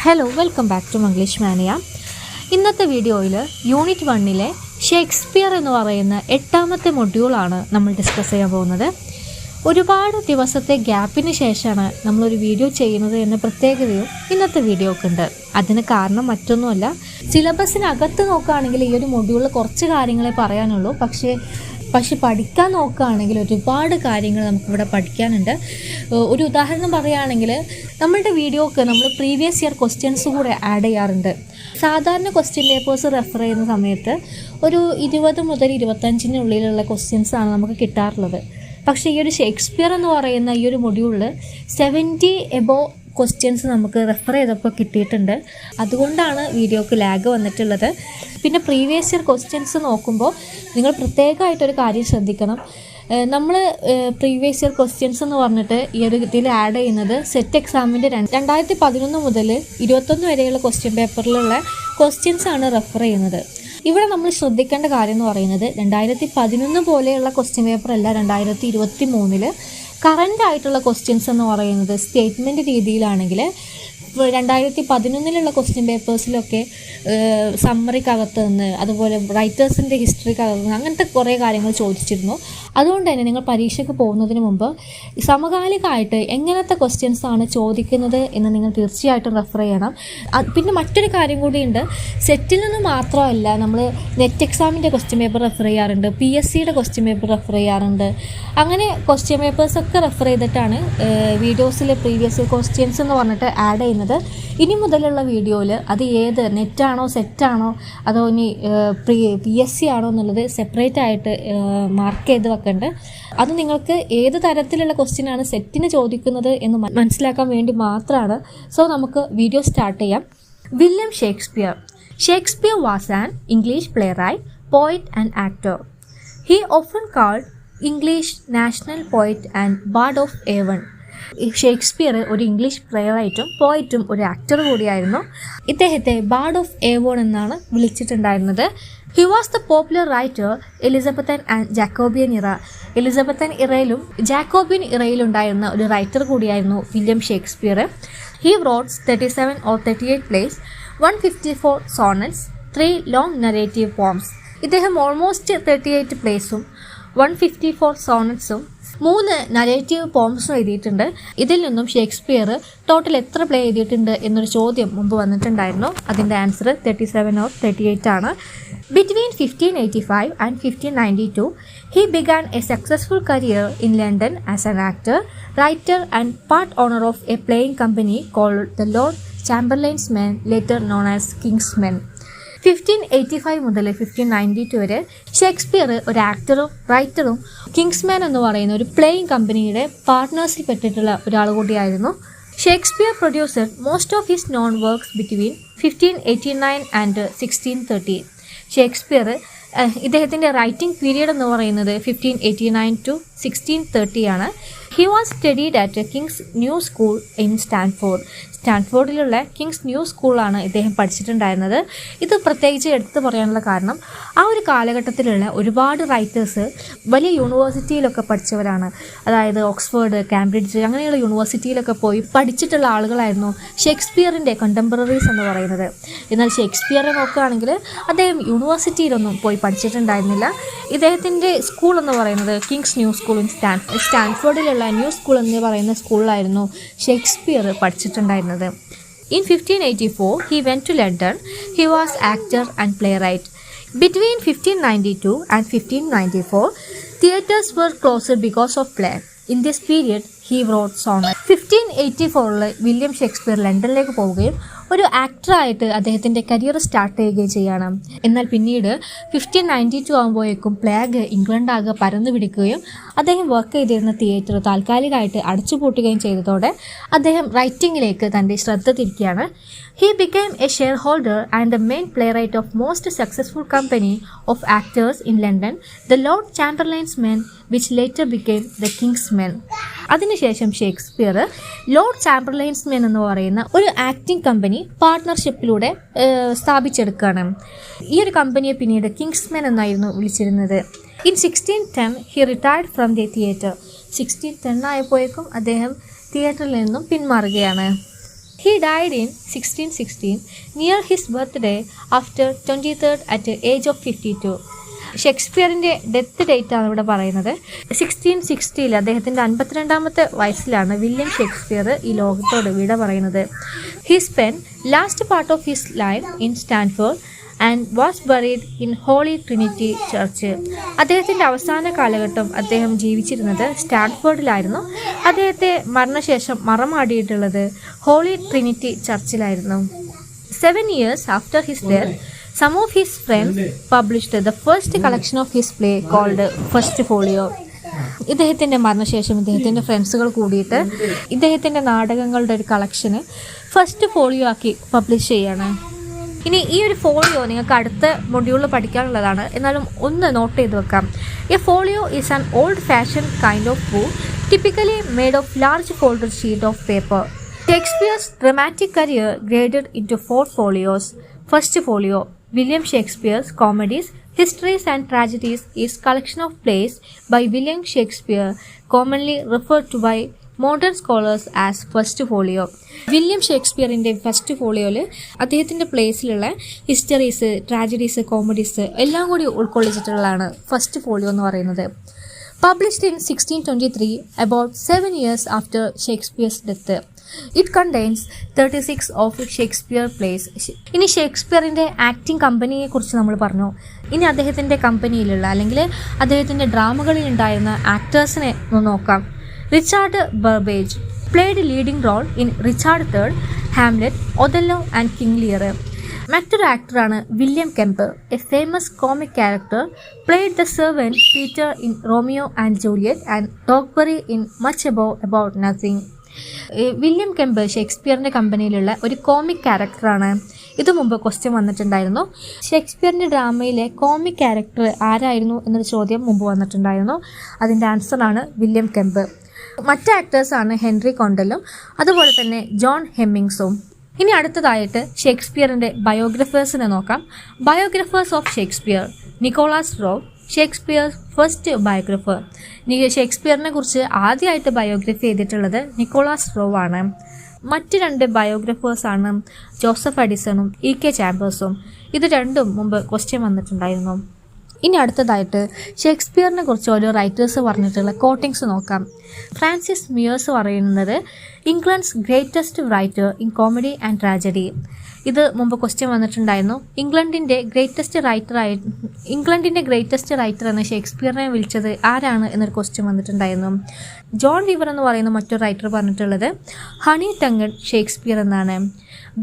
Hello welcome back to Manglish mania. ഇന്നത്തെ വീഡിയോയിൽ unit 1 Shakespeare എന്ന് പറയുന്ന 8ാമത്തെ മൊഡ്യൂളാണ് നമ്മൾ ഡിസ്കസ് ചെയ്യാൻ പോകുന്നത്. ഒരുപാട് ദിവസത്തെ ഗ്യാപ്പിന് ശേഷമാണ് നമ്മളൊരു വീഡിയോ ചെയ്യുന്നത് എന്ന പ്രത്യേകതയും ഇന്നത്തെ വീഡിയോക്ക് ഉണ്ട്. അതിന് കാരണം മറ്റൊന്നുമല്ല, സിലബസിനകത്ത് നോക്കുകയാണെങ്കിൽ ഈ ഒരു മൊഡ്യൂളിൽ കുറച്ച് കാര്യങ്ങളെ പറയാനുള്ളൂ. പക്ഷേ പഠിക്കാൻ നോക്കുകയാണെങ്കിൽ ഒരുപാട് കാര്യങ്ങൾ നമുക്കിവിടെ പഠിക്കാനുണ്ട്. ഒരു ഉദാഹരണം പറയുകയാണെങ്കിൽ നമ്മളുടെ വീഡിയോക്ക് നമ്മൾ പ്രീവിയസ് ഇയർ ക്വസ്റ്റ്യൻസ് കൂടെ ആഡ് ചെയ്യാറുണ്ട്. സാധാരണ ക്വസ്റ്റ്യൻ പേപ്പേഴ്സ് റെഫർ ചെയ്യുന്ന സമയത്ത് ഒരു 20 മുതൽ 25 ക്വസ്റ്റ്യൻസാണ് നമുക്ക് കിട്ടാറുള്ളത്. പക്ഷേ ഈ ഒരു ഷേക്സ്പിയർ എന്ന് പറയുന്ന ഈ ഒരു മൊഡ്യൂളിൽ 70 എബോവ് ക്വസ്റ്റ്യൻസ് നമുക്ക് റെഫർ ചെയ്തപ്പോൾ കിട്ടിയിട്ടുണ്ട്. അതുകൊണ്ടാണ് വീഡിയോക്ക് ലാഗ് വന്നിട്ടുള്ളത്. പിന്നെ പ്രീവിയസ് ഇയർ ക്വസ്റ്റ്യൻസ് നോക്കുമ്പോൾ നിങ്ങൾ പ്രത്യേകമായിട്ടൊരു കാര്യം ശ്രദ്ധിക്കണം. നമ്മൾ പ്രീവിയസ് ഇയർ ക്വസ്റ്റ്യൻസ് എന്ന് പറഞ്ഞിട്ട് ഈ ഒരു ഇതിൽ ആഡ് ചെയ്യുന്നത് സെറ്റ് എക്സാമിൻ്റെ 2011 മുതൽ 2021 വരെയുള്ള ക്വസ്റ്റ്യൻ പേപ്പറിലുള്ള ക്വസ്റ്റ്യൻസാണ് റെഫർ ചെയ്യുന്നത്. ഇവിടെ നമ്മൾ ശ്രദ്ധിക്കേണ്ട കാര്യം എന്ന് പറയുന്നത് 2011 പോലെയുള്ള ക്വസ്റ്റ്യൻ പേപ്പറല്ല, 2023 കറൻ്റ് ആയിട്ടുള്ള ക്വസ്റ്റ്യൻസ് എന്ന് പറയുന്നത് സ്റ്റേറ്റ്മെൻറ്റ് രീതിയിലാണെങ്കിൽ 2011 ക്വസ്റ്റ്യൻ പേപ്പേഴ്സിലൊക്കെ സമ്മറിക്കകത്ത് നിന്ന്, അതുപോലെ റൈറ്റേഴ്സിൻ്റെ ഹിസ്റ്ററിക്കകത്ത് നിന്ന് അങ്ങനത്തെ കുറേ കാര്യങ്ങൾ ചോദിച്ചിരുന്നു. അതുകൊണ്ട് തന്നെ നിങ്ങൾ പരീക്ഷയ്ക്ക് പോകുന്നതിന് മുമ്പ് സമകാലികമായിട്ട് എങ്ങനത്തെ ക്വസ്റ്റ്യൻസ് ആണ് ചോദിക്കുന്നത് എന്ന് നിങ്ങൾ തീർച്ചയായിട്ടും റെഫർ ചെയ്യണം. പിന്നെ മറ്റൊരു കാര്യം കൂടിയുണ്ട്, സെറ്റിൽ നിന്ന് മാത്രമല്ല നമ്മൾ നെറ്റ് എക്സാമിൻ്റെ ക്വസ്റ്റ്യൻ പേപ്പർ റെഫർ ചെയ്യാറുണ്ട്, PSCയുടെ ക്വസ്റ്റ്യൻ പേപ്പർ റെഫർ ചെയ്യാറുണ്ട്. അങ്ങനെ ക്വസ്റ്റ്യൻ പേപ്പേഴ്സൊക്കെ റെഫർ ചെയ്തിട്ടാണ് വീഡിയോസിൽ പ്രീവിയസ് ക്വസ്റ്റ്യൻസ് എന്ന് പറഞ്ഞിട്ട് ആഡ് ചെയ്യുന്നത്. ഇനി മുതലുള്ള വീഡിയോയിൽ അത് ഏത് നെറ്റാണോ സെറ്റാണോ അതോ ഇനി PSC ആണോ എന്നുള്ളത് സെപ്പറേറ്റ് ആയിട്ട് മാർക്ക് ചെയ്ത് വെക്കണ്ട്. അത് നിങ്ങൾക്ക് ഏത് തരത്തിലുള്ള ക്വസ്റ്റ്യൻ ആണ് സെറ്റിന് ചോദിക്കുന്നത് എന്ന് മനസ്സിലാക്കാൻ വേണ്ടി മാത്രമാണ്. സോ നമുക്ക് വീഡിയോ സ്റ്റാർട്ട് ചെയ്യാം. William Shakespeare. Shakespeare was an English playwright, poet and actor. He often called English national poet and bard of Avon. Shakespeare ഒരു ഇംഗ്ലീഷ് പ്ലേറൈറ്റും പോയറ്റും ഒരു ആക്ടർ കൂടിയായിരുന്നു. ഇദ്ദേഹത്തെ ബാർഡ് ഓഫ് ഏവോൺ എന്നാണ് വിളിച്ചിട്ടുണ്ടായിരുന്നത്. He was the popular writer Elizabethan and Jacobean era. Elizabethan ഇറയിലും Jacobean ഇറയിലും ഉണ്ടായിരുന്ന ഒരു റൈറ്റർ കൂടിയായിരുന്നു William Shakespeare. He wrote 37 or 38 plays, 154 sonnets, 3 long narrative poems. ഇദ്ദേഹം ഓൾമോസ്റ്റ് 38 പ്ലേസും 154 സോണറ്റ്സും 3 നരേറ്റീവ് പോംസും എഴുതിയിട്ടുണ്ട്. ഇതിൽ നിന്നും ഷേക്സ്പിയർ ടോട്ടൽ എത്ര പ്ലേ എഴുതിയിട്ടുണ്ട് എന്നൊരു ചോദ്യം മുമ്പ് വന്നിട്ടുണ്ടായിരുന്നു. അതിൻ്റെ ആൻസർ 37 or 38 ആണ്. Between 1585 and 1592, he began a successful career in London as an actor, writer and part owner of a playing company called the Lord Chamberlain's Men, later known as King's Men. 1585 മുതൽ 1592 വരെ Shakespeare ഒരു ആക്ടറും റൈറ്ററും Kingsman എന്ന് പറയുന്ന ഒരു playing കമ്പനിയുടെ പാർട്ട്നേഴ്സിൽ പെട്ടിട്ടുള്ള ഒരാൾ കൂടിയായിരുന്നു. Shakespeare produced most of his known works between 1589 and 1630. Shakespeare ഇദ്ദേഹത്തിൻ്റെ റൈറ്റിംഗ് പീരീഡ് എന്ന് പറയുന്നത് 1589 to 1630 ആണ്. He was studied at King's New School in സ്റ്റാൻഫോർഡിലുള്ള കിങ്സ് ന്യൂ സ്കൂളാണ് ഇദ്ദേഹം പഠിച്ചിട്ടുണ്ടായിരുന്നത്. ഇത് പ്രത്യേകിച്ച് എടുത്തു പറയാനുള്ള കാരണം ആ ഒരു കാലഘട്ടത്തിലുള്ള ഒരുപാട് റൈറ്റേഴ്സ് വലിയ യൂണിവേഴ്സിറ്റിയിലൊക്കെ പഠിച്ചവരാണ്. അതായത് ഓക്സ്ഫോർഡ്, കാംബ്രിഡ്ജ് അങ്ങനെയുള്ള യൂണിവേഴ്സിറ്റിയിലൊക്കെ പോയി പഠിച്ചിട്ടുള്ള ആളുകളായിരുന്നു ഷേക്സ്പിയറിൻ്റെ കണ്ടംപററീസ് എന്ന് പറയുന്നത്. എന്നാൽ ഷേക്സ്പിയറെ നോക്കുകയാണെങ്കിൽ അദ്ദേഹം യൂണിവേഴ്സിറ്റിയിലൊന്നും പോയി പഠിച്ചിട്ടുണ്ടായിരുന്നില്ല. ഇദ്ദേഹത്തിൻ്റെ സ്കൂൾ എന്ന് പറയുന്നത് കിങ്സ് ന്യൂ സ്കൂൾ ഇൻ സ്റ്റാൻഫോർഡിലുള്ള ന്യൂ സ്കൂൾ എന്ന് പറയുന്ന സ്കൂളിലായിരുന്നു ഷേക്സ്പിയർ പഠിച്ചിട്ടുണ്ടായിരുന്നത്. In 1584, he went to London. He was actor and playwright. Between 1592 and 1594, theatres were closed because of plague. In this period, he wrote sonnets. 1584 William Shakespeare ലണ്ടനിലേക്ക് പോവുകയും ഒരു ആക്ടറായിട്ട് അദ്ദേഹത്തിൻ്റെ career start ചെയ്യുകയും ചെയ്യണം. എന്നാൽ പിന്നീട് 1592 ആകുമ്പോഴേക്കും പ്ലേഗ് ഇംഗ്ലണ്ടാകെ പരന്നു പിടിക്കുകയും അദ്ദേഹം വർക്ക് ചെയ്തിരുന്ന തിയേറ്റർ താൽക്കാലികമായിട്ട് അടച്ചുപൂട്ടുകയും ചെയ്തതോടെ അദ്ദേഹം റൈറ്റിങ്ങിലേക്ക് തൻ്റെ ശ്രദ്ധ തിരിക്കുകയാണ്. He became a shareholder and the main playwright of most successful company of actors in London, the Lord Chamberlain's Men, which later became the King's Men. അതിനുശേഷം ഷേക്സ്പിയർ ലോർഡ് ചാമ്പർലൈൻസ് മെൻ എന്ന് പറയുന്ന ഒരു ആക്ടിംഗ് കമ്പനി പാർട്ട്ണർഷിപ്പിലൂടെ സ്ഥാപിച്ചെടുക്കുകയാണ്. ഈ ഒരു കമ്പനിയെ പിന്നീട് Kingsmen എന്നായിരുന്നു വിളിച്ചിരുന്നത്. In 1610 he retired from the theatre. 1610 ആയപ്പോഴേക്കും അദ്ദേഹം തിയേറ്ററിൽ നിന്നും പിന്മാറുകയാണ്. He died in 1616 near his birthday after 23rd at the age of 52. ഷേക്സ്പിയറിൻ്റെ ഡെത്ത് ഡേറ്റ് ആണ് ഇവിടെ പറയുന്നത്. 1660 അദ്ദേഹത്തിൻ്റെ 52ാമത്തെ വയസ്സിലാണ് വില്യം ഷേക്സ്പിയർ ഈ ലോകത്തോട് വിട പറയുന്നത്. He spend last part of his life in Stanford and was buried in Holy Trinity Church. അദ്ദേഹത്തിൻ്റെ അവസാന കാലഘട്ടം അദ്ദേഹം ജീവിച്ചിരുന്നത് സ്റ്റാൻഫോർഡിലായിരുന്നു. അദ്ദേഹത്തെ മരണശേഷം മറമാടിയിട്ടുള്ളത് ഹോളി ട്രിനിറ്റി ചർച്ചിലായിരുന്നു. 7 years after his death, some of his friends published the first collection of his play called First Folio. ഇദ്ദേഹത്തിൻ്റെ മരണശേഷം ഇദ്ദേഹത്തിൻ്റെ ഫ്രണ്ട്സുകൾ കൂടിയിട്ട് ഇദ്ദേഹത്തിൻ്റെ നാടകങ്ങളുടെ ഒരു കളക്ഷന് ഫസ്റ്റ് ഫോളിയോ ആക്കി പബ്ലിഷ് ചെയ്യാണ്. ഇനി ഈ ഒരു ഫോളിയോ നിങ്ങൾക്ക് അടുത്ത മൊഡ്യൂളിൽ പഠിക്കാനുള്ളതാണ്, എന്നാലും ഒന്ന് നോട്ട് ചെയ്ത് വെക്കാം. A folio is an old fashion kind of book typically made of large folded sheet of paper. Shakespeare's dramatic career graded into 4 folios. First folio, William Shakespeare's Comedies, Histories and Tragedies, is collection of plays by William Shakespeare, commonly referred to by modern scholars as First Folio. William ഷേക്സ്പിയറിൻ്റെ First ഫോളിയോയിൽ അദ്ദേഹത്തിൻ്റെ പ്ലേസിലുള്ള histories, tragedies, comedies എല്ലാം കൂടി ഉൾക്കൊള്ളിച്ചിട്ടുള്ളതാണ് first folio എന്ന് പറയുന്നത്. Published in 1623, about 7 years after Shakespeare's death. It contains 36 of Shakespeare plays. ഇനി ഷേക്സ്പിയറിൻ്റെ acting കമ്പനിയെ കുറിച്ച് നമ്മൾ പറഞ്ഞു. ഇനി അദ്ദേഹത്തിൻ്റെ കമ്പനിയിലുള്ള അല്ലെങ്കിൽ അദ്ദേഹത്തിൻ്റെ ഡ്രാമകളിൽ ഉണ്ടായിരുന്ന ആക്ടേഴ്സിനെ നോക്കാം. Richard Burbage played leading role in Richard III, Hamlet, Othello and King Lear. മറ്റൊരു ആക്ടറാണ് William Kemp. A famous comic character played the servant Peter in Romeo and Juliet and Dogberry in much about nothing. William Kemp ഷേക്സ്പിയറിൻ്റെ കമ്പനിയിലുള്ള ഒരു comic ക്യാരക്ടറാണ്. ഇത് മുമ്പ് question വന്നിട്ടുണ്ടായിരുന്നു. ഷേക്സ്പിയറിൻ്റെ ഡ്രാമയിലെ comic character ആരായിരുന്നു എന്നൊരു ചോദ്യം മുമ്പ് വന്നിട്ടുണ്ടായിരുന്നു. അതിൻ്റെ ആൻസറാണ് വില്യം കെമ്പ്. മറ്റ് ആക്ടേഴ്സാണ് ഹെൻറി കോണ്ടലും അതുപോലെ തന്നെ ജോൺ ഹെമ്മിങ്സും. ഇനി അടുത്തതായിട്ട് ഷേക്സ്പിയറിൻ്റെ ബയോഗ്രഫേഴ്സിനെ നോക്കാം. Biographers of Shakespeare. Nicholas Rowe, Shakespeare's first biographer. ഷേക്സ്പിയറിനെ കുറിച്ച് ആദ്യമായിട്ട് ബയോഗ്രഫി ചെയ്തിട്ടുള്ളത് നിക്കോളാസ് റോ ആണ്. മറ്റ് 2 ബയോഗ്രഫേഴ്സാണ് ജോസഫ് അഡിസണും E.K. ചാമ്പേഴ്സും. ഇത് രണ്ടും മുമ്പ് ക്വസ്റ്റ്യൻ വന്നിട്ടുണ്ടായിരുന്നു. ഇനി അടുത്തതായിട്ട് ഷേക്സ്പിയറിനെ കുറിച്ച് ഓരോ റൈറ്റേഴ്സ് പറഞ്ഞിട്ടുള്ള കോട്ടിങ്സ് നോക്കാം. ഫ്രാൻസിസ് മിയേഴ്സ് പറയുന്നത് England's greatest writer in comedy and tragedy. ഇത് മുമ്പ് ക്വസ്റ്റ്യൻ വന്നിട്ടുണ്ടായിരുന്നു. ഇംഗ്ലണ്ടിൻ്റെ ഗ്രേറ്റസ്റ്റ് റൈറ്റർ എന്ന് ഷേക്സ്പിയറിനെ വിളിച്ചത് ആരാണ് എന്നൊരു ക്വസ്റ്റ്യൻ വന്നിട്ടുണ്ടായിരുന്നു. ജോൺ വിവർ എന്ന് പറയുന്ന മറ്റൊരു റൈറ്റർ പറഞ്ഞിട്ടുള്ളത് ഹണി ടങ്കഡ് ഷേക്സ്പിയർ എന്നാണ്.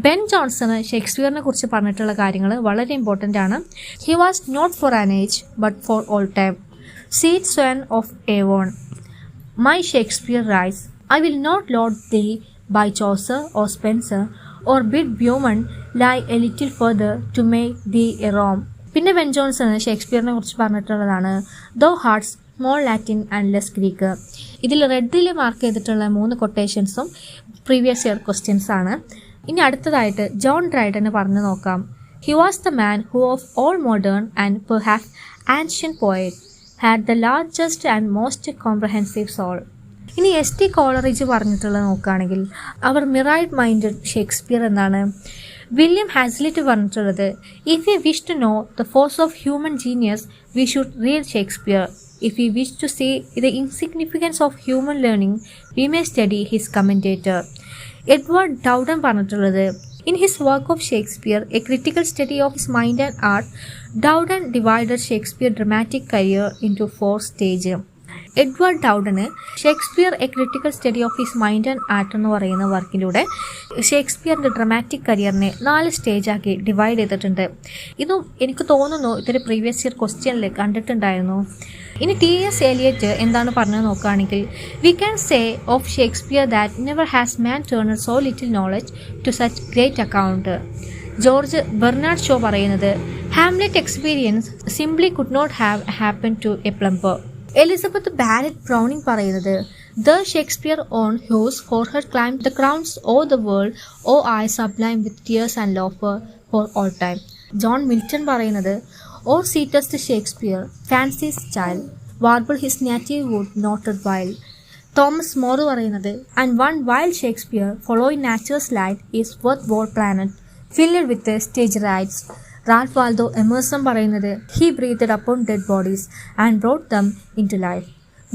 ബെൻ ജോൺസൺ ഷേക്സ്പിയറിനെ കുറിച്ച് പറഞ്ഞിട്ടുള്ള കാര്യങ്ങൾ വളരെ ഇമ്പോർട്ടൻ്റ് ആണ്. He was not for an age but for all time. Sweet swan of Avon. My Shakespeare rise, I will not lodge thee by Chaucer or Spenser or bid Bowman lie a little further to make thee a Rome. പിന്നെ Ben Jonson ഷേക്സ്പിയറിനെ കുറിച്ച് പറഞ്ഞിട്ടുള്ളതാണ് thou ഹാർട്സ് more Latin and less Greek. ഇതിൽ റെഡിൽ mark ചെയ്തിട്ടുള്ള 3 കൊട്ടേഷൻസും previous year questions ആണ്. ഇനി അടുത്തതായിട്ട് ജോൺ ഡ്രൈഡനെ പറഞ്ഞു നോക്കാം. He was the man who of all modern and perhaps ancient poet had the largest and most comprehensive soul. ഇനി S.T. കോളറിജ് പറഞ്ഞിട്ടുള്ളത് നോക്കുകയാണെങ്കിൽ അവർ മിറൈഡ് മൈൻഡഡ് ഷേക്സ്പിയർ എന്നാണ്. വില്യം ഹാസ്ലിറ്റ് പറഞ്ഞിട്ടുള്ളത് if you wish to know the force of human genius we should read Shakespeare. If you wish to see the insignificance of human learning we may study his commentator. Edward Dowden പറഞ്ഞിട്ടുള്ളത് in his work of Shakespeare a critical study of his mind and art, Dowden divided Shakespeare dramatic career into 4 stage. Edward ഡൗഡന് Shakespeare a critical study of his mind and art എന്ന് പറയുന്ന വർക്കിലൂടെ ഷേക്സ്പിയറിൻ്റെ dramatic കരിയറിനെ 4 സ്റ്റേജാക്കി divide ചെയ്തിട്ടുണ്ട്. ഇതും എനിക്ക് തോന്നുന്നു ഇതൊരു previous year ക്വസ്റ്റ്യനിൽ കണ്ടിട്ടുണ്ടായിരുന്നു. ഇനി T.S. എലിയറ്റ് എന്താണ് പറഞ്ഞത് നോക്കുകയാണെങ്കിൽ we can say of Shakespeare that never has man turned so little knowledge to such great account. George Bernard Shaw പറയുന്നത് Hamlet experience simply could not have happened to a plumber. Elizabeth Barrett Browning പറയുന്നത് the Shakespeare on whose forehead climb the crowns o the world O eye sublime with tears and laughter for all time. John Milton പറയുന്നത് O sweetest Shakespeare fancy's child warble his native wood notes wild. Thomas Moore പറയുന്നത് and one wild Shakespeare following nature's light is worth whole planet filled with stage lights. Ralph Waldo Emerson പറയുന്നത് he breathed upon dead bodies and brought them into life.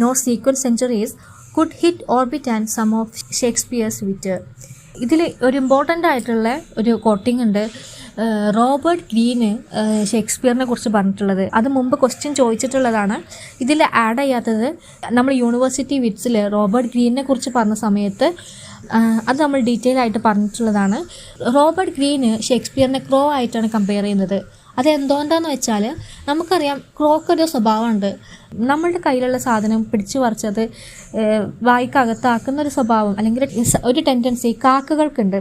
No sequent centuries could hit orbit and sum of Shakespeare's wit. ഇതിൽ ഒരു important ആയിട്ടുള്ള ഒരു coating ഉണ്ട്. Robert green ഷേക്സ്പിയറിനെ കുറിച്ച് പറഞ്ഞിട്ടുള്ളത്, അത് മുമ്പ് ക്വസ്റ്റ്യൻ ചോദിച്ചിട്ടുള്ളതാണ്. ഇതിൽ ആഡ് ചെയ്യാത്തത് നമ്മൾ യൂണിവേഴ്സിറ്റി വിറ്റ്സിൽ റോബർട്ട് ഗ്രീനിനെ കുറിച്ച് പറഞ്ഞ സമയത്ത് അത് നമ്മൾ ഡീറ്റെയിൽ ആയിട്ട് പറഞ്ഞിട്ടുള്ളതാണ്. റോബർട്ട് ഗ്രീന് ഷേക്സ്പിയറിനെ ക്രോ ആയിട്ടാണ് കമ്പയർ ചെയ്യുന്നത്. അതെന്തുകൊണ്ടാന്ന് വെച്ചാൽ നമുക്കറിയാം ക്രോക്കൊരു സ്വഭാവമുണ്ട്. നമ്മളുടെ കയ്യിലുള്ള സാധനം പിടിച്ചു പറിച്ചത് വായിക്കകത്താക്കുന്ന ഒരു സ്വഭാവം അല്ലെങ്കിൽ ഒരു ടെൻഡൻസി കാക്കകൾക്കുണ്ട്.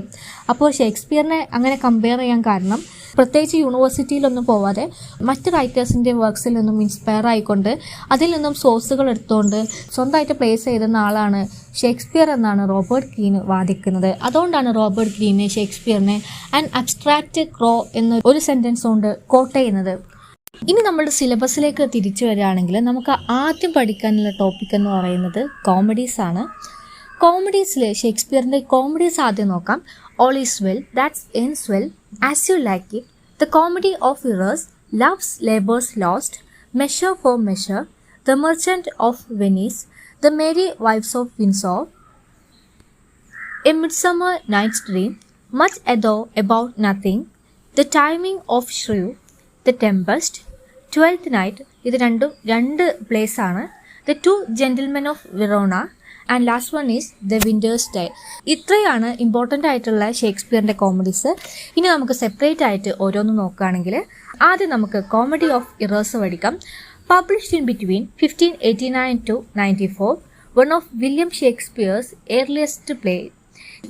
അപ്പോൾ ഷേക്സ്പിയറിനെ അങ്ങനെ കമ്പയർ ചെയ്യാൻ കാരണം പ്രത്യേകിച്ച് യൂണിവേഴ്സിറ്റിയിലൊന്നും പോവാതെ മറ്റ് റൈറ്റേഴ്സിൻ്റെ വർക്ക്സിൽ നിന്നും ഇൻസ്പയർ ആയിക്കൊണ്ട് അതിൽ നിന്നും സോഴ്സുകൾ എടുത്തുകൊണ്ട് സ്വന്തമായിട്ട് പ്ലേസ് ചെയ്യുന്ന ആളാണ് ഷേക്സ്പിയർ എന്നാണ് റോബർട്ട് ഗ്രീൻ വാദിക്കുന്നത്. അതുകൊണ്ടാണ് റോബർട്ട് ഗ്രീന് ഷേക്സ്പിയറിനെ ആൻ അബ്സ്ട്രാക്റ്റ് ക്രോ എന്ന ഒരു സെൻറ്റൻസ് കൊണ്ട് കോട്ട് ചെയ്യുന്നത്. ഇനി നമ്മളുടെ സിലബസിലേക്ക് തിരിച്ചു വരികയാണെങ്കിൽ നമുക്ക് ആദ്യം പഠിക്കാനുള്ള ടോപ്പിക് എന്ന് പറയുന്നത് കോമഡീസ് ആണ്. കോമഡീസിൽ ഷേക്സ്പിയറിൻ്റെ കോമഡീസ് ആദ്യം നോക്കാം. All is well, that's ends well, as you like it, the comedy of errors, love's labour's lost, measure for measure, the merchant of Venice, the merry wives of Windsor, a midsummer nights dream, much ado about nothing, the timing of shrew, the tempest, twelfth night. ഇത് രണ്ടും രണ്ട് plays ആണ്. The two gentlemen of Verona and last one is the winter's day. ഇത്രയാണ് important ആയിട്ടുള്ള ഷേക്സ്പിയറിൻ്റെ comedies. ഇനി നമുക്ക് separate ആയിട്ട് ഓരോന്ന് നോക്കുകയാണെങ്കിൽ ആദ്യം നമുക്ക് കോമഡി ഓഫ് ഇറേഴ്സ് പഠിക്കാം. Published in between 1589 to 94, one of William Shakespeare's earliest play.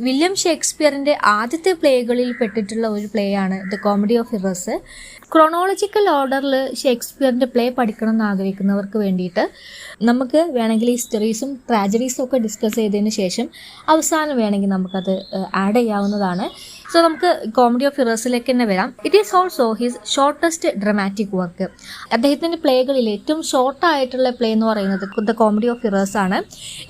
William ഷേക്സ്പിയറിൻ്റെ ആദ്യത്തെ പ്ലേകളിൽ പെട്ടിട്ടുള്ള ഒരു പ്ലേ ആണ് the comedy of errors. Chronological ഓർഡറിൽ ഷേക്സ്പിയറിൻ്റെ പ്ലേ പഠിക്കണം എന്ന് ആഗ്രഹിക്കുന്നവർക്ക് വേണ്ടിയിട്ട് നമുക്ക് വേണമെങ്കിൽ ഹിസ്റ്ററീസും ട്രാജഡീസും ഒക്കെ ഡിസ്കസ് ചെയ്തതിന് ശേഷം അവസാനം വേണമെങ്കിൽ നമുക്കത് ആഡ് ചെയ്യാവുന്നതാണ്. സോ നമുക്ക് കോമഡി ഓഫ് ഇറേഴ്സിലേക്ക് തന്നെ വരാം. It is also his shortest dramatic work. അദ്ദേഹത്തിൻ്റെ പ്ലേകളിൽ ഏറ്റവും ഷോർട്ടായിട്ടുള്ള പ്ലേ എന്ന് പറയുന്നത് ദ കോമഡി ഓഫ് ഇറേഴ്സ് ആണ്.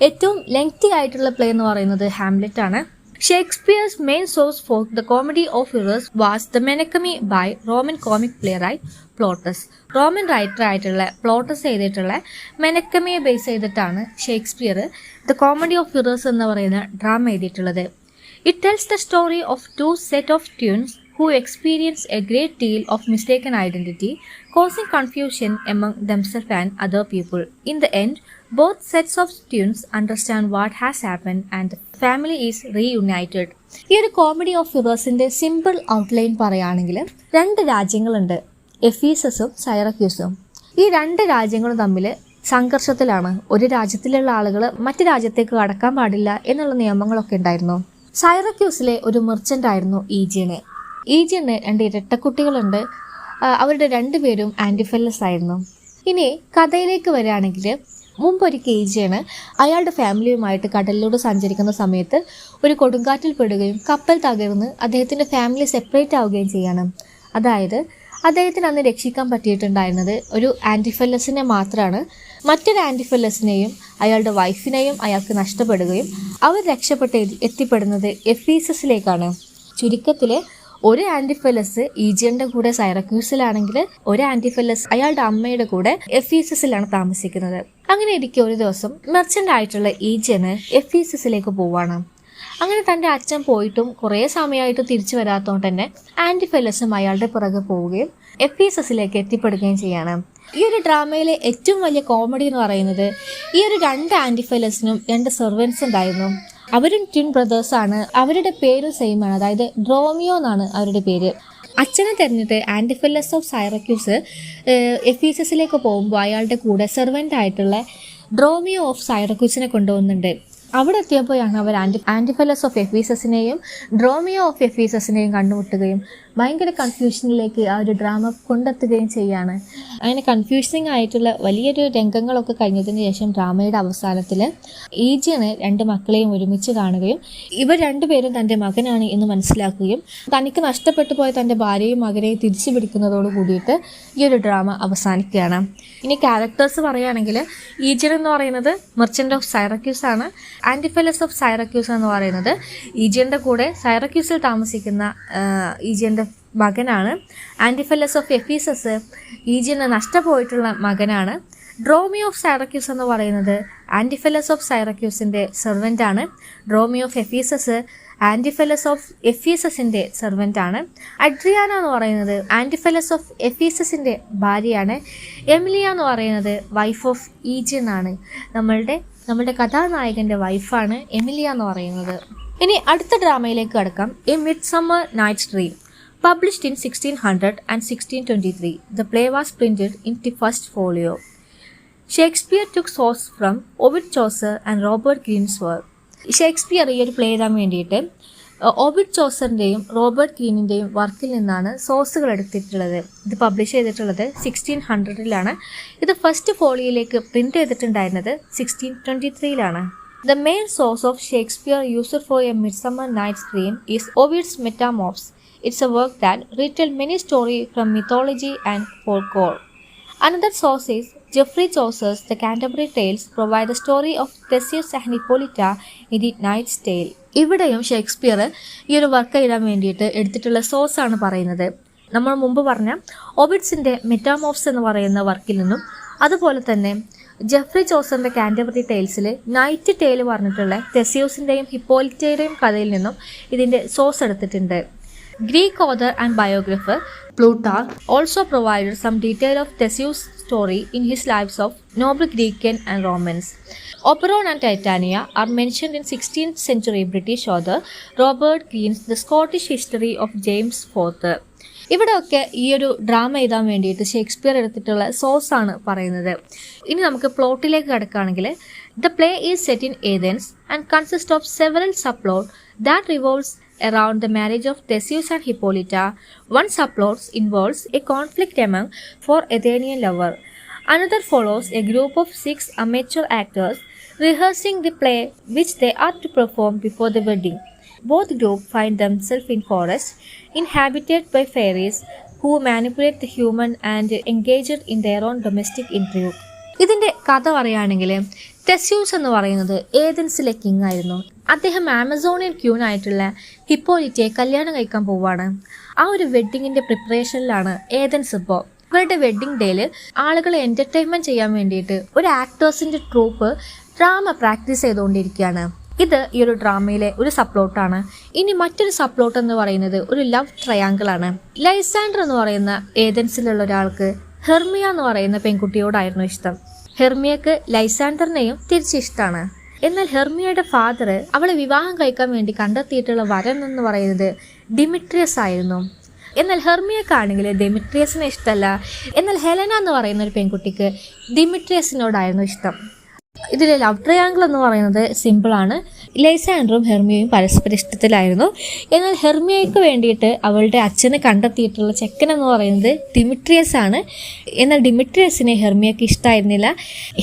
ഏറ്റവും ലെങ്തി ആയിട്ടുള്ള പ്ലേ എന്ന് പറയുന്നത് ഹാംലെറ്റ് ആണ്. Shakespeare's main source for the comedy of errors was the Menaechmi by Roman comic playwright Plautus. Roman writer ആയിട്ടുള്ള പ്ലോട്ടസ് എഴുതിയിട്ടുള്ള മെനക്കമിയെ ബേസ് ചെയ്തിട്ടാണ് Shakespeare the comedy of errors എന്ന് പറയുന്ന ഡ്രാമ എഴുതിയിട്ടുള്ളത്. It tells the story of two set of tunes who experience a great deal of mistaken identity, causing confusion among themselves and other people. In the end, both sets of students understand what has happened and the family is reunited. ഈ ഒരു comedy of ഇറേഴ്സിന്റെ simple outline പറയുകയാണെങ്കിൽ രണ്ട് രാജ്യങ്ങളുണ്ട്, എഫീസസും സൈറക്യൂസും. ഈ രണ്ട് രാജ്യങ്ങളും തമ്മിൽ സംഘർഷത്തിലാണ്. ഒരു രാജ്യത്തിലുള്ള ആളുകൾ മറ്റു രാജ്യത്തേക്ക് കടക്കാൻ പാടില്ല എന്നുള്ള നിയമങ്ങളൊക്കെ ഉണ്ടായിരുന്നു. സൈറക്യൂസിലെ ഒരു മെർച്ചൻ്റ് ആയിരുന്നു ഈജിയന്. ഈജിയന് രണ്ട് ഇരട്ടക്കുട്ടികളുണ്ട്. അവരുടെ രണ്ടുപേരും ആൻറ്റിഫെല്ലസ് ആയിരുന്നു. ഇനി കഥയിലേക്ക് വരികയാണെങ്കിൽ മുമ്പൊരിക്കൽ ഈജിയന് അയാളുടെ ഫാമിലിയുമായിട്ട് കടലിലൂടെ സഞ്ചരിക്കുന്ന സമയത്ത് ഒരു കൊടുങ്കാറ്റിൽ പെടുകയും കപ്പൽ തകർന്ന് അദ്ദേഹത്തിൻ്റെ ഫാമിലി സെപ്പറേറ്റ് ആവുകയും ചെയ്യണം. അതായത് അദ്ദേഹത്തിന് അന്ന് രക്ഷിക്കാൻ പറ്റിയിട്ടുണ്ടായിരുന്നത് ഒരു ആൻറ്റിഫെല്ലസിനെ മാത്രമാണ്. മറ്റൊരു ആൻറ്റിഫെല്ലസിനെയും അയാളുടെ വൈഫിനെയും അയാൾക്ക് നഷ്ടപ്പെടുകയും അവർ രക്ഷപ്പെട്ട് എത്തിപ്പെടുന്നത് എഫീസസിലേക്കാണ്. ചുരുക്കത്തിൽ ഒരു ആൻറ്റിഫെല്ലസ് ഈജിയന്റെ കൂടെ സൈറക്യൂസിലാണെങ്കിൽ ഒരു ആൻറ്റിഫെല്ലസ് അയാളുടെ അമ്മയുടെ കൂടെ എഫീസസിലാണ് താമസിക്കുന്നത്. അങ്ങനെ ഇരിക്കെ ഒരു ദിവസം മെർച്ചൻ്റ് ആയിട്ടുള്ള ഈജിയന് എഫീസസിലേക്ക് പോവാണ്. അങ്ങനെ തൻ്റെ അച്ഛൻ പോയിട്ടും കുറേ സമയമായിട്ട് തിരിച്ചു വരാത്തതുകൊണ്ട് തന്നെ ആൻറ്റിഫെല്ലസും അയാളുടെ പുറകെ പോവുകയും എഫീസസിലേക്ക് എത്തിപ്പെടുകയും ചെയ്യാണ്. ഈ ഒരു ഡ്രാമയിലെ ഏറ്റവും വലിയ കോമഡി എന്ന് പറയുന്നത് ഈ ഒരു രണ്ട് ആൻറ്റിഫെല്ലസിനും രണ്ട് സെർവൻസ് ഉണ്ടായിരുന്നു. അവരും ട്വിൻ ബ്രദേഴ്സാണ്. അവരുടെ പേരും സെയിം ആണ്, അതായത് ഡ്രോമിയോ എന്നാണ് അവരുടെ പേര്. അച്ഛനെ തെരഞ്ഞിട്ട് ആൻറ്റിഫെല്ലസ് ഓഫ് സൈറക്യൂസ് എഫീസസിലേക്ക് പോകുമ്പോൾ അയാളുടെ കൂടെ സെർവൻ്റ് ആയിട്ടുള്ള ഡ്രോമിയോ ഓഫ് സൈറക്യൂസിനെ കൊണ്ടുപോകുന്നുണ്ട്. അവിടെ എത്തിയപ്പോഴാണ് അവർ ആൻറ്റിഫലസ് ഓഫ് എഫീസസിനെയും ഡ്രോമിയോ ഓഫ് എഫീസസിനെയും കണ്ടുമുട്ടുകയും ഭയങ്കര കൺഫ്യൂഷനിലേക്ക് ആ ഒരു ഡ്രാമ കൊണ്ടെത്തുകയും ചെയ്യാണ്. അങ്ങനെ കൺഫ്യൂഷനിങ് ആയിട്ടുള്ള വലിയൊരു രംഗങ്ങളൊക്കെ കഴിഞ്ഞതിന് ശേഷം ഡ്രാമയുടെ അവസാനത്തിൽ ഈജിയന് 2 മക്കളെയും ഒരുമിച്ച് കാണുകയും ഇവർ 2 പേരും തൻ്റെ മകനാണ് എന്ന് മനസ്സിലാക്കുകയും തനിക്ക് നഷ്ടപ്പെട്ടു പോയ തൻ്റെ ഭാര്യയും മകനെയും തിരിച്ചു പിടിക്കുന്നതോട് കൂടിയിട്ട് ഈ ഒരു ഡ്രാമ അവസാനിക്കുകയാണ്. ഇനി ക്യാരക്ടേഴ്സ് പറയുകയാണെങ്കിൽ ഈജിയൻ എന്ന് പറയുന്നത് മെർച്ചൻ്റ് ഓഫ് സൈറക്യൂസ് ആണ്. ആൻറ്റിഫലസ് ഓഫ് സൈറക്യൂസ് എന്ന് പറയുന്നത് ഈജിയൻ്റെ കൂടെ സൈറക്യൂസിൽ താമസിക്കുന്ന ഈജിയൻ്റെ മകനാണ്. ആൻറ്റിഫലസ് ഓഫ് എഫീസസ് ഈജിയന് നഷ്ടപോയിട്ടുള്ള മകനാണ്. ഡ്രോമിയോ ഓഫ് സൈറക്യൂസ് എന്ന് പറയുന്നത് ആൻറ്റിഫലസ് ഓഫ് സൈറക്യൂസിൻ്റെ സെർവൻ്റാണ്. Dromio of Ephesus Antipholus of എഫീസസിൻ്റെ സെർവൻ്റാണ്. അഡ്രിയാന എന്ന് പറയുന്നത് ആൻറ്റിഫലസ് ഓഫ് എഫീസസിൻ്റെ ഭാര്യയാണ്. എമിലിയ എന്ന് പറയുന്നത് വൈഫ് ഓഫ് ഈജിയൻ ആണ്. നമ്മളുടെ കഥാനായകൻ്റെ വൈഫാണ് എമിലിയ എന്ന് പറയുന്നത്. ഇനി അടുത്ത ഡ്രാമയിലേക്ക് കടക്കാം. A midsummer nights Dream. Published in 1600 and 1623, the play was printed in the first folio. Shakespeare took source from Ovid Chaucer and Robert Greene's work. Shakespeare ഈ ഒരു പ്ലേ എഴുതാൻ വേണ്ടിയിട്ട് ഓവിഡ് ചോസറിൻ്റെയും റോബർട്ട് ഗ്രീനിൻ്റെയും വർക്കിൽ നിന്നാണ് സോഴ്സുകൾ എടുത്തിട്ടുള്ളത്. ഇത് പബ്ലിഷ് ചെയ്തിട്ടുള്ളത് 1600-ലാണ്. ഇത് ഫസ്റ്റ് ഫോളിയോയിലേക്ക് പ്രിന്റ് ചെയ്തിട്ടുണ്ടായിരുന്നത് 1623-ലാണ്. The main source of Shakespeare used for A Midsummer Night's Dream is Ovid's Metamorphs. It's a work that retells many stories from mythology and folklore. Another source is Geoffrey Chaucer's The Canterbury Tales provide the story of Theseus and Hippolyta in The Knight's Tale. ഇവിടെയും Shakespeare ഈ ഒരു work എഴുതാൻ വേണ്ടിയിട്ട് എടുത്തിട്ടുള്ള source ആണ് പറയുന്നത്. നമ്മൾ മുമ്പ് പറഞ്ഞ ഒവിഡ്സിൻ്റെ മെറ്റാമോർഫ്സ് എന്ന് പറയുന്ന വർക്കിൽ നിന്നും അതുപോലെ തന്നെ ജെഫ്രി ചോസറിൻ്റെ കാൻറ്റർബറി ടേൽസിൽ നൈറ്റ് ടെയിൽ പറഞ്ഞിട്ടുള്ള തെസിയോസിൻ്റെയും ഹിപ്പോലിറ്റയുടെയും കഥയിൽ നിന്നും ഇതിൻ്റെ സോഴ്സ് എടുത്തിട്ടുണ്ട്. Greek author and biographer Plutarch also provided some detail of Theseus' story in his lives of noble Greek and Romans. Oberon and Titania are mentioned in 16th century British author Robert Greene's The Scottish History of James IV. ഇവിടെയൊക്കെ ഈ ഒരു drama എഴുതാൻ വേണ്ടിയിട്ട് Shakespeare എടുത്തിട്ടുള്ള source ആണ് പറയുന്നത്. ഇനി നമുക്ക് പ്ലോട്ടിലേക്ക് കിടക്കുകയാണെങ്കിൽ the play is set in Athens and consist of several subplot that revolves around the marriage of Theseus and Hippolyta. One subplot involves a conflict among 4 Athenian lovers. Another follows a group of 6 amateur actors rehearsing the play which they are to perform before the wedding. Both groups find themselves in forests inhabited by fairies who manipulate the human and engaged in their own domestic intrigue. ഇതിൻ്റെ കഥ പറയുകയാണെങ്കിൽ തെസ്യൂസ് എന്ന് പറയുന്നത് ഏതൻസിലെ king ആയിരുന്നു. അദ്ദേഹം Amazonian queen ആയിട്ടുള്ള ഹിപ്പോലിറ്റയെ കല്യാണം കഴിക്കാൻ പോവാണ്. ആ ഒരു വെഡ്ഡിങ്ങിൻ്റെ പ്രിപ്പറേഷനിലാണ് ഏതൻസ്. ഇപ്പോൾ ഇവരുടെ വെഡ്ഡിങ് ഡേയിൽ ആളുകളെ എൻ്റർടൈൻമെൻറ്റ് ചെയ്യാൻ വേണ്ടിയിട്ട് ഒരു ആക്ടേഴ്സിൻ്റെ ട്രൂപ്പ് ഡ്രാമ പ്രാക്ടീസ് ചെയ്തുകൊണ്ടിരിക്കുകയാണ്. ഇത് ഈ ഒരു ഡ്രാമയിലെ ഒരു സബ്പ്ലോട്ടാണ്. ഇനി മറ്റൊരു സബ്പ്ലോട്ട് എന്ന് പറയുന്നത് ഒരു ലവ് ട്രയാങ്കിൾ ആണ്. ലൈസാൻഡർ എന്ന് പറയുന്ന ഏതൻസിലുള്ള ഒരാൾക്ക് ഹെർമിയ എന്ന് പറയുന്ന പെൺകുട്ടിയോടായിരുന്നു ഇഷ്ടം. ഹെർമിയക്ക് ലൈസാൻഡറിനെയും തിരിച്ചിഷ്ടമാണ്. എന്നാൽ ഹെർമിയയുടെ ഫാദർ അവളെ വിവാഹം കഴിക്കാൻ വേണ്ടി കണ്ടെത്തിയിട്ടുള്ള വരൻ എന്ന് പറയുന്നത് ഡിമിട്രിയസ് ആയിരുന്നു. എന്നാൽ ഹെർമിയക്കാണെങ്കിൽ ഡിമിട്രിയസിനെ ഇഷ്ടമല്ല. എന്നാൽ ഹെലന എന്ന് പറയുന്ന ഒരു പെൺകുട്ടിക്ക് ഡിമിട്രിയസിനോടായിരുന്നു ഇഷ്ടം. ഇതിലെ ലവ് ട്രയാങ്കിൾ എന്ന് പറയുന്നത് സിമ്പിളാണ്. ലൈസാൻഡറും ഹെർമിയയും പരസ്പര ഇഷ്ടത്തിലായിരുന്നു. എന്നാൽ ഹെർമിയയ്ക്ക് വേണ്ടിയിട്ട് അവളുടെ അച്ഛനെ കണ്ടെത്തിയിട്ടുള്ള ചെക്കൻ എന്ന് പറയുന്നത് ഡിമിട്രിയസ് ആണ്. എന്നാൽ ഡിമിട്രിയസിനെ ഹെർമിയയ്ക്ക് ഇഷ്ടമായിരുന്നില്ല.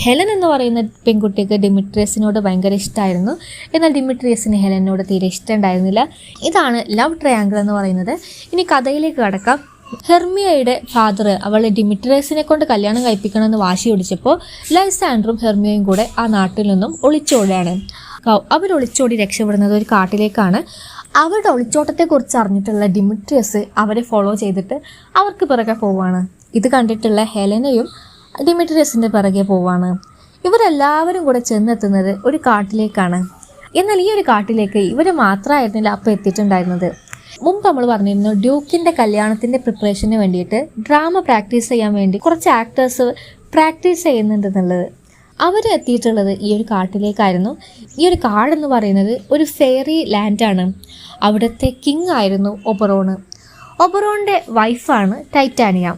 ഹെലൻ എന്ന് പറയുന്ന പെൺകുട്ടിക്ക് ഡിമിട്രിയസിനോട് ഭയങ്കര ഇഷ്ടമായിരുന്നു. എന്നാൽ ഡിമിട്രിയസിന് ഹെലനോട് തീരെ ഇഷ്ടമുണ്ടായിരുന്നില്ല. ഇതാണ് ലവ് ട്രയാങ്കിൾ എന്ന് പറയുന്നത്. ഇനി കഥയിലേക്ക് കടക്കാം. ഹെർമിയയുടെ ഫാദർ അവളെ ഡിമിട്രിയസിനെ കൊണ്ട് കല്യാണം കഴിപ്പിക്കണമെന്ന് വാശി പിടിച്ചപ്പോൾ ലൈസാൻഡറും ഹെർമിയയും കൂടെ ആ നാട്ടിൽ നിന്നും ഒളിച്ചോടുകയാണ്. അവർ ഒളിച്ചോടി രക്ഷപ്പെടുന്നത് ഒരു കാട്ടിലേക്കാണ്. അവരുടെ ഒളിച്ചോട്ടത്തെക്കുറിച്ച് അറിഞ്ഞിട്ടുള്ള ഡിമിട്രിയസ് അവരെ ഫോളോ ചെയ്തിട്ട് അവർക്ക് പിറകെ പോവാണ്. ഇത് കണ്ടിട്ടുള്ള ഹെലനയും ഡിമിട്രിയസിൻ്റെ പിറകെ പോവാണ്. ഇവരെല്ലാവരും കൂടെ ചെന്നെത്തുന്നത് ഒരു കാട്ടിലേക്കാണ്. എന്നാൽ ഈ ഒരു കാട്ടിലേക്ക് ഇവർ മാത്രമായിരുന്നില്ല അപ്പോൾ എത്തിയിട്ടുണ്ടായിരുന്നത്. മുമ്പ് നമ്മൾ പറഞ്ഞിരുന്നു ഡ്യൂക്കിൻ്റെ കല്യാണത്തിൻ്റെ പ്രിപ്പറേഷന് വേണ്ടിയിട്ട് ഡ്രാമ പ്രാക്ടീസ് ചെയ്യാൻ വേണ്ടി കുറച്ച് ആക്ടേഴ്സ് പ്രാക്ടീസ് ചെയ്യുന്നുണ്ടെന്നുള്ളത്. അവർ എത്തിയിട്ടുള്ളത് ഈ ഒരു കാട്ടിലേക്കായിരുന്നു. ഈ ഒരു കാടെന്ന് പറയുന്നത് ഒരു ഫെയറി ലാൻഡാണ്. അവിടുത്തെ കിങ് ആയിരുന്നു ഒബറോണ്. ഒബറോണിൻ്റെ വൈഫാണ് ടൈറ്റാനിയ.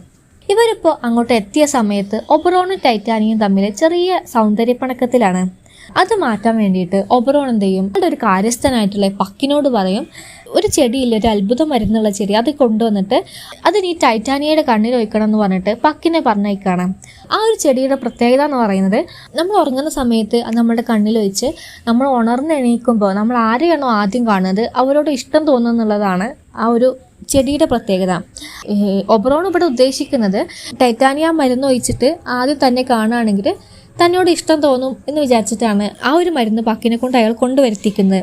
ഇവരിപ്പോൾ അങ്ങോട്ട് എത്തിയ സമയത്ത് ഒബറോണും ടൈറ്റാനിയും തമ്മിൽ ചെറിയ സൗന്ദര്യപ്പണക്കത്തിലാണ്. അത് മാറ്റാൻ വേണ്ടിയിട്ട് ഒബറോൺ എന്ത് ചെയ്യും, ഒരു കാര്യസ്ഥനായിട്ടുള്ള പക്കിനോട് പറയും, ഒരു ചെടിയില്ല, ഒരു അത്ഭുതം മരുന്നുള്ള ചെടി, അത് കൊണ്ടുവന്നിട്ട് അതിന് ഈ ടൈറ്റാനിയയുടെ കണ്ണിൽ ഒഴിക്കണം എന്ന് പറഞ്ഞിട്ട് പക്കിനെ പറഞ്ഞേക്കാണ്. ആ ഒരു ചെടിയുടെ പ്രത്യേകത എന്ന് പറയുന്നത്, നമ്മൾ ഉറങ്ങുന്ന സമയത്ത് നമ്മുടെ കണ്ണിൽ ഒഴിച്ച് നമ്മൾ ഉണർന്ന് എണീക്കുമ്പോൾ നമ്മൾ ആരെയാണോ ആദ്യം കാണുന്നത് അവരോട് ഇഷ്ടം തോന്നുന്നു എന്നുള്ളതാണ് ആ ഒരു ചെടിയുടെ പ്രത്യേകത. ഒബറോൺ ഇവിടെ ഉദ്ദേശിക്കുന്നത് ടൈറ്റാനിയ മരുന്ന് ഒഴിച്ചിട്ട് ആദ്യം തന്നെ കാണുകയാണെങ്കിൽ തന്നോട് ഇഷ്ടം തോന്നും എന്ന് വിചാരിച്ചിട്ടാണ് ആ ഒരു മരുന്ന് പക്കിനെ കൊണ്ട് അയാൾ കൊണ്ടുവരുത്തിക്കുന്നത്.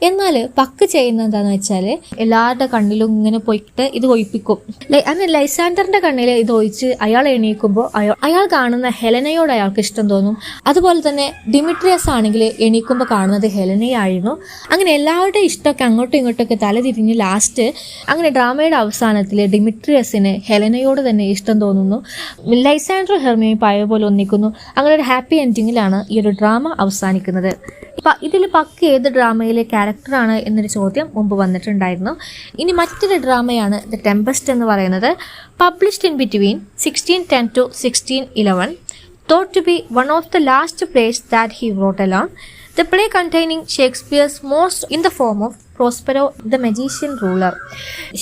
എന്നാൽ പക്ക് ചെയ്യുന്നത് എന്താണെന്ന് വെച്ചാൽ എല്ലാവരുടെ കണ്ണിലും ഇങ്ങനെ പോയിട്ട് ഇത് ഒഴിപ്പിക്കും. അങ്ങനെ ലൈസാൻഡറിന്റെ കണ്ണിൽ ഇത് ഒഴിച്ച് അയാൾ എണീക്കുമ്പോൾ അയാൾ കാണുന്ന ഹെലനയോട് അയാൾക്ക് ഇഷ്ടം തോന്നും. അതുപോലെ തന്നെ ഡിമിട്രിയസ് ആണെങ്കിൽ എണീക്കുമ്പോൾ കാണുന്നത് ഹെലനയായിരുന്നു. അങ്ങനെ എല്ലാവരുടെയും ഇഷ്ടമൊക്കെ അങ്ങോട്ടും ഇങ്ങോട്ടൊക്കെ തലതിരിഞ്ഞ് ലാസ്റ്റ് അങ്ങനെ ഡ്രാമയുടെ അവസാനത്തിൽ ഡിമിട്രിയസിന് ഹെലനയോട് തന്നെ ഇഷ്ടം തോന്നുന്നു. ലൈസാൻഡറും ഹെർമിയയും പഴയ പോലെ ഒന്നിക്കുന്നു. അങ്ങനെ ഒരു ഹാപ്പി എൻഡിങ്ങിലാണ് ഈ ഒരു ഡ്രാമ അവസാനിക്കുന്നത്. ഇതിൽ പക്ക് ഏത് ഡ്രാമയിലെ ക്യാരക്ടറാണ് എന്നൊരു ചോദ്യം മുമ്പ് വന്നിട്ടുണ്ടായിരുന്നു. ഇനി മറ്റൊരു ഡ്രാമയാണ് ദ ടെമ്പസ്റ്റ് എന്ന് പറയുന്നത്. Published in between 1610 to 1611, thought to be one of the last plays that he wrote alone. The play containing Shakespeare's most in the form of Prospero the magician ruler.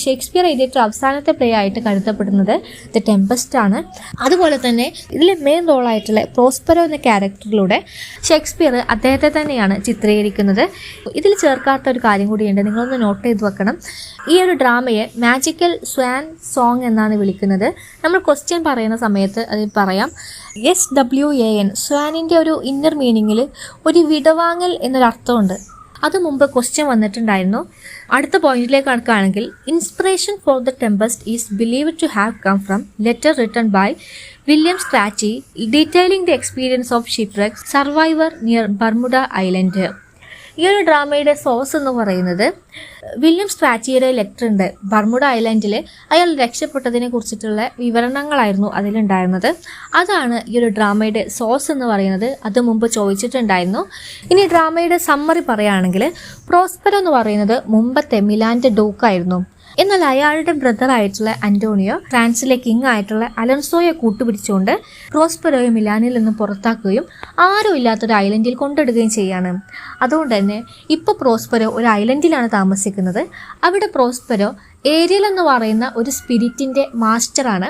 Shakespeare എഴുതിയിട്ട് അവസാനത്തെ play ആയിട്ട് കരുതപ്പെടുന്നത് the Tempest ആണ്. അതുപോലെ തന്നെ ഇതിലെ main റോളായിട്ടുള്ള Prospero എന്ന ക്യാരക്ടറിലൂടെ Shakespeare അദ്ദേഹത്തെ തന്നെയാണ് ചിത്രീകരിക്കുന്നത്. ഇതിൽ ചേർക്കാത്ത ഒരു കാര്യം കൂടിയുണ്ട്, നിങ്ങളൊന്ന് നോട്ട് ചെയ്ത് വെക്കണം. ഈ ഒരു ഡ്രാമയെ മാജിക്കൽ സ്വാൻ സോങ് എന്നാണ് വിളിക്കുന്നത്. നമ്മൾ ക്വസ്റ്റ്യൻ പറയുന്ന സമയത്ത് അത് പറയാം. SWAN സ്വാനിൻ്റെ ഒരു ഇന്നർ മീനിങ്ങിൽ ഒരു വിടവാങ്ങൽ എന്നൊരർത്ഥമുണ്ട്. അത് മുമ്പ് ക്വസ്റ്റ്യൻ വന്നിട്ടുണ്ടായിരുന്നു. അടുത്ത പോയിന്റിലേക്ക് കടക്കുകയാണെങ്കിൽ, inspiration for the tempest is believed to have come from letter written by William Strachey detailing the experience of shipwreck survivor near Bermuda island. ഈ ഒരു ഡ്രാമയുടെ സോഴ്സ് എന്ന് പറയുന്നത് വില്യം സ്ട്രാച്ചിയുടെ ലെറ്റർ ഉണ്ട്. ബർമുഡ ഐലൻഡിൽ അയാൾ രക്ഷപ്പെട്ടതിനെ കുറിച്ചിട്ടുള്ള വിവരണങ്ങളായിരുന്നു അതിലുണ്ടായിരുന്നത്. അതാണ് ഈ ഒരു ഡ്രാമയുടെ സോഴ്സ് എന്ന് പറയുന്നത്. അത് മുമ്പ് ചോദിച്ചിട്ടുണ്ടായിരുന്നു. ഇനി ഡ്രാമയുടെ സമ്മറി പറയുകയാണെങ്കിൽ, പ്രോസ്പെറോ എന്ന് പറയുന്നത് മുമ്പത്തെ മിലാൻ്റെ ഡൂക്കായിരുന്നു. എന്നാൽ അയാളുടെ ബ്രദർ ആയിട്ടുള്ള അന്റോണിയോ ഫ്രാൻസിലെ കിങ് ആയിട്ടുള്ള അലൻസോയെ കൂട്ടുപിടിച്ചുകൊണ്ട് പ്രോസ്പെറോയെ മിലാനിൽ നിന്ന് പുറത്താക്കുകയും ആരും ഇല്ലാത്തൊരു ഐലൻഡിൽ കൊണ്ടിടുകയും ചെയ്യാണ്. അതുകൊണ്ട് തന്നെ ഇപ്പോൾ പ്രോസ്പെറോ ഒരു ഐലൻഡിലാണ് താമസിക്കുന്നത്. അവിടെ പ്രോസ്പെറോ ഏരിയൽ എന്ന് പറയുന്ന ഒരു സ്പിരിറ്റിൻ്റെ മാസ്റ്ററാണ്.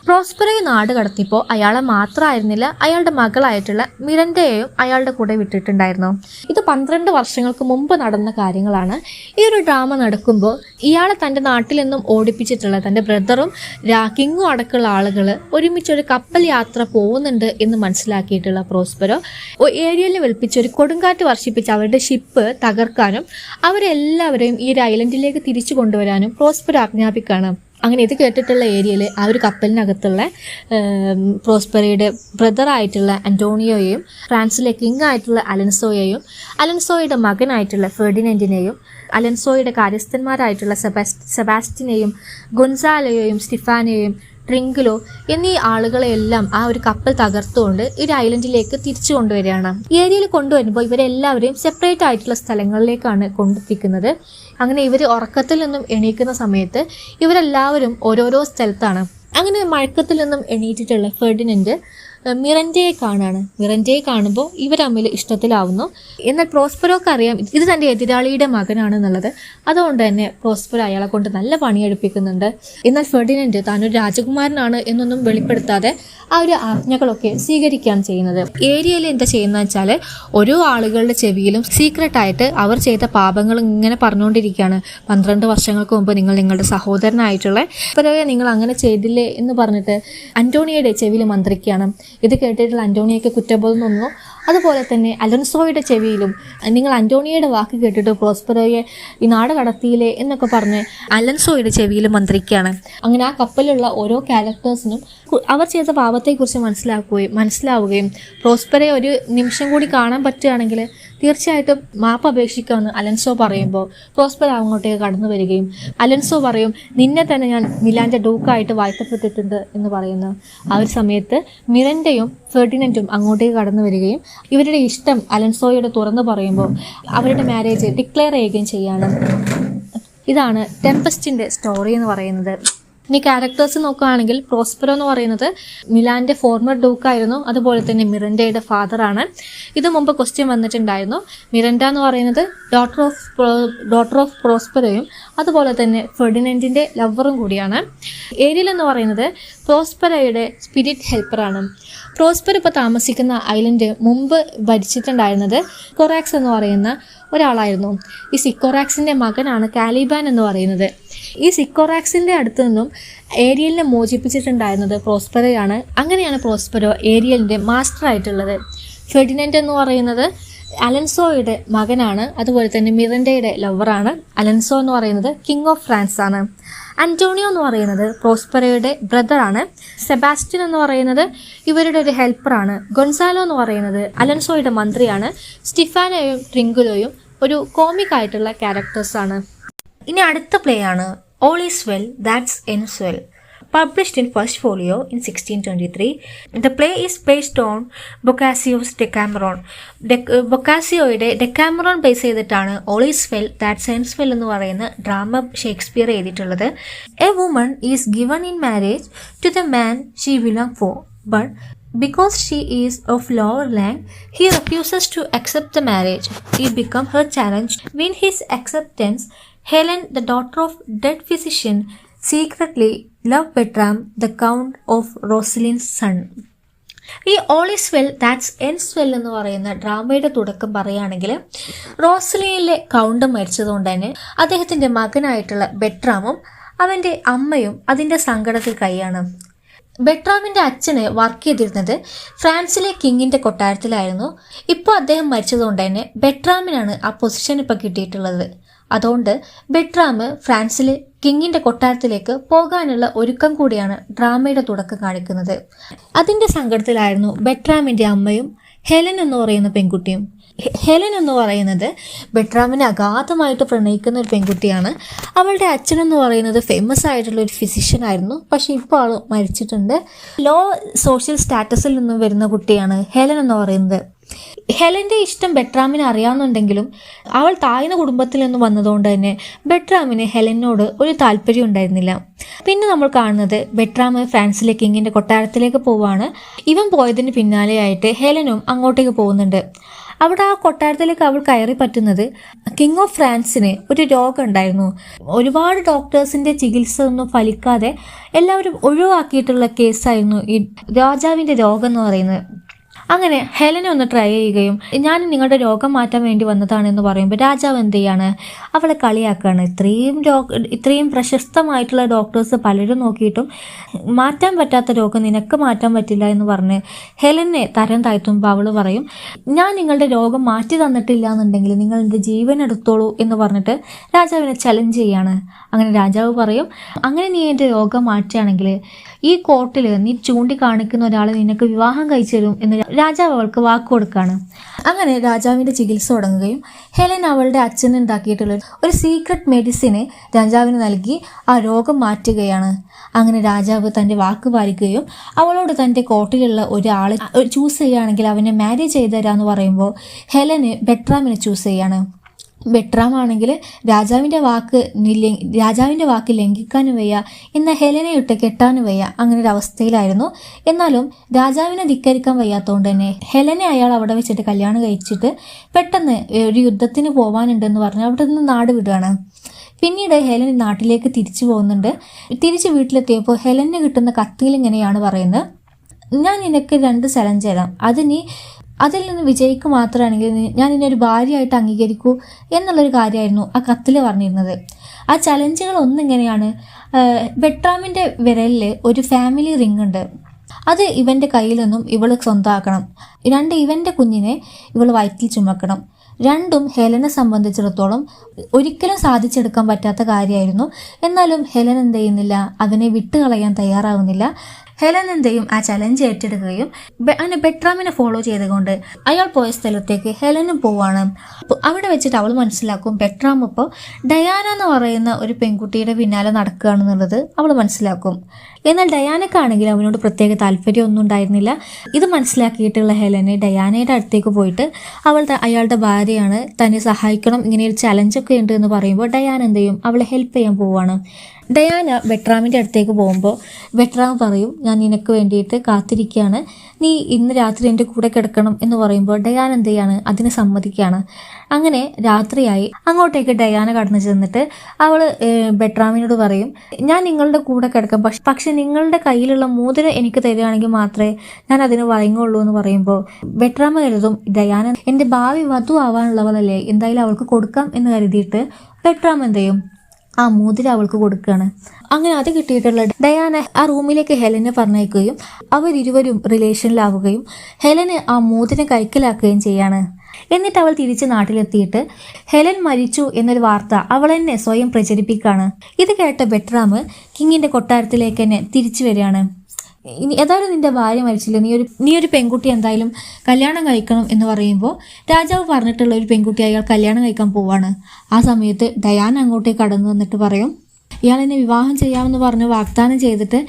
പ്രോസ്പെറോയെ നാട് കടത്തിയപ്പോൾ അയാളെ മാത്രമായിരുന്നില്ല, അയാളുടെ മകളായിട്ടുള്ള മിറൻഡയെയും അയാളുടെ കൂടെ വിട്ടിട്ടുണ്ടായിരുന്നു. ഇത് 12 വർഷങ്ങൾക്ക് മുമ്പ് നടന്ന കാര്യങ്ങളാണ്. ഈ ഒരു ഡ്രാമ നടക്കുമ്പോൾ ഇയാളെ തൻ്റെ നാട്ടിൽ നിന്നും ഓടിപ്പിച്ചിട്ടുള്ള തൻ്റെ ബ്രദറും കിങ്ങും അടക്കമുള്ള ആളുകൾ ഒരുമിച്ചൊരു കപ്പൽ യാത്ര പോകുന്നുണ്ട് എന്ന് മനസ്സിലാക്കിയിട്ടുള്ള പ്രോസ്പെറോ ഏരിയലിനെ വിളിപ്പിച്ച് ഒരു കൊടുങ്കാറ്റ് വർഷിപ്പിച്ച് അവരുടെ ഷിപ്പ് തകർക്കാനും അവരെല്ലാവരെയും ഈ ഒരു ഐലൻഡിലേക്ക് തിരിച്ചു കൊണ്ടുവരാനും പ്രോസ്പെറോ ആജ്ഞാപിക്കുകയാണ്. അങ്ങനെ ഇത് കേട്ടിട്ടുള്ള ഏരിയയിൽ ആ ഒരു കപ്പലിനകത്തുള്ള പ്രോസ്പെറയുടെ ബ്രദറായിട്ടുള്ള അന്റോണിയോയെയും ഫ്രാൻസിലെ കിങ് ആയിട്ടുള്ള അലൻസോയെയും അലൻസോയുടെ മകനായിട്ടുള്ള ഫെർഡിനൻഡിനെയും അലൻസോയുടെ കാര്യസ്ഥന്മാരായിട്ടുള്ള സെബാസ്റ്റിനെയും ഗൊൻസാലോയെയും സ്റ്റിഫാനെയും ട്രിങ്കിലോ എന്നീ ആളുകളെയെല്ലാം ആ ഒരു കപ്പൽ തകർത്തുകൊണ്ട് ഈ ഒരു ഐലൻഡിലേക്ക് തിരിച്ചു കൊണ്ടുവരികയാണ്. ഈ ഏരിയയിൽ കൊണ്ടുവരുമ്പോൾ ഇവരെല്ലാവരെയും സെപ്പറേറ്റ് ആയിട്ടുള്ള സ്ഥലങ്ങളിലേക്കാണ് കൊണ്ടെത്തിക്കുന്നത്. അങ്ങനെ ഇവർ ഉറക്കത്തിൽ നിന്നും എണീക്കുന്ന സമയത്ത് ഇവരെല്ലാവരും ഓരോരോ സ്ഥലത്താണ്. അങ്ങനെ മയക്കത്തിൽ നിന്നും എണീറ്റിട്ടുള്ള ഫെർഡിനൻഡ് മിറൻഡയെ കാണാണ്. മിറൻഡയെ കാണുമ്പോൾ ഇവർ തമ്മിൽ ഇഷ്ടത്തിലാവുന്നു. എന്നാൽ പ്രോസ്പെറോക്ക് അറിയാം ഇത് തൻ്റെ എതിരാളിയുടെ മകനാണെന്നുള്ളത്. അതുകൊണ്ട് തന്നെ പ്രോസ്പെറോ അയാളെ കൊണ്ട് നല്ല പണിയെടുപ്പിക്കുന്നുണ്ട്. എന്നാൽ ഫെർഡിനൻഡ് താനൊരു രാജകുമാരനാണ് എന്നൊന്നും വെളിപ്പെടുത്താതെ ആ ഒരു ആജ്ഞകളൊക്കെ സ്വീകരിക്കുകയാണ് ചെയ്യുന്നത്. ഏരിയയിൽ എന്താ ചെയ്യുന്നത് വെച്ചാൽ ഓരോ ആളുകളുടെ ചെവിയിലും സീക്രട്ടായിട്ട് അവർ ചെയ്ത പാപങ്ങൾ ഇങ്ങനെ പറഞ്ഞുകൊണ്ടിരിക്കുകയാണ്. 12 വർഷങ്ങൾക്ക് മുമ്പ് നിങ്ങൾ നിങ്ങളുടെ സഹോദരനായിട്ടുള്ള പ്രോസ്പെറോയെ നിങ്ങൾ അങ്ങനെ ചെയ്തില്ലേ എന്ന് പറഞ്ഞിട്ട് അന്റോണിയയുടെ ചെവിയിൽ മന്ത്രിക്കുകയാണ്. ഇത് കേട്ടിട്ടുള്ള അന്റോണിയയ്ക്ക് കുറ്റബോധം തോന്നുന്നു. അതുപോലെ തന്നെ അലൻസോയുടെ ചെവിയിലും നിങ്ങൾ അന്റോണിയയുടെ വാക്ക് കേട്ടിട്ട് പ്രോസ്പെറോയെ ഈ നാട് കടത്തിയില്ലേ എന്നൊക്കെ പറഞ്ഞ് അലൻസോയുടെ ചെവിയിൽ മന്ത്രിക്കുകയാണ്. അങ്ങനെ ആ കപ്പലിലുള്ള ഓരോ ക്യാരക്ടേഴ്സിനും അവർ ചെയ്ത പാപത്തെക്കുറിച്ച് മനസ്സിലാവുകയും പ്രോസ്പെറയെ ഒരു നിമിഷം കൂടി കാണാൻ പറ്റുകയാണെങ്കിൽ തീർച്ചയായിട്ടും മാപ്പ് അപേക്ഷിക്കാമെന്ന് അലൻസോ പറയുമ്പോൾ പ്രോസ്പെറോ അങ്ങോട്ടേക്ക് കടന്നു വരികയും അലൻസോ പറയും, നിന്നെ തന്നെ ഞാൻ മിലാൻ്റെ ഡൂക്കായിട്ട് വാഴ്ത്തപ്പെട്ടിട്ടുണ്ട് എന്ന് പറയുന്നു. ആ ഒരു സമയത്ത് മിറൻഡയും ഫെർഡിനൻഡും അങ്ങോട്ടേക്ക് കടന്നു വരികയും ഇവരുടെ ഇഷ്ടം അലൻസോയോട് തുറന്നു പറയുമ്പോൾ അവരുടെ മാരേജ് ഡിക്ലെയർ ചെയ്യുകയും ചെയ്യാണ്. ഇതാണ് ടെമ്പസ്റ്റിൻ്റെ സ്റ്റോറി എന്ന് പറയുന്നത്. ഇനി ക്യാരക്ടേഴ്സ് നോക്കുകയാണെങ്കിൽ പ്രോസ്പെറോ എന്ന് പറയുന്നത് മിലാന്റെ ഫോർമർ ഡൂക്കായിരുന്നു, അതുപോലെ തന്നെ മിറൻഡയുടെ ഫാദറാണ്. ഇത് മുമ്പ് ക്വസ്റ്റ്യൻ വന്നിട്ടുണ്ടായിരുന്നു. മിറൻഡ എന്ന് പറയുന്നത് ഡോട്ടർ ഓഫ് പ്രോസ്പെറോയും അതുപോലെ തന്നെ ഫെർഡിനൻഡിന്റെ ലവറും കൂടിയാണ്. ഏരിയൽ എന്ന് പറയുന്നത് പ്രോസ്പെറോയുടെ സ്പിരിറ്റ് ഹെൽപ്പറാണ്. പ്രോസ്പെറോ ഇപ്പോൾ താമസിക്കുന്ന ഐലൻഡ് മുമ്പ് ഭരിച്ചിട്ടുണ്ടായിരുന്നത് സിക്കോറാക്സ് എന്ന് പറയുന്ന ഒരാളായിരുന്നു. ഈ സിക്കോറാക്സിന്റെ മകനാണ് കാലിബാൻ എന്ന് പറയുന്നത്. ഈ സിക്കോറാക്സിന്റെ അടുത്ത് നിന്നും ഏരിയലിനെ മോചിപ്പിച്ചിട്ടുണ്ടായിരുന്നത് പ്രോസ്പെറോയാണ്. അങ്ങനെയാണ് പ്രോസ്പെറോ ഏരിയലിന്റെ മാസ്റ്റർ ആയിട്ടുള്ളത്. ഫെർഡിനൻഡ് എന്ന് പറയുന്നത് അലൻസോയുടെ മകനാണ്, അതുപോലെ തന്നെ മിറൻഡയുടെ ലവറാണ്. അലൻസോ എന്ന് പറയുന്നത് കിങ് ഓഫ് ഫ്രാൻസ് ആണ്. അന്റോണിയോ എന്ന് പറയുന്നത് പ്രോസ്പെറോയുടെ ബ്രദറാണ്. സെബാസ്റ്റ്യൻ എന്ന് പറയുന്നത് ഇവരുടെ ഒരു ഹെൽപ്പറാണ്. ഗൊൺസാലോ എന്ന് പറയുന്നത് അലൻസോയുടെ മന്ത്രിയാണ്. സ്റ്റിഫാനോയും ട്രിങ്കുലോയും ഒരു കോമിക് ആയിട്ടുള്ള ക്യാരക്ടേഴ്സാണ്. ഇനി അടുത്ത പ്ലേ ആണ് all is well that's ends well, published in first folio in 1623. The play is based on Boccaccio's Decameron. ബൊക്കാസിയോയുടെ ഡെക്കാമറോൺ ബേസ് ചെയ്തിട്ടാണ് all is well that's ends well എന്ന് പറയുന്ന ഡ്രാമ ഷേക്സ്പിയർ എഴുതിയിട്ടുള്ളത്. A woman is given in marriage to the man she belong for, but because she is of lower rank, he refuses to accept the marriage. It becomes her challenge. Win his acceptance, Helen, the daughter of dead physician, secretly love Bertram, the Count of Rosalind's son. ഈ all is well that's ends well എന്ന് പറയുന്ന ഡ്രാമയുടെ തുടക്കം പറയുകയാണെങ്കിൽ റോസലിനിലെ count മരിച്ചതുകൊണ്ട് തന്നെ അദ്ദേഹത്തിന്റെ മകനായിട്ടുള്ള ബെട്രാമും അവന്റെ അമ്മയും അതിന്റെ സങ്കടത്തിൽ കഴിയാണ്. ബെട്രാമിന്റെ അച്ഛന് വർക്ക് ചെയ്തിരുന്നത് ഫ്രാൻസിലെ കിങ്ങിന്റെ കൊട്ടാരത്തിലായിരുന്നു. ഇപ്പോൾ അദ്ദേഹം മരിച്ചതുകൊണ്ട് തന്നെ ബെട്രാമിനാണ് ആ പൊസിഷൻ ഇപ്പം കിട്ടിയിട്ടുള്ളത്. അതുകൊണ്ട് ബെട്രാം ഫ്രാൻസിലെ കിങ്ങിന്റെ കൊട്ടാരത്തിലേക്ക് പോകാനുള്ള ഒരുക്കം കൂടിയാണ് ഡ്രാമയുടെ തുടക്കം കാണിക്കുന്നത്. അതിന്റെ സങ്കടത്തിലായിരുന്നു ബെട്രാമിന്റെ അമ്മയും ഹെലൻ എന്ന് പറയുന്ന പെൺകുട്ടിയും. ഹെലൻ എന്ന് പറയുന്നത് ബെട്രാമിനെ അഗാധമായിട്ട് പ്രണയിക്കുന്ന ഒരു പെൺകുട്ടിയാണ്. അവളുടെ അച്ഛനെന്ന് പറയുന്നത് ഫേമസ് ആയിട്ടുള്ള ഒരു ഫിസിഷ്യൻ ആയിരുന്നു. പക്ഷെ ഇപ്പോൾ ആൾ മരിച്ചിട്ടുണ്ട്. ലോ സോഷ്യൽ സ്റ്റാറ്റസിൽ നിന്നും വരുന്ന കുട്ടിയാണ് ഹെലൻ എന്ന് പറയുന്നത്. ഹെലന്റെ ഇഷ്ടം ബെട്രാമിനെ അറിയാവുന്നുണ്ടെങ്കിലും അവൾ താഴ്ന്ന കുടുംബത്തിൽ നിന്ന് വന്നതുകൊണ്ട് തന്നെ ബെട്രാമിന് ഹെലനോട് ഒരു താല്പര്യം ഉണ്ടായിരുന്നില്ല. പിന്നെ നമ്മൾ കാണുന്നത് ബെട്രാം ഫ്രാൻസിലെ കിങ്ങിന്റെ കൊട്ടാരത്തിലേക്ക് പോവാണ്. ഇവൻ പോയതിന് പിന്നാലെയായിട്ട് ഹെലനും അങ്ങോട്ടേക്ക് പോകുന്നുണ്ട്. അവിടെ ആ കൊട്ടാരത്തിലേക്ക് അവൾ കയറി പറ്റുന്നത് കിങ് ഓഫ് ഫ്രാൻസിന് ഒരു രോഗം ഉണ്ടായിരുന്നു. ഒരുപാട് ഡോക്ടേഴ്സിന്റെ ചികിത്സ ഒന്നും ഫലിക്കാതെ എല്ലാവരും ഒഴിവാക്കിയിട്ടുള്ള കേസായിരുന്നു ഈ രാജാവിന്റെ രോഗം എന്ന് പറയുന്നത്. അങ്ങനെ ഹെലനെ ഒന്ന് ട്രൈ ചെയ്യുകയും ഞാൻ നിങ്ങളുടെ രോഗം മാറ്റാൻ വേണ്ടി വന്നതാണെന്ന് പറയുമ്പോൾ രാജാവ് എന്ത് ചെയ്യാണ്, അവളെ കളിയാക്കുകയാണ്. ഇത്രയും പ്രശസ്തമായിട്ടുള്ള ഡോക്ടേഴ്സ് പലരും നോക്കിയിട്ടും മാറ്റാൻ പറ്റാത്ത രോഗം നിനക്ക് മാറ്റാൻ പറ്റില്ല എന്ന് പറഞ്ഞ് ഹെലനെ തരം താഴ്ത്തുമ്പോൾ അവൾ പറയും, ഞാൻ നിങ്ങളുടെ രോഗം മാറ്റി തന്നിട്ടില്ല എന്നുണ്ടെങ്കിൽ നിങ്ങൾ എൻ്റെ ജീവൻ എടുത്തോളൂ എന്ന് പറഞ്ഞിട്ട് രാജാവിനെ ചലഞ്ച് ചെയ്യാണ്. അങ്ങനെ രാജാവ് പറയും, അങ്ങനെ നീ എൻ്റെ രോഗം മാറ്റുകയാണെങ്കിൽ ഈ കോർട്ടിൽ നീ ചൂണ്ടിക്കാണിക്കുന്ന ഒരാളെ നിനക്ക് വിവാഹം കഴിച്ചു തരും എന്ന് രാജാവ് അവൾക്ക് വാക്ക് കൊടുക്കുകയാണ്. അങ്ങനെ രാജാവിൻ്റെ ചികിത്സ തുടങ്ങുകയും ഹെലൻ അവളുടെ അച്ഛൻ ഉണ്ടാക്കിയിട്ടുള്ള ഒരു സീക്രട്ട് മെഡിസിന് രാജാവിന് നൽകി ആ രോഗം മാറ്റുകയാണ്. അങ്ങനെ രാജാവ് തൻ്റെ വാക്ക് പാലിക്കുകയും അവളോട് തൻ്റെ കോർട്ടിലുള്ള ഒരാളെ ചൂസ് ചെയ്യുകയാണെങ്കിൽ അവനെ മാരേജ് ചെയ്തു തരാമെന്ന് പറയുമ്പോൾ ഹെലന് ബെട്രാമിനെ ചൂസ് ചെയ്യാണ്. ബെട്രാം ആണെങ്കിൽ രാജാവിൻ്റെ വാക്ക് ലംഘിക്കാനും വയ്യ, എന്നാൽ ഹെലനെ ഇട്ട് കെട്ടാനും വയ്യ. അങ്ങനെ ഒരു അവസ്ഥയിലായിരുന്നു. എന്നാലും രാജാവിനെ ധിക്കരിക്കാൻ വയ്യാത്തതുകൊണ്ട് തന്നെ ഹെലനെ അയാൾ അവിടെ വെച്ചിട്ട് കല്യാണം കഴിച്ചിട്ട് പെട്ടെന്ന് ഒരു യുദ്ധത്തിന് പോകാനുണ്ടെന്ന് പറഞ്ഞ് അവിടെ നിന്ന് നാട് വിടുകയാണ്. പിന്നീട് ഹെലൻ നാട്ടിലേക്ക് തിരിച്ചു പോകുന്നുണ്ട്. തിരിച്ച് വീട്ടിലെത്തിയപ്പോൾ ഹെലന് കിട്ടുന്ന കത്തിൽ ഇങ്ങനെയാണ് പറയുന്നത്, ഞാൻ നിനക്ക് 2 ചലഞ്ച് തരാം, അതിൽ നിന്ന് വിജയിക്ക് മാത്രമാണെങ്കിൽ ഞാൻ നിന്നെ ഒരു ഭാര്യയായിട്ട് അംഗീകരിക്കൂ എന്നുള്ളൊരു കാര്യമായിരുന്നു ആ കത്തിൽ പറഞ്ഞിരുന്നത്. ആ ചലഞ്ചുകൾ ഒന്നിങ്ങനെയാണ്, ബെട്രാമിൻ്റെ വിരലിൽ ഒരു ഫാമിലി റിംഗ് ഉണ്ട്, അത് ഇവൻ്റെ കയ്യിൽ നിന്നും ഇവൾ സ്വന്തമാക്കണം. 2 ഇവൻ്റെ കുഞ്ഞിനെ ഇവൾ വയറ്റിൽ ചുമക്കണം. 2ഉം ഹെലനെ സംബന്ധിച്ചിടത്തോളം ഒരിക്കലും സാധിച്ചെടുക്കാൻ പറ്റാത്ത കാര്യമായിരുന്നു. എന്നാലും ഹെലൻ എന്ത് ചെയ്യുന്നില്ല, അവനെ വിട്ടുകളയാൻ തയ്യാറാവുന്നില്ല. ഹെലൻ എന്ത് ചെയ്യും, ആ ചലഞ്ച് ഏറ്റെടുക്കുകയും അങ്ങനെ ബെട്രാമിനെ ഫോളോ ചെയ്തുകൊണ്ട് അയാൾ പോയ സ്ഥലത്തേക്ക് ഹെലനും പോവാണ്. അവിടെ വെച്ചിട്ട് അവൾ മനസ്സിലാക്കും ബെട്രാം ഇപ്പോൾ ഡയാന എന്ന് പറയുന്ന ഒരു പെൺകുട്ടിയുടെ പിന്നാലെ നടക്കുകയാണെന്നുള്ളത് അവൾ മനസ്സിലാക്കും. എന്നാൽ ഡയാനക്കാണെങ്കിൽ അവനോട് പ്രത്യേക താല്പര്യമൊന്നും ഉണ്ടായിരുന്നില്ല. ഇത് മനസ്സിലാക്കിയിട്ടുള്ള ഹെലന് ഡയാനയുടെ അടുത്തേക്ക് പോയിട്ട് അയാളുടെ ഭാര്യയാണ്, തന്നെ സഹായിക്കണം, ഇങ്ങനെ ഒരു ചലഞ്ചൊക്കെ ഉണ്ട് എന്ന് പറയുമ്പോൾ ഡയാന എന്ത് ചെയ്യും, അവളെ ഹെൽപ്പ് ചെയ്യാൻ പോവാണ്. ഡയാന ബെട്രാമിൻ്റെ അടുത്തേക്ക് പോകുമ്പോൾ ബെട്രാം പറയും, ഞാൻ നിനക്ക് വേണ്ടിയിട്ട് കാത്തിരിക്കുകയാണ്, നീ ഇന്ന് രാത്രി എൻ്റെ കൂടെ കിടക്കണം എന്ന് പറയുമ്പോൾ ഡയാന എന്ത് ചെയ്യാണ്, അതിന് സമ്മതിക്കുകയാണ്. അങ്ങനെ രാത്രിയായി. അങ്ങോട്ടേക്ക് ഡയാന കടന്നു ചെന്നിട്ട് അവൾ ബെട്രാമിനോട് പറയും, ഞാൻ നിങ്ങളുടെ കൂടെ കിടക്കാം, പക്ഷെ നിങ്ങളുടെ കയ്യിലുള്ള മോതിരം എനിക്ക് തരികയാണെങ്കിൽ മാത്രമേ ഞാൻ അതിന് വഴങ്ങുള്ളൂ എന്ന് പറയുമ്പോൾ ബെട്രാമ കരുതും, ഡയാന എൻ്റെ ഭാവി വധു ആവാനുള്ളവളല്ലേ, എന്തായാലും അവൾക്ക് കൊടുക്കാം എന്ന് കരുതിയിട്ട് ബെട്രാം എന്ത് ചെയ്യും, ആ മോതിരം അവൾക്ക് കൊടുക്കുകയാണ്. അങ്ങനെ അത് കിട്ടിയിട്ടുള്ള ഡയാന ആ റൂമിലേക്ക് ഹെലനെ പറഞ്ഞയക്കുകയും അവരിരുവരും റിലേഷനിലാവുകയും ഹെലന് ആ മോതിരം കൈക്കലാക്കുകയും ചെയ്യാണ്. എന്നിട്ട് അവൾ തിരിച്ച് നാട്ടിലെത്തിയിട്ട് ഹെലൻ മരിച്ചു എന്നൊരു വാർത്ത അവൾ തന്നെ സ്വയം പ്രചരിപ്പിക്കുകയാണ്. ഇത് കേട്ട ബെട്രാം കിങ്ങിന്റെ കൊട്ടാരത്തിലേക്ക് തന്നെ തിരിച്ചു വരികയാണ്. ഇനി ഏതായാലും നിന്റെ ഭാര്യ മരിച്ചില്ല, നീ ഒരു പെൺകുട്ടി എന്തായാലും കല്യാണം കഴിക്കണം എന്ന് പറയുമ്പോൾ രാജാവ് പറഞ്ഞിട്ടുള്ള ഒരു പെൺകുട്ടി അയാൾ കല്യാണം കഴിക്കാൻ പോവാണ്. ആ സമയത്ത് ഡയാന അങ്ങോട്ടേക്ക് കടന്നു വന്നിട്ട് പറയും, ഇയാൾ എന്നെ വിവാഹം ചെയ്യാമെന്ന് പറഞ്ഞ് വാഗ്ദാനം ചെയ്തിട്ട്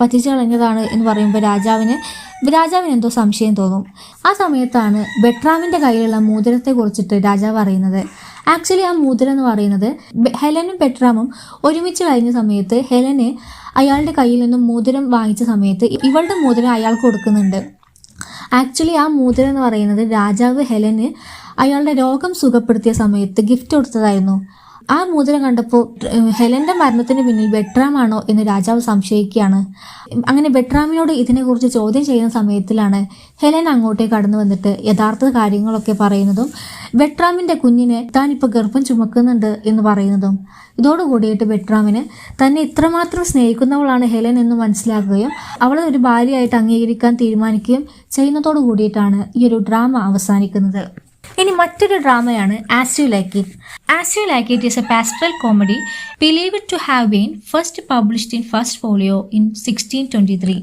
പറ്റിച്ചു കളഞ്ഞതാണ് എന്ന് പറയുമ്പോൾ രാജാവിന് എന്തോ സംശയം തോന്നും. ആ സമയത്താണ് ബെട്രാമിൻ്റെ കയ്യിലുള്ള മോതിരത്തെ കുറിച്ചിട്ട് രാജാവ് അറിയുന്നത്. ആക്ച്വലി ആ മോതിരം എന്ന് പറയുന്നത് ഹെലനും ബെട്രാമും ഒരുമിച്ച് കഴിഞ്ഞ സമയത്ത് ഹെലന് അയാളുടെ കയ്യിൽ നിന്നും മോതിരം വാങ്ങിച്ച സമയത്ത് ഇവളുടെ മോതിരം അയാൾക്ക് കൊടുക്കുന്നുണ്ട്. ആക്ച്വലി ആ മോതിരം എന്ന് പറയുന്നത് രാജാവ് ഹെലന് അയാളുടെ രോഗം സുഖപ്പെടുത്തിയ സമയത്ത് ഗിഫ്റ്റ് കൊടുത്തതായിരുന്നു. ആ മോതിരം കണ്ടപ്പോൾ ഹെലന്റെ മരണത്തിന് പിന്നിൽ ബെട്രാമാണോ എന്ന് രാജാവ് സംശയിക്കുകയാണ്. അങ്ങനെ ബെട്രാമിനോട് ഇതിനെക്കുറിച്ച് ചോദ്യം ചെയ്യുന്ന സമയത്തിലാണ് ഹെലൻ അങ്ങോട്ടേക്ക് കടന്നു വന്നിട്ട് യഥാർത്ഥ കാര്യങ്ങളൊക്കെ പറയുന്നതും ബെട്രാമിന്റെ കുഞ്ഞിനെ താനിപ്പോൾ ഗർഭം ചുമക്കുന്നുണ്ട് എന്ന് പറയുന്നതും. ഇതോടുകൂടിയിട്ട് ബെട്രാമിന് തന്നെ ഇത്രമാത്രം സ്നേഹിക്കുന്നവളാണ് ഹെലൻ എന്ന് മനസ്സിലാക്കുകയും അവളെ ഒരു ഭാര്യയായിട്ട് അംഗീകരിക്കാൻ തീരുമാനിക്കുകയും ചെയ്യുന്നതോടു കൂടിയിട്ടാണ് ഈ ഒരു ഡ്രാമ അവസാനിക്കുന്നത്. ഇനി മറ്റൊരു ഡ്രാമയാണ് as you like it. As you like it is a pastoral comedy believed to have been first published in first folio in 1623.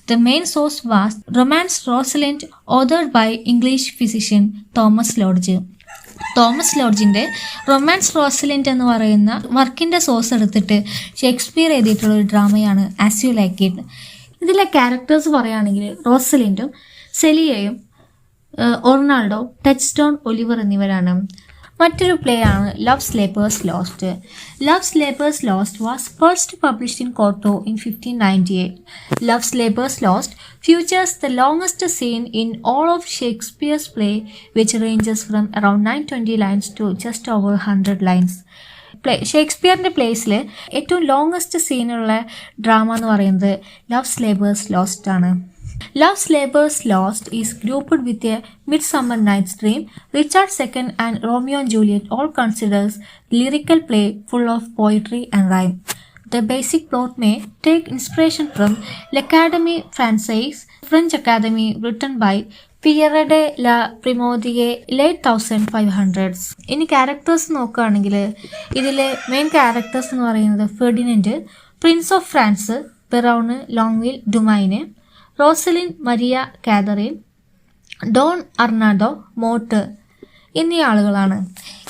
The main source was Romance Rosalind, authored by English physician Thomas ലോഡ്ജിൻ്റെ romance Rosalind എന്ന് പറയുന്ന വർക്കിൻ്റെ source എടുത്തിട്ട് Shakespeare എഴുതിയിട്ടുള്ള ഒരു ഡ്രാമയാണ് as you like it. ഇതിലെ characters പറയുകയാണെങ്കിൽ റോസലിൻഡും സെലിയയും ഒർണാൾഡോ, ടച്ച്സ്റ്റോൺ, ഒലിവർ എന്നിവരാണ്. മറ്റൊരു പ്ലേ ആണ് love's labour's lost. Love's labour's lost was first published in quarto in 1598. Love's labour's lost features the longest scene in all of Shakespeare's play, which ranges from around 920 lines to just over 100 lines. ഷേക്സ്പിയറിൻ്റെ പ്ലേസിൽ ഏറ്റവും longest സീനുള്ള drama എന്ന് പറയുന്നത് love labour's lost ആണ്. Love's Labour's Lost is grouped with A Midsummer Night's Dream, Richard II and Romeo and Juliet, all considers lyrical play full of poetry and rhyme. The basic plot may take inspiration from L'Académie Française, French Academy, written by Pierre de la Primaudier, late 1500s. ഇനി characters നോക്കുകയാണെങ്കിൽ ഇതിലെ main characters എന്ന് പറയുന്നത് Ferdinand, prince of France, Berowne, Longaville, Dumaine, Rosaline, Maria Katharine, Don Armado, Moth എന്നീ ആളുകളാണ്.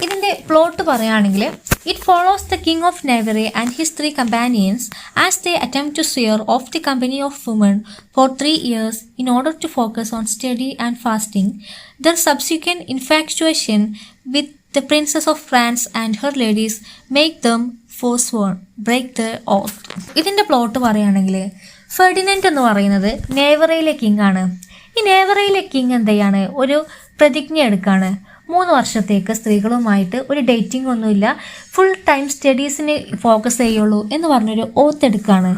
ഇതിൻ്റെ plot പറയുകയാണെങ്കിൽ it follows the king of Navarre and his 3 companions as they attempt to swear off the company of women for 3 years in order to focus on study and fasting. Their subsequent infatuation with the princess of France and her ladies make them forsworn break their oath. ഇതിൻ്റെ plot പറയുകയാണെങ്കിൽ Ferdinand എന്ന് പറയുന്നത് നേവറയിലെ king ആണ്. ഈ നേവറയിലെ king എന്തെയാണ്, ഒരു പ്രതിജ്ഞ എടുക്കുകയാണ്. 3 വർഷത്തേക്ക് സ്ത്രീകളുമായിട്ട് ഒരു ഡേറ്റിംഗ് ഒന്നുമില്ല, ഫുൾ ടൈം സ്റ്റഡീസിന് ഫോക്കസ് ചെയ്യുള്ളൂ എന്ന് പറഞ്ഞൊരു ഓത്ത് എടുക്കുകയാണ്.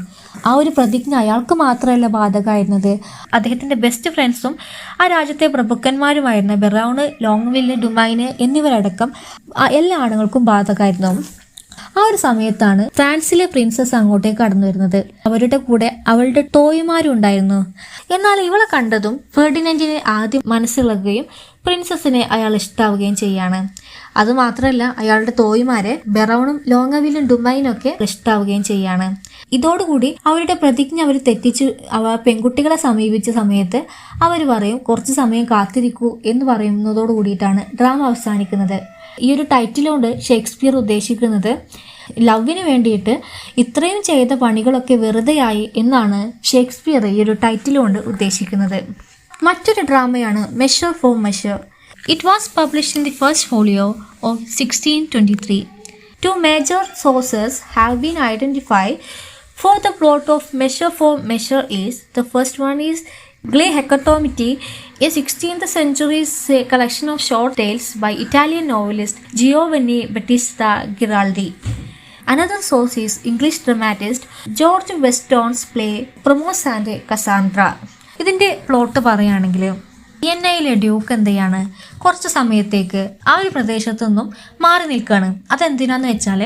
ആ ഒരു പ്രതിജ്ഞ അയാൾക്ക് മാത്രമല്ല ബാധകമായിരുന്നത്, അദ്ദേഹത്തിൻ്റെ ബെസ്റ്റ് ഫ്രണ്ട്സും ആ രാജ്യത്തെ പ്രഭുക്കന്മാരുമായിരുന്ന ബെറൗണ്, ലോങ്വില്ല്, ഡുമൈന് എന്നിവരടക്കം എല്ലാ ആണുങ്ങൾക്കും ബാധകമായിരുന്നു. ആ ഒരു സമയത്താണ് ഫ്രാൻസിലെ പ്രിൻസസ് അങ്ങോട്ടേക്ക് കടന്നു വരുന്നത്. അവരുടെ കൂടെ അവളുടെ ടോയ്മാരും ഉണ്ടായിരുന്നു. എന്നാൽ ഇവളെ കണ്ടതും ഫെർഡിനൻഡിനെ ആദ്യം മനസ്സിളകുകയും പ്രിൻസസിനെ അയാൾ ഇഷ്ടാവുകയും ചെയ്യാണ്. അതുമാത്രമല്ല അയാളുടെ തോയ്മാരെ ബെറൗണും ലോങ്ങവിലും ഡുമൈനൊക്കെ ഇഷ്ടാവുകയും ചെയ്യാണ്. ഇതോടുകൂടി അവരുടെ പ്രതിജ്ഞ അവർ തെറ്റിച്ച് പെൺകുട്ടികളെ സമീപിച്ച സമയത്ത് അവർ പറയും കുറച്ച് സമയം കാത്തിരിക്കൂ എന്ന് പറയുന്നതോടു കൂടിയിട്ടാണ് ഡ്രാമ അവസാനിക്കുന്നത്. ഈ ഒരു ടൈറ്റിലുകൊണ്ട് ഷേക്സ്പിയർ ഉദ്ദേശിക്കുന്നത് ലവിന് വേണ്ടിയിട്ട് ഇത്രയും ചെയ്ത പണികളൊക്കെ വെറുതെയായി എന്നാണ് ഷേക്സ്പിയർ ഈ ഒരു ടൈറ്റിലുകൊണ്ട് ഉദ്ദേശിക്കുന്നത്. മറ്റൊരു ഡ്രാമയാണ് measure for measure. It was published in the first folio of 1623. Two major sources have been identified for the plot of Measure for Measure is, the first one is Hecatomiti, a 16th century collection of short tales by Italian novelist Giovanni Battista Giraldi. Another source is English dramatist George Weston's play Promos and Cassandra. ഇതിൻ്റെ plot പറയുകയാണെങ്കിൽ വിയന്നയിലെ Duke എന്ത് ചെയ്യാണ്, കുറച്ച് സമയത്തേക്ക് ആ ഒരു പ്രദേശത്തു നിന്നും മാറി നിൽക്കുകയാണ്. അതെന്തിനാന്ന് വെച്ചാൽ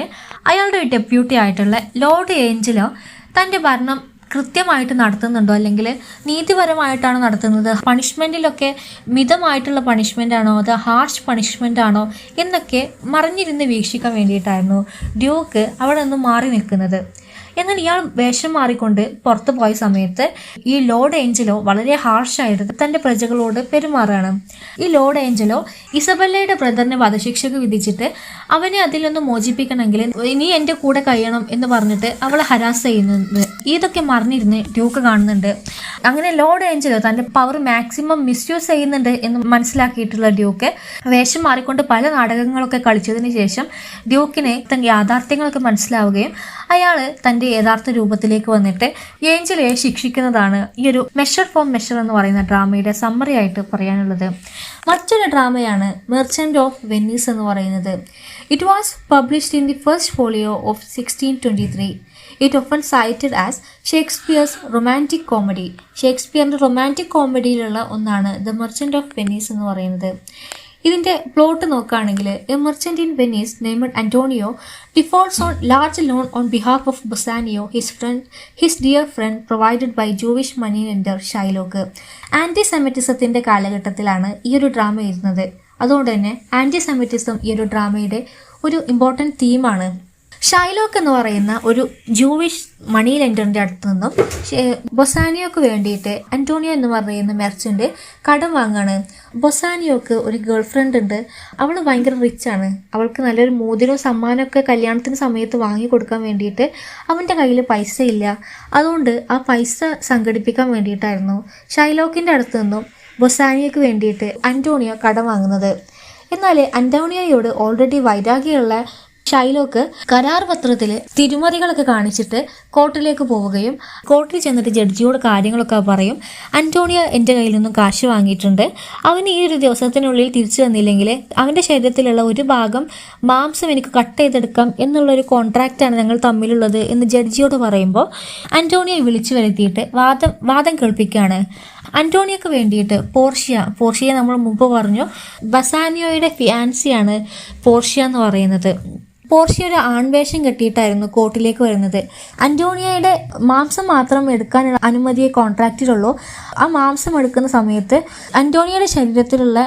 അയാളുടെ ഡെപ്യൂട്ടി ആയിട്ടുള്ള ലോർഡ് ഏഞ്ചലോ തൻ്റെ ഭരണം കൃത്യമായിട്ട് നടത്തുന്നുണ്ടോ, അല്ലെങ്കിൽ നീതിപരമായിട്ടാണോ നടത്തുന്നത്, പണിഷ്മെൻറ്റിലൊക്കെ മിതമായിട്ടുള്ള പണിഷ്മെൻ്റ് ആണോ അത് ഹാർഷ് പണിഷ്മെൻ്റ് ആണോ എന്നൊക്കെ മറിഞ്ഞിരുന്ന് വീക്ഷിക്കാൻ വേണ്ടിയിട്ടായിരുന്നു ഡ്യൂക്ക് അവിടെ നിന്നും മാറി നിൽക്കുന്നത്. എന്നാൽ ഇയാൾ വേഷം മാറിക്കൊണ്ട് പുറത്തു പോയ സമയത്ത് ഈ ലോർഡ് ഏഞ്ചലോ വളരെ ഹാർഷായിട്ട് തൻ്റെ പ്രജകളോട് പെരുമാറുകയാണ്. ഈ ലോർഡ് ഏഞ്ചലോ ഇസബല്ലയുടെ ബ്രദറിനെ വധശിക്ഷയ്ക്ക് വിധിച്ചിട്ട് അവനെ അതിൽ നിന്ന് മോചിപ്പിക്കണമെങ്കിൽ നീ എൻ്റെ കൂടെ കഴിയണം എന്ന് പറഞ്ഞിട്ട് അവളെ ഹരാസ് ചെയ്യുന്നുണ്ട്. ഇതൊക്കെ മറിഞ്ഞിരുന്ന് ഡ്യൂക്ക് കാണുന്നുണ്ട്. അങ്ങനെ ലോർഡ് ഏഞ്ചലോ തൻ്റെ പവർ മാക്സിമം മിസ്യൂസ് ചെയ്യുന്നുണ്ട് എന്ന് മനസ്സിലാക്കിയിട്ടുള്ള ഡ്യൂക്ക് വേഷം മാറിക്കൊണ്ട് പല നാടകങ്ങളൊക്കെ കളിച്ചതിന് ശേഷം ഡ്യൂക്കിനെ തൻ്റെ യാഥാർത്ഥ്യങ്ങളൊക്കെ മനസ്സിലാവുകയും അയാൾ തൻ്റെ യഥാർത്ഥ രൂപത്തിലേക്ക് വന്നിട്ട് ഏഞ്ചലയെ ശിക്ഷിക്കുന്നതാണ് ഈ ഒരു മെഷർ ഫോർ മെഷർ എന്ന് പറയുന്ന ഡ്രാമയുടെ സമ്മറി ആയിട്ട് പറയാനുള്ളത്. മറ്റൊരു ഡ്രാമയാണ് മെർച്ചന്റ് ഓഫ് വെനീസ് എന്ന് പറയുന്നത്. It was published in the first folio of 1623. It often cited as Shakespeare's romantic comedy. ഷേക്സ്പിയറിൻ്റെ റൊമാൻറ്റിക് കോമഡിയിലുള്ള ഒന്നാണ് ദ മെർച്ചന്റ് ഓഫ് വെനീസ് എന്ന് പറയുന്നത്. ഇതിൻ്റെ പ്ലോട്ട് നോക്കുകയാണെങ്കിൽ a merchant in Venice named Antonio defaults on large loan on behalf of Bassanio his dear friend provided by Jewish money lender Shylock. ആൻറ്റിസെമിറ്റിസത്തിൻ്റെ കാലഘട്ടത്തിലാണ് ഈ ഒരു ഡ്രാമ ഇരുന്നത്. അതുകൊണ്ട് തന്നെ ആൻറ്റിസെമിറ്റിസം ഈ ഒരു ഡ്രാമയുടെ ഒരു ഇമ്പോർട്ടൻറ്റ് തീമാണ്. ഷൈലോക്ക് എന്ന് പറയുന്ന ഒരു ജൂവിഷ് മണി ലെൻഡറിൻ്റെ അടുത്ത് നിന്നും ബൊസാനിയോക്ക് വേണ്ടിയിട്ട് അന്റോണിയോ എന്ന് പറയുന്ന മെർച്ചൻ്റ് കടം വാങ്ങാണ്. ബൊസാനിയോക്ക് ഒരു ഗേൾ ഫ്രണ്ട് ഉണ്ട്. അവൾ ഭയങ്കര റിച്ചാണ്. അവൾക്ക് നല്ലൊരു മോതിരവും സമ്മാനമൊക്കെ കല്യാണത്തിന് സമയത്ത് വാങ്ങി കൊടുക്കാൻ വേണ്ടിയിട്ട് അവൻ്റെ കയ്യിൽ പൈസ ഇല്ല. അതുകൊണ്ട് ആ പൈസ സംഘടിപ്പിക്കാൻ വേണ്ടിയിട്ടായിരുന്നു ഷൈലോക്കിൻ്റെ അടുത്ത് നിന്നും ബൊസാനിയോക്ക് വേണ്ടിയിട്ട് അന്റോണിയോ കടം വാങ്ങുന്നത്. എന്നാൽ അന്റോണിയോയോട് ഓൾറെഡി വൈരാഗ്യമുള്ള ഷൈലോക്ക് കരാർ പത്രത്തിൽ തിരിമറികളൊക്കെ കാണിച്ചിട്ട് കോർട്ടിലേക്ക് പോവുകയും കോർട്ടിൽ ചെന്നിട്ട് ജഡ്ജിയോട് കാര്യങ്ങളൊക്കെ പറയും. അന്റോണിയോ എൻ്റെ കയ്യിൽ നിന്നും കാശ് വാങ്ങിയിട്ടുണ്ട്, അവന് ഈ ഒരു ദിവസത്തിനുള്ളിൽ തിരിച്ചു വന്നില്ലെങ്കിൽ അവൻ്റെ ശരീരത്തിലുള്ള ഒരു ഭാഗം മാംസം എനിക്ക് കട്ട് ചെയ്തെടുക്കാം എന്നുള്ളൊരു കോൺട്രാക്റ്റാണ് ഞങ്ങൾ തമ്മിലുള്ളത് എന്ന് ജഡ്ജിയോട് പറയുമ്പോൾ അന്റോണിയോ വിളിച്ചു വരുത്തിയിട്ട് വാദം കേൾപ്പിക്കുകയാണ്. അന്റോണിയോക്ക് വേണ്ടിയിട്ട് പോർഷ്യ നമ്മൾ മുമ്പ് പറഞ്ഞു ബസാനിയോയുടെ ഫിയാൻസിയാണ് പോർഷ്യ എന്ന് പറയുന്നത്. പോർഷ്യ ഒരു ആൺവേഷം കെട്ടിയിട്ടായിരുന്നു കോർട്ടിലേക്ക് വരുന്നത്. അന്റോണിയോയുടെ മാംസം മാത്രം എടുക്കാനുള്ള അനുമതിയെ കോൺട്രാക്റ്റിലുള്ളൂ. ആ മാംസം എടുക്കുന്ന സമയത്ത് അന്റോണിയോയുടെ ശരീരത്തിലുള്ള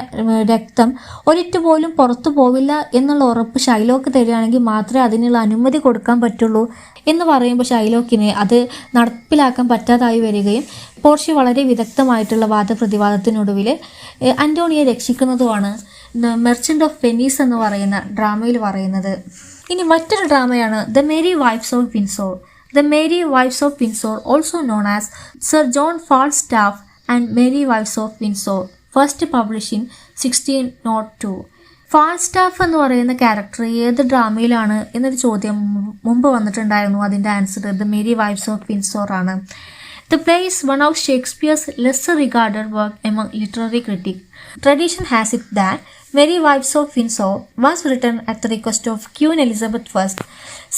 രക്തം ഒരിറ്റ് പോലും പുറത്തു പോവില്ല എന്നുള്ള ഉറപ്പ് ഷൈലോക്ക് തരികയാണെങ്കിൽ മാത്രമേ അതിനുള്ള അനുമതി കൊടുക്കാൻ പറ്റുള്ളൂ എന്ന് പറയുമ്പോൾ ഷൈലോക്കിന് അത് നടപ്പിലാക്കാൻ പറ്റാതായി വരികയും പോർഷ്യ വളരെ വിദഗ്ധമായിട്ടുള്ള വാദപ്രതിവാദത്തിനൊടുവിൽ അന്റോണിയെ രക്ഷിക്കുന്നതുമാണ് മെർച്ചന്റ് ഓഫ് വെനീസ് എന്ന് പറയുന്ന ഡ്രാമയിൽ പറയുന്നത്. ഇനി മറ്റൊരു ഡ്രാമയാണ് the merry wives of Windsor. The merry wives of Windsor also known as Sir John Falstaff and merry wives of Windsor, first publish in 1602. Falstaff എന്ന് പറയുന്ന ക്യാരക്ടർ ഏത് ഡ്രാമയിലാണ് എന്നൊരു ചോദ്യം മുമ്പ് വന്നിട്ടുണ്ടായിരുന്നു. അതിൻ്റെ answer the merry wives of Windsor ആണ്. The play is one of Shakespeare's lesser regarded work among literary critics. Tradition has it that Merry Wives of Windsor was written at the request of Queen Elizabeth I.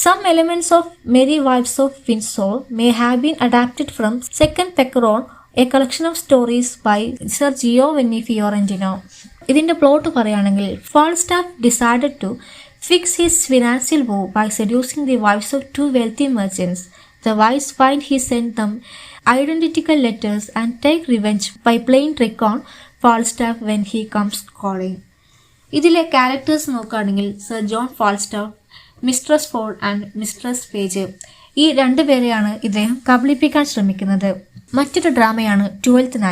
Some elements of Merry Wives of Windsor may have been adapted from Second Pecheron, a collection of stories by Sir Giovanni Fiorentino. ഇതിൻ്റെ plot പറയുകയാണെങ്കിൽ ഫാൾസ്റ്റാഫ് decided to fix his financial woe by seducing the wives of two wealthy merchants. The wives find he sent them identical letters and take revenge by playing trick on Falstaff when he comes calling. ഇതിലെ characters നോക്കുകയാണെങ്കിൽ sir John Falstaff, mistress Ford and mistress Page, ഈ രണ്ടുപേരെയാണ് ഇദ്ദേഹം കബളിപ്പിക്കാൻ ശ്രമിക്കുന്നത്. മറ്റൊരു ഡ്രാമയാണ് twelfth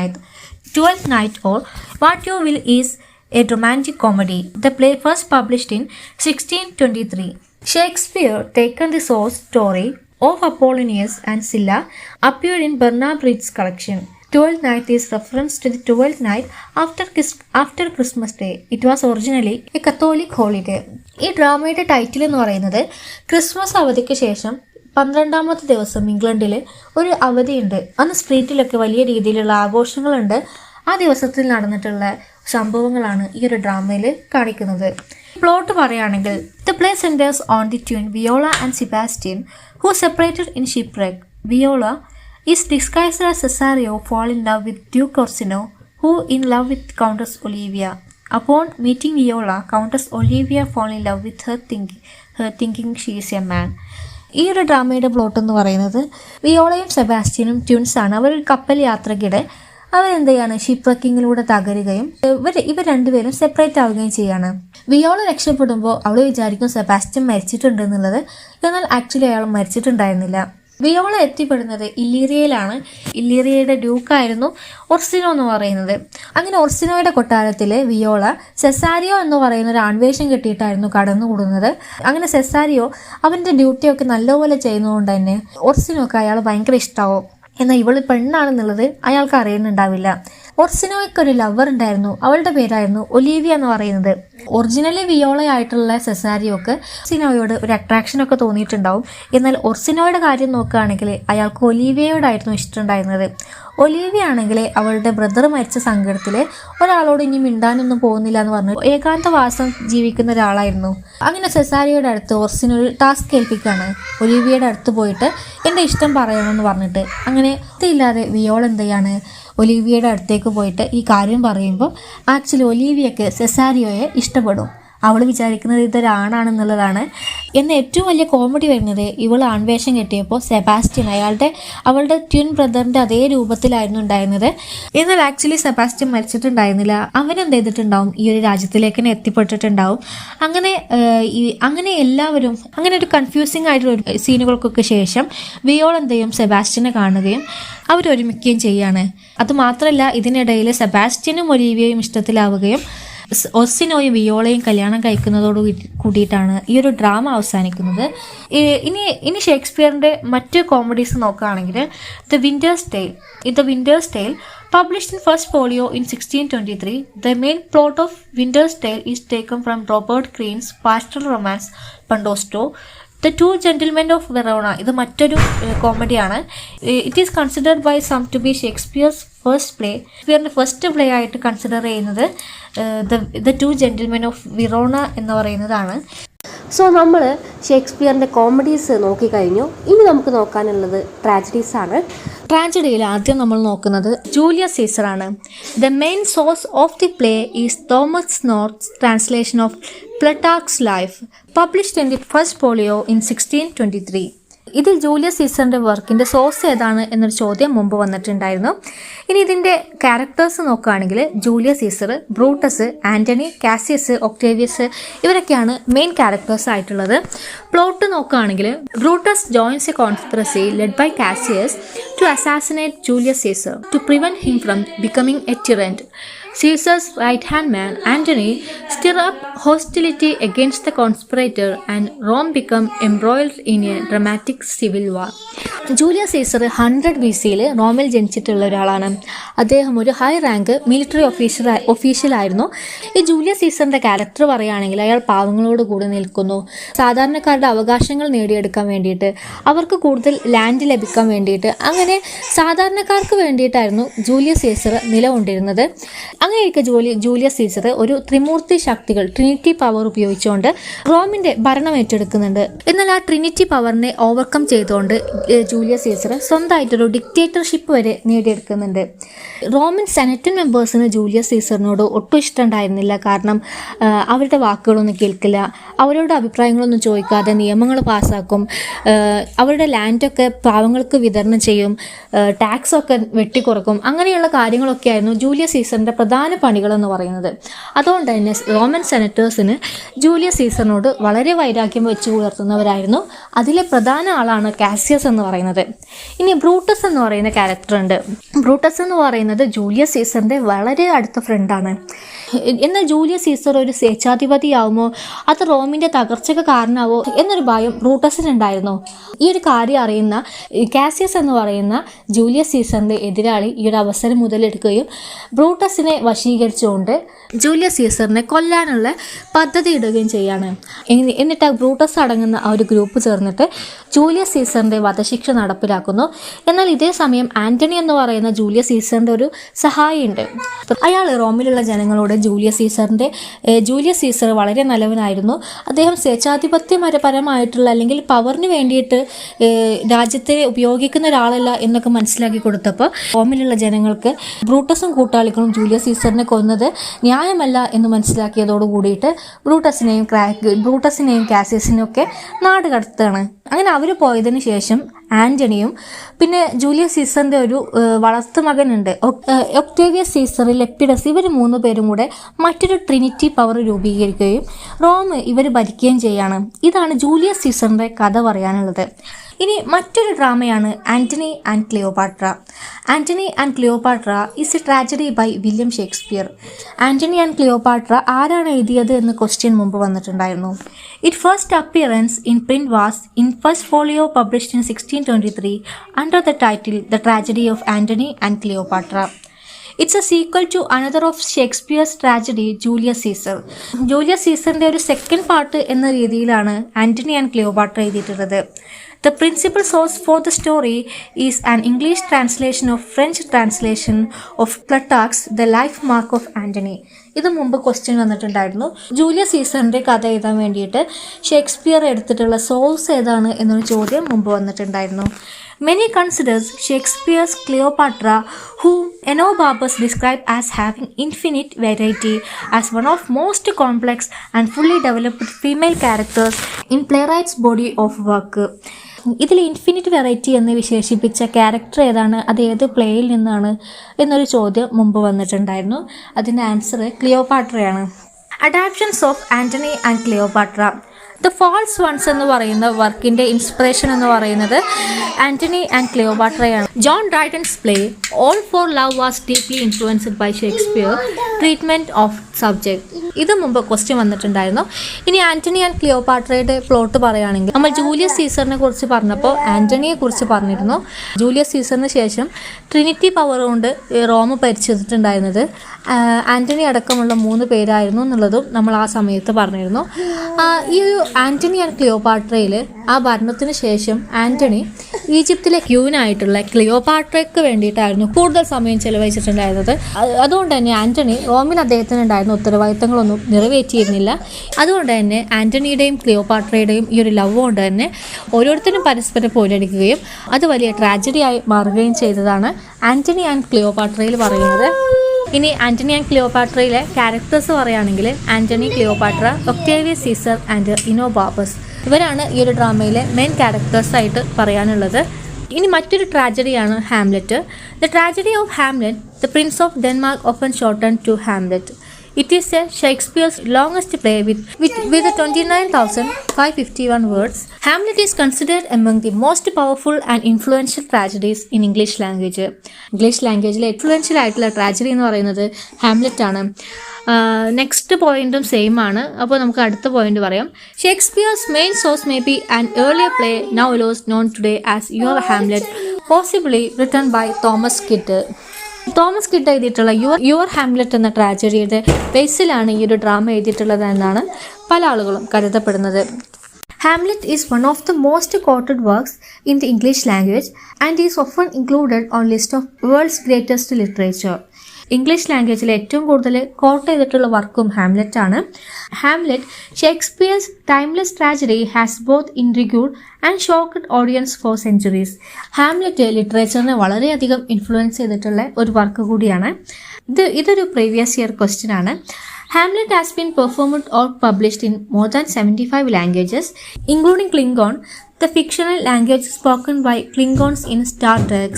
night or what you will is a romantic comedy. The play first published in 1623. Shakespeare taken the source story of Apollonius and Scylla appeared in Bernard Reed's collection. Twelfth Night is reference to the 12th night after Christmas Day. It was originally a Catholic holiday. ഈ ഡ്രാമയുടെ title എന്ന് പറയുന്നത് Christmas അവധിക്ക് ശേഷം 12ാമത്തെ ദിവസം ഇംഗ്ലണ്ടിൽ ഒരു അവധിയുണ്ട്. അന്ന് സ്ട്രീറ്റിലൊക്കെ വലിയ രീതിയിലുള്ള ആഘോഷങ്ങളുണ്ട്. ആ ദിവസത്തിൽ നടന്നിട്ടുള്ള സംഭവങ്ങളാണ് ഈ ഒരു ഡ്രാമയിൽ കാണിക്കുന്നത്. പ്ലോട്ട് പറയുകയാണെങ്കിൽ the play centres on the twin Viola and Sebastian who separated in shipwreck. Viola is disguised as Cesario fall in love with Duke Orsino, who in love with Countess Olivia. Upon meeting Viola, Countess Olivia fall in love with her thinking she is a man. ഈ ഒരു ഡ്രാമയുടെ plot എന്ന് പറയുന്നത് വിയോളയും സെബാസ്റ്റ്യനും ട്വിൻസാണ്. അവർ കപ്പൽ യാത്രക്കിടെ അവരെന്ത് ചെയ്യാണ്, ഷിപ്പ്‌റെക്കിങ്ങിലൂടെ തകരുകയും ഇവർ രണ്ടുപേരും സെപ്പറേറ്റ് ആവുകയും ചെയ്യാണ്. വിയോള രക്ഷപ്പെടുമ്പോൾ അവൾ വിചാരിക്കും സെബാസ്റ്റ്യൻ മരിച്ചിട്ടുണ്ട് എന്നുള്ളത്. എന്നാൽ ആക്ച്വലി അയാൾ മരിച്ചിട്ടുണ്ടായിരുന്നില്ല. വിയോള എത്തിപ്പെടുന്നത് ഇല്ലീറിയയിലാണ്. ഇല്ലീറിയയുടെ ഡ്യൂക്കായിരുന്നു ഒർസിനോ എന്ന് പറയുന്നത്. അങ്ങനെ ഒർസിനോയുടെ കൊട്ടാരത്തിൽ വിയോള സെസാരിയോ എന്ന് പറയുന്ന ഒരു ആൺവേഷം കെട്ടിയിട്ടായിരുന്നു കടന്നുകൂടുന്നത്. അങ്ങനെ സെസാരിയോ അവൻ്റെ ഡ്യൂട്ടിയൊക്കെ നല്ലപോലെ ചെയ്യുന്നതുകൊണ്ട് തന്നെ ഒർസിനോക്ക് അയാൾ ഭയങ്കര ഇഷ്ടമാവും. എന്നാൽ ഇവൾ പെണ്ണാണെന്നുള്ളത് അയാൾക്ക് അറിയുന്നുണ്ടാവില്ല. ഒർസിനോയ്ക്ക് ഒരു ലവർ ഉണ്ടായിരുന്നു. അവളുടെ പേരായിരുന്നു ഒലീവിയ എന്ന് പറയുന്നത്. ഒറിജിനലി വിയോളയായിട്ടുള്ള സെസാരിയോക്ക് ഒർസിനോയോട് ഒരു അട്രാക്ഷനൊക്കെ തോന്നിയിട്ടുണ്ടാവും. എന്നാൽ ഒർസിനോയുടെ കാര്യം നോക്കുകയാണെങ്കിൽ അയാൾക്ക് ഒലീവിയയോടായിരുന്നു ഇഷ്ടമുണ്ടായിരുന്നത്. ഒലീവിയ ആണെങ്കിൽ അവളുടെ ബ്രദർ മരിച്ച സങ്കടത്തിൽ ഒരാളോട് ഇനി മിണ്ടാനൊന്നും പോകുന്നില്ല എന്ന് പറഞ്ഞു ഏകാന്തവാസം ജീവിക്കുന്ന ഒരാളായിരുന്നു. അങ്ങനെ സെസാരിയോയുടെ അടുത്ത് ഒർസിനോ ഒരു ടാസ്ക് ഏൽപ്പിക്കുകയാണ്. ഒലീവിയയുടെ അടുത്ത് പോയിട്ട് എൻ്റെ ഇഷ്ടം പറയണമെന്ന് പറഞ്ഞിട്ട്. അങ്ങനെ ഇല്ലാതെ വിയോള എന്ത് ചെയ്യാണ്, ഒലീവിയയുടെ അടുത്തേക്ക് പോയിട്ട് ഈ കാര്യം പറയുമ്പോൾ ആക്ച്വലി ഒലീവിയക്ക് സെസാരിയോയെ ഇഷ്ടപ്പെടും. അവൾ വിചാരിക്കുന്നത് ഇതൊരാണാണെന്നുള്ളതാണ്. എന്നാൽ ഏറ്റവും വലിയ കോമഡി വരുന്നത് ഇവൾ ആൺവേഷം കെട്ടിയപ്പോൾ സെബാസ്റ്റ്യൻ അവളുടെ ട്വിൻ ബ്രദറിൻ്റെ അതേ രൂപത്തിലായിരുന്നു ഉണ്ടായിരുന്നത്. എന്നാൽ ആക്ച്വലി സെബാസ്റ്റ്യൻ മരിച്ചിട്ടുണ്ടായിരുന്നില്ല. അവനെന്ത് ചെയ്തിട്ടുണ്ടാവും, ഈ ഒരു രാജ്യത്തിലേക്ക് തന്നെ എത്തിപ്പെട്ടിട്ടുണ്ടാവും. അങ്ങനെ എല്ലാവരും അങ്ങനെ ഒരു കൺഫ്യൂസിങ് ആയിട്ടുള്ള ഒരു സീനുകൾക്കൊക്കെ ശേഷം വിയോൾ എന്ത് ചെയ്യും, സെബാസ്റ്റ്യനെ കാണുകയും അവരൊരുമിക്കുകയും ചെയ്യാണ്. അതുമാത്രമല്ല ഇതിനിടയിൽ സെബാസ്റ്റ്യനും ഒലീവിയയും ഇഷ്ടത്തിലാവുകയും ഒർസിനോയും വിയോളയും കല്യാണം കഴിക്കുന്നതോട് കൂടിയിട്ടാണ് ഈ ഒരു ഡ്രാമ അവസാനിക്കുന്നത്. ഇനി ഷേക്സ്പിയറിൻ്റെ മറ്റ് കോമഡീസ് നോക്കുകയാണെങ്കിൽ the winter's Tale published in first folio in 1623, the main plot of Winter's Tale is taken from Robert Greene's pastoral romance Pandosto. The Two Gentlemen of Verona ഇത് മറ്റൊരു കോമഡിയാണ്. It is considered by some to be Shakespeare's first play. ഷേക്സ്പിയറിൻ്റെ first play ആയിട്ട് consider ചെയ്യുന്നത് the two gentlemen of Verona എന്ന് പറയുന്നതാണ്. So നമ്മൾ ഷേക്സ്പിയറിൻ്റെ comedies നോക്കിക്കഴിഞ്ഞു. ഇനി നമുക്ക് നോക്കാനുള്ളത് ട്രാജഡീസ് ആണ്. ട്രാജഡിയിൽ ആദ്യം നമ്മൾ നോക്കുന്നത് ജൂലിയസ് സീസറാണ്. The main source of the play is Thomas North translation of Plutarch's life published in the first folio in 1623. ഇതിൽ ജൂലിയസ് സീസറിൻ്റെ വർക്കിൻ്റെ സോഴ്സ് ഏതാണ് എന്നൊരു ചോദ്യം മുമ്പ് വന്നിട്ടുണ്ടായിരുന്നു. ഇനി ഇതിൻ്റെ ക്യാരക്ടേഴ്സ് നോക്കുകയാണെങ്കിൽ Julius Caesar, Brutus, Antony, Cassius, Octavius ഇവരൊക്കെയാണ് മെയിൻ ക്യാരക്ടേഴ്സ് ആയിട്ടുള്ളത്. പ്ലോട്ട് നോക്കുകയാണെങ്കിൽ Brutus joins a conspiracy led by Cassius to assassinate Julius Caesar to prevent him from becoming a tyrant. Caesar's right-hand man, Antony, stir up hostility against the conspirator and Rome become embroiled in a dramatic civil war. Julius Caesar 100 BC-യിൽ റോമിൽ ജനിച്ചിട്ടുള്ള ഒരാളാണ്. അദ്ദേഹം ഒരു high rank military ഒഫീഷ്യലായിരുന്നു. ഈ Julius സീസറിൻ്റെ character പറയുകയാണെങ്കിൽ അയാൾ പാവങ്ങളോട് കൂടെ നിൽക്കുന്നു. സാധാരണക്കാരുടെ അവകാശങ്ങൾ നേടിയെടുക്കാൻ വേണ്ടിയിട്ട്, അവർക്ക് കൂടുതൽ ലാൻഡ് ലഭിക്കാൻ വേണ്ടിയിട്ട്, അങ്ങനെ സാധാരണക്കാർക്ക് വേണ്ടിയിട്ടായിരുന്നു ജൂലിയസ് സീസർ നിലകൊണ്ടിരുന്നത്. അങ്ങനെയൊക്കെ ജൂലിയസ് സീസർ ഒരു ത്രിമൂർത്തി ശക്തികൾ, ട്രിനിറ്റി പവർ ഉപയോഗിച്ചുകൊണ്ട് റോമിൻ്റെ ഭരണം ഏറ്റെടുക്കുന്നുണ്ട്. എന്നാൽ ആ ട്രിനിറ്റി പവറിനെ ഓവർകം ചെയ്തുകൊണ്ട് ജൂലിയസ് സീസർ സ്വന്തമായിട്ടൊരു ഡിക്റ്റേറ്റർഷിപ്പ് വരെ നേടിയെടുക്കുന്നുണ്ട്. റോമൻ സെനറ്റ് മെമ്പേഴ്സിന് ജൂലിയസ് സീസറിനോട് ഒട്ടും ഇഷ്ടമുണ്ടായിരുന്നില്ല. കാരണം അവരുടെ വാക്കുകളൊന്നും കേൾക്കില്ല, അവരുടെ അഭിപ്രായങ്ങളൊന്നും ചോദിക്കാതെ നിയമങ്ങൾ പാസ്സാക്കും, അവരുടെ ലാൻഡൊക്കെ പാവങ്ങൾക്ക് വിതരണം ചെയ്യും, ടാക്സൊക്കെ വെട്ടിക്കുറക്കും. അങ്ങനെയുള്ള കാര്യങ്ങളൊക്കെ ആയിരുന്നു ജൂലിയസ് സീസറിൻ്റെ പ്രധാന പണികളെന്ന് പറയുന്നത്. അതുകൊണ്ട് തന്നെ റോമൻ സെനറ്റേഴ്സിന് ജൂലിയസ് സീസറിനോട് വളരെ വൈരാഗ്യം വെച്ച് പുലർത്തുന്നവരായിരുന്നു. അതിലെ പ്രധാന ആളാണ് കാസിയസ് എന്ന് പറയുന്നത്. ഇനി ബ്രൂട്ടസ് എന്ന് പറയുന്ന ക്യാരക്ടർ ഉണ്ട്. ബ്രൂട്ടസ് എന്ന് പറയുന്നത് ജൂലിയസ് സീസറിൻ്റെ വളരെ അടുത്ത ഫ്രണ്ടാണ്. എന്നാൽ ജൂലിയസ് സീസർ ഒരു സ്വേച്ഛാധിപതിയാവുമോ, അത് റോമിൻ്റെ തകർച്ചയ്ക്ക് കാരണമാവോ എന്നൊരു ഭയം ബ്രൂട്ടസിനുണ്ടായിരുന്നു. ഈ ഒരു കാര്യം അറിയുന്ന കാസിയസ് എന്ന് പറയുന്ന ജൂലിയസ് സീസറിൻ്റെ എതിരാളി ഈ ഒരു അവസരം മുതലെടുക്കുകയും ബ്രൂട്ടസിനെ വശീകരിച്ചുകൊണ്ട് ജൂലിയസ് സീസറിനെ കൊല്ലാനുള്ള പദ്ധതി ഇടുകയും ചെയ്യാണ്. എന്നിട്ട് ബ്രൂട്ടസ് അടങ്ങുന്ന ആ ഒരു ഗ്രൂപ്പ് ചേർന്നിട്ട് ജൂലിയസ് സീസറിൻ്റെ വധശിക്ഷ നടപ്പിലാക്കുന്നു. എന്നാൽ ഇതേ സമയം ആൻ്റണി എന്ന് പറയുന്ന ജൂലിയസ് സീസറിൻ്റെ ഒരു സഹായിയുണ്ട്. അയാൾ റോമിലുള്ള ജനങ്ങളോട് ജൂലിയസ് സീസർ വളരെ നല്ലവനായിരുന്നു, അദ്ദേഹം സ്വേച്ഛാധിപത്യപരമായിട്ടുള്ള അല്ലെങ്കിൽ പവറിന് വേണ്ടിയിട്ട് രാജ്യത്തെ ഉപയോഗിക്കുന്ന ഒരാളല്ല എന്നൊക്കെ മനസ്സിലാക്കി കൊടുത്തപ്പോൾ റോമിലുള്ള ജനങ്ങൾക്ക് ബ്രൂട്ടസും കൂട്ടാളികളും ജൂലിയസ് സീസറിനെ കൊന്നത് ന്യായമല്ല എന്ന് മനസ്സിലാക്കിയതോട് കൂടിയിട്ട് ബ്രൂട്ടസിനെയും കാസിയസിനെയും ഒക്കെ നാട് കടത്തുകയാണ്. അങ്ങനെ അവർ പോയതിന് ശേഷം ആൻ്റണിയും പിന്നെ ജൂലിയസ് സീസറിൻ്റെ ഒരു വളർത്തു മകനുണ്ട് ഒക്ടേവിയസ് സീസർ, ലെപ്പിഡസ്, ഇവർ 3 പേരും കൂടെ മറ്റൊരു ട്രിനിറ്റി പവർ രൂപീകരിക്കുകയും റോം ഇവർ ഭരിക്കുകയും ചെയ്യാണ്. ഇതാണ് ജൂലിയസ് സീസറിൻ്റെ കഥ പറയാനുള്ളത്. ഇനി മറ്റൊരു ഡ്രാമയാണ് Antony and Cleopatra. Antony and Cleopatra is a tragedy by William Shakespeare. Antony and Cleopatra ആരാണ് എഴുതിയത് എന്ന് ക്വസ്റ്റ്യൻ മുമ്പ് വന്നിട്ടുണ്ടായിരുന്നു. It first appearance in print was in first folio published in 1623 under the title the tragedy of Antony and Cleopatra. It's a sequel to another of Shakespeare's tragedy Julius Caesar. Julius സീസറിൻ്റെ ഒരു second part എന്ന രീതിയിലാണ് Antony and Cleopatra എഴുതിയിട്ടുള്ളത്. The principal source for the story is an English translation of French translation of Plutarch's The Life Mark of Antony. ഇത് മുമ്പ് question വന്നിട്ടുണ്ടായിരുന്നു. Julius സീസറിൻ്റെ കഥ എഴുതാൻ വേണ്ടിയിട്ട് ഷേക്സ്പിയർ എടുത്തിട്ടുള്ള സോഴ്സ് ഏതാണ് എന്നൊരു ചോദ്യം മുമ്പ് വന്നിട്ടുണ്ടായിരുന്നു. Many considers Shakespeare's Cleopatra, whom Enobarbus described as having infinite variety, as one of most complex and fully developed female characters in playwright's body of work. ഇതിൽ ഇൻഫിനിറ്റ് വെറൈറ്റി എന്ന് വിശേഷിപ്പിച്ച ക്യാരക്ടർ ഏതാണ്, അത് ഏത് പ്ലേയിൽ നിന്നാണ് എന്നൊരു ചോദ്യം മുമ്പ് വന്നിട്ടുണ്ടായിരുന്നു. അതിൻ്റെ ആൻസർ ക്ലിയോപാട്രയാണ്. Adaptations of Antony and Cleopatra. The false ones എന്ന് പറയുന്ന വർക്കിൻ്റെ ഇൻസ്പിറേഷൻ എന്ന് പറയുന്നത് ആൻ്റണി ആൻഡ് ക്ലിയോപാട്രയാണ്. John Dryden's play all for love was deeply influenced by Shakespeare treatment of subject. ഇത് മുമ്പ് ക്വസ്റ്റ്യൻ വന്നിട്ടുണ്ടായിരുന്നു. ഇനി ആൻ്റണി ആൻഡ് ക്ലിയോപാട്രയുടെ പ്ലോട്ട് പറയുകയാണെങ്കിൽ നമ്മൾ ജൂലിയസ് സീസറിനെ കുറിച്ച് പറഞ്ഞപ്പോൾ ആൻ്റണിയെ കുറിച്ച് പറഞ്ഞിരുന്നു. ജൂലിയസ് സീസറിന് ശേഷം ട്രിനിറ്റി പവർ കൊണ്ട് റോം ഭരിച്ചിട്ടുണ്ടായിരുന്നത് ആൻ്റണി അടക്കമുള്ള 3 പേരായിരുന്നു എന്നുള്ളതും നമ്മൾ ആ സമയത്ത് പറഞ്ഞിരുന്നു. ഈ ഒരു ആൻ്റണി ആൻഡ് ക്ലിയോപാട്രയിൽ ആ ഭരണത്തിന് ശേഷം ആൻ്റണി ഈജിപ്തിലെ ക്യൂനായിട്ടുള്ള ക്ലിയോപാട്രയ്ക്ക് വേണ്ടിയിട്ടായിരുന്നു കൂടുതൽ സമയം ചെലവഴിച്ചിട്ടുണ്ടായിരുന്നത്. അതുകൊണ്ട് തന്നെ ആൻ്റണി റോമിൽ അദ്ദേഹത്തിനുണ്ടായിരുന്ന ഉത്തരവാദിത്തങ്ങളൊന്നും നിറവേറ്റിയിരുന്നില്ല. അതുകൊണ്ട് തന്നെ ആൻ്റണിയുടെയും ക്ലിയോപാട്രയുടെയും ഈ ഒരു ലവ് കൊണ്ട് തന്നെ ഓരോരുത്തരും പരസ്പരം പോരടിക്കുകയും അത് വലിയ ട്രാജഡിയായി മാറുകയും ചെയ്തതാണ് ആൻ്റണി ആൻഡ് ക്ലിയോപാട്രയിൽ പറയുന്നത്. ഇനി ആൻ്റണി ആൻഡ് ക്ലിയോപാട്രയിലെ ക്യാരക്ടേഴ്സ് പറയുകയാണെങ്കിൽ Antony, Cleopatra, Octavius Caesar and Enobarbus, ഇവരാണ് ഈ ഒരു ഡ്രാമയിലെ മെയിൻ ക്യാരക്ടേഴ്സായിട്ട് പറയാനുള്ളത്. ഇനി മറ്റൊരു ട്രാജഡിയാണ് Hamlet. The tragedy of Hamlet, the prince of Denmark often shortened to Hamlet. It is Shakespeare's longest play with 29,551 words. Hamlet is considered among the most powerful and influential tragedies in English language. English ലാംഗ്വേജിലെ influential ആയിട്ടുള്ള tragedy എന്ന് പറയുന്നത് Hamlet ആണ്. Next പോയിന്റും same ആണ്. അപ്പോൾ നമുക്ക് അടുത്ത പോയിന്റ് പറയാം. Shakespeare's main source may be an earlier play now known today as Ur Hamlet, possibly written by Thomas Kyd. Thomas Kyd എഴുതിയിട്ടുള്ള യുവർ ഹാംലെറ്റ് എന്ന ട്രാജഡിയുടെ ബേസിലാണ് ഈ ഒരു ഡ്രാമ എഴുതിയിട്ടുള്ളത് എന്നാണ് പല ആളുകളും കരുതപ്പെടുന്നത്. Hamlet is one of the most quoted works in the English language and is often included on list of world's greatest literature. English ലാംഗ്വേജിൽ ഏറ്റവും കൂടുതൽ കോട്ട് ചെയ്തിട്ടുള്ള വർക്കും ഹാംലെറ്റ് ആണ്. Hamlet, Shakespeare's timeless tragedy, has both intrigued and shocked audience for centuries. Hamlet ലിറ്ററേച്ചറിനെ വളരെയധികം influence ചെയ്തിട്ടുള്ള ഒരു വർക്ക് കൂടിയാണ്. ഇതൊരു പ്രീവിയസ് ഇയർ ക്വസ്റ്റ്യൻ ആണ്. Hamlet has been performed or published in more than 75 languages, including Klingon, the fictional language spoken by Klingons in Star Trek.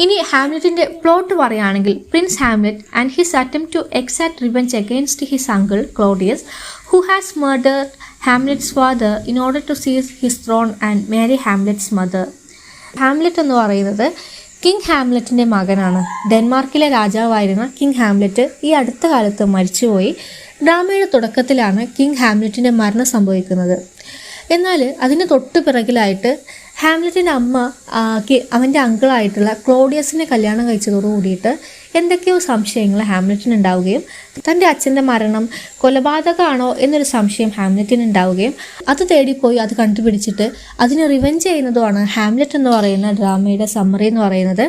ഇനി ഹാംലെറ്റിന്റെ plot പറയുകയാണെങ്കിൽ prince Hamlet and his attempt to exact revenge against his uncle Claudius, who has murdered Hamlet's father in order to seize his throne and marry Hamlet's mother. Hamlet എന്ന് പറയുന്നത് king ഹാംലെറ്റിൻ്റെ മകനാണ്. ഡെൻമാർക്കിലെ രാജാവായിരുന്ന king Hamlet ഈ അടുത്ത കാലത്ത് മരിച്ചുപോയി. ഡ്രാമയുടെ തുടക്കത്തിലാണ് king ഹാംലെറ്റിൻ്റെ മരണം സംഭവിക്കുന്നത്. എന്നാൽ അതിന് തൊട്ട് പിറകിലായിട്ട് ഹാംലെറ്റിൻ്റെ അമ്മ അവൻ്റെ അങ്കിളായിട്ടുള്ള ക്ലോഡിയസിനെ കല്യാണം കഴിച്ചതോടു കൂടിയിട്ട് എന്തൊക്കെയോ സംശയങ്ങൾ ഹാംലെറ്റിന് ഉണ്ടാവുകയും തൻ്റെ അച്ഛൻ്റെ മരണം കൊലപാതകമാണോ എന്നൊരു സംശയം ഹാംലെറ്റിന് ഉണ്ടാവുകയും അത് തേടിപ്പോയി അത് കണ്ടുപിടിച്ചിട്ട് അതിന് റിവെഞ്ച് ചെയ്യുന്നതുമാണ് ഹാംലെറ്റ് എന്ന് പറയുന്ന ഡ്രാമയുടെ സമ്മറി എന്ന് പറയുന്നത്.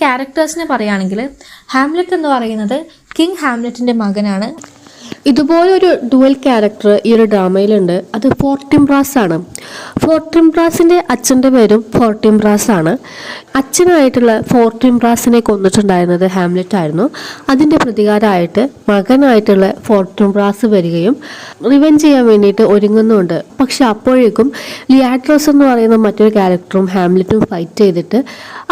ക്യാരക്ടേഴ്സിനെ പറയുകയാണെങ്കിൽ ഹാംലെറ്റ് എന്ന് പറയുന്നത് കിങ് ഹാംലെറ്റിൻ്റെ മകനാണ്. ഇതുപോലൊരു ഡുവൽ ക്യാരക്ടർ ഈ ഒരു ഡ്രാമയിലുണ്ട്. അത് ഫോർട്ടിംബ്രാസ് ആണ്. ഫോർട്ടിംബ്രാസിൻ്റെ അച്ഛൻ്റെ പേരും ഫോർട്ടിംബ്രാസ് ആണ്. അച്ഛനായിട്ടുള്ള ഫോർട്ടിംബ്രാസിനെ കൊന്നിട്ടുണ്ടായിരുന്നത് ഹാംലെറ്റ് ആയിരുന്നു. അതിൻ്റെ പ്രതികാരമായിട്ട് മകനായിട്ടുള്ള ഫോർട്ടിംബ്രാസ് വരികയും റിവെഞ്ച് ചെയ്യാൻ വേണ്ടിയിട്ട് ഒരുങ്ങുന്നുണ്ട്. പക്ഷെ അപ്പോഴേക്കും ലിയാട്രസ് എന്ന് പറയുന്ന മറ്റൊരു ക്യാരക്ടറും ഹാംലെറ്റും ഫൈറ്റ് ചെയ്തിട്ട്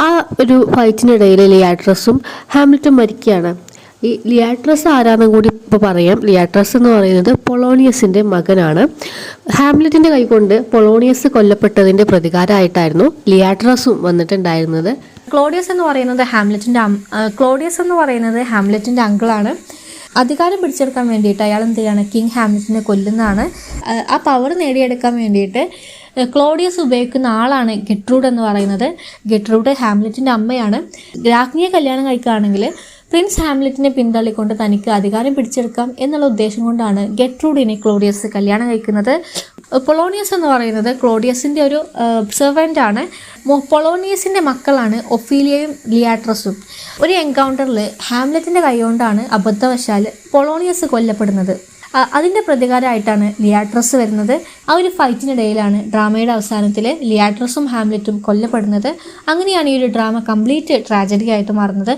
ആ ഒരു ഫൈറ്റിനിടയിൽ ലിയാട്രസും ഹാംലെറ്റും മരിക്കുകയാണ്. ഈ ലിയാട്രസ് ആരാന്നും കൂടി ഇപ്പോൾ പറയാം. ലിയാട്രസ് എന്ന് പറയുന്നത് പൊളോണിയസിൻ്റെ മകനാണ്. ഹാംലെറ്റിൻ്റെ കൈകൊണ്ട് പൊളോണിയസ് കൊല്ലപ്പെട്ടതിൻ്റെ പ്രതികാരമായിട്ടായിരുന്നു ലിയാട്രസും വന്നിട്ടുണ്ടായിരുന്നത്. ക്ലോഡിയസ് എന്ന് പറയുന്നത് ഹാംലെറ്റിൻ്റെ അങ്കിളാണ്. അധികാരം പിടിച്ചെടുക്കാൻ വേണ്ടിയിട്ട് അയാൾ എന്ത് ചെയ്യാണ്, കിങ് ഹാംലെറ്റിനെ കൊല്ലുന്നതാണ്. ആ പവർ നേടിയെടുക്കാൻ വേണ്ടിയിട്ട് ക്ലോഡിയസ് ഉപയോഗിക്കുന്ന ആളാണ് ഗെട്രൂഡ് എന്ന് പറയുന്നത്. ഗെട്രൂഡ് ഹാംലെറ്റിൻ്റെ അമ്മയാണ്. രാജ്ഞിയെ കല്യാണം കഴിക്കുകയാണെങ്കിൽ പ്രിൻസ് ഹാംലെറ്റിനെ പിന്തള്ളിക്കൊണ്ട് തനിക്ക് അധികാരം പിടിച്ചെടുക്കാം എന്നുള്ള ഉദ്ദേശം കൊണ്ടാണ് ഗെട്രൂഡിനെ ക്ലോഡിയസ് കല്യാണം കഴിക്കുന്നത്. പൊളോണിയസ് എന്ന് പറയുന്നത് ക്ലോഡിയസിൻ്റെ ഒരു സെർവൻ്റ് ആണ്. പൊളോണിയസിൻ്റെ മക്കളാണ് ഒഫീലിയയും ലിയാട്രസും. ഒരു എൻകൗണ്ടറിൽ ഹാംലെറ്റിൻ്റെ കൈകൊണ്ടാണ് അബദ്ധവശാൽ പൊളോണിയസ് കൊല്ലപ്പെടുന്നത്. അതിൻ്റെ പ്രതികാരമായിട്ടാണ് ലിയാട്രസ് വരുന്നത്. ആ ഒരു ഫൈറ്റിനിടയിലാണ് ഡ്രാമയുടെ അവസാനത്തിൽ ലിയാട്രസും ഹാംലെറ്റും കൊല്ലപ്പെടുന്നത്. അങ്ങനെയാണ് ഈ ഒരു ഡ്രാമ കംപ്ലീറ്റ് ട്രാജഡി ആയിട്ട് മാറുന്നത്.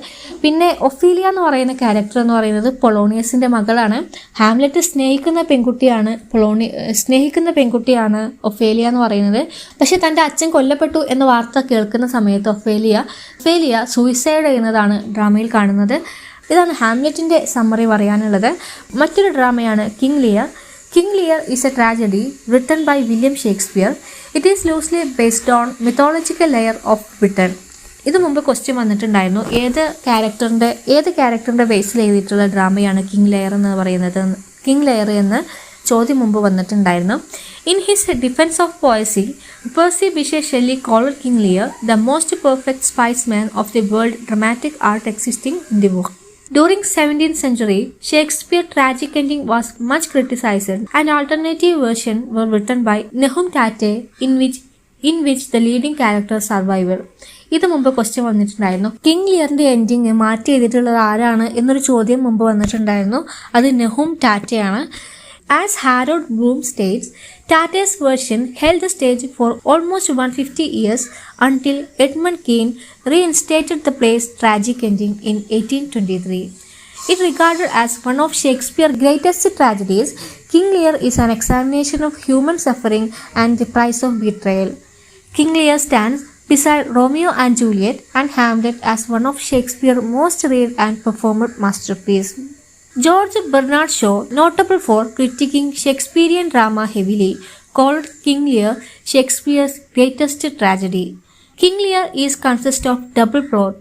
പിന്നെ ഒഫീലിയ എന്ന് പറയുന്ന ക്യാരക്ടർ എന്ന് പറയുന്നത് പൊളോണിയസിൻ്റെ മകളാണ്. ഹാംലെറ്റ് സ്നേഹിക്കുന്ന പെൺകുട്ടിയാണ് ഒഫേലിയ എന്ന് പറയുന്നത്. പക്ഷേ തൻ്റെ അച്ഛൻ കൊല്ലപ്പെട്ടു എന്ന വാർത്ത കേൾക്കുന്ന സമയത്ത് ഒഫേലിയ സൂയിസൈഡ് ചെയ്യുന്നതാണ് ഡ്രാമയിൽ കാണുന്നത്. ഇതാണ് ഹാംലെറ്റിൻ്റെ സമ്മറി പറയാനുള്ളത്. മറ്റൊരു ഡ്രാമയാണ് King Lear. King Lear is a tragedy written by William Shakespeare. It is loosely based on mythological Leir of Britain. ഇത് മുമ്പ് ക്വസ്റ്റ്യൻ വന്നിട്ടുണ്ടായിരുന്നു, ഏത് ക്യാരക്ടറിൻ്റെ ബേസിൽ എഴുതിയിട്ടുള്ള ഡ്രാമയാണ് കിങ് ലെയർ എന്ന് ചോദ്യം മുമ്പ് വന്നിട്ടുണ്ടായിരുന്നു. In his defence of poesy, Percy Bysshe Shelley called King Lear the most perfect spiceman of the world dramatic art existing in the book. During 17th century, Shakespeare's tragic ending was much criticized, and alternative versions were written by Nahum Tate in which the leading character survived. ഇത് മുമ്പ് question വന്നിട്ടുണ്ടായിരുന്നു. King ലിയറിൻ്റെ ending മാറ്റി എഴുതിയിട്ടുള്ളത് ആരാണ് എന്നൊരു ചോദ്യം മുമ്പ് വന്നിട്ടുണ്ടായിരുന്നു. അത് നെഹും ടാറ്റയാണ്. As Harold Bloom states, Tate's version held the stage for almost 150 years until Edmund Kean reinstated the play's tragic ending in 1823. It regarded as one of Shakespeare's greatest tragedies, King Lear is an examination of human suffering and the price of betrayal. King Lear stands beside Romeo and Juliet and Hamlet as one of Shakespeare's most read and performed masterpieces. George Bernard Shaw, notable for critiquing Shakespearean drama heavily, called King Lear Shakespeare's greatest tragedy. King Lear consists of double plot.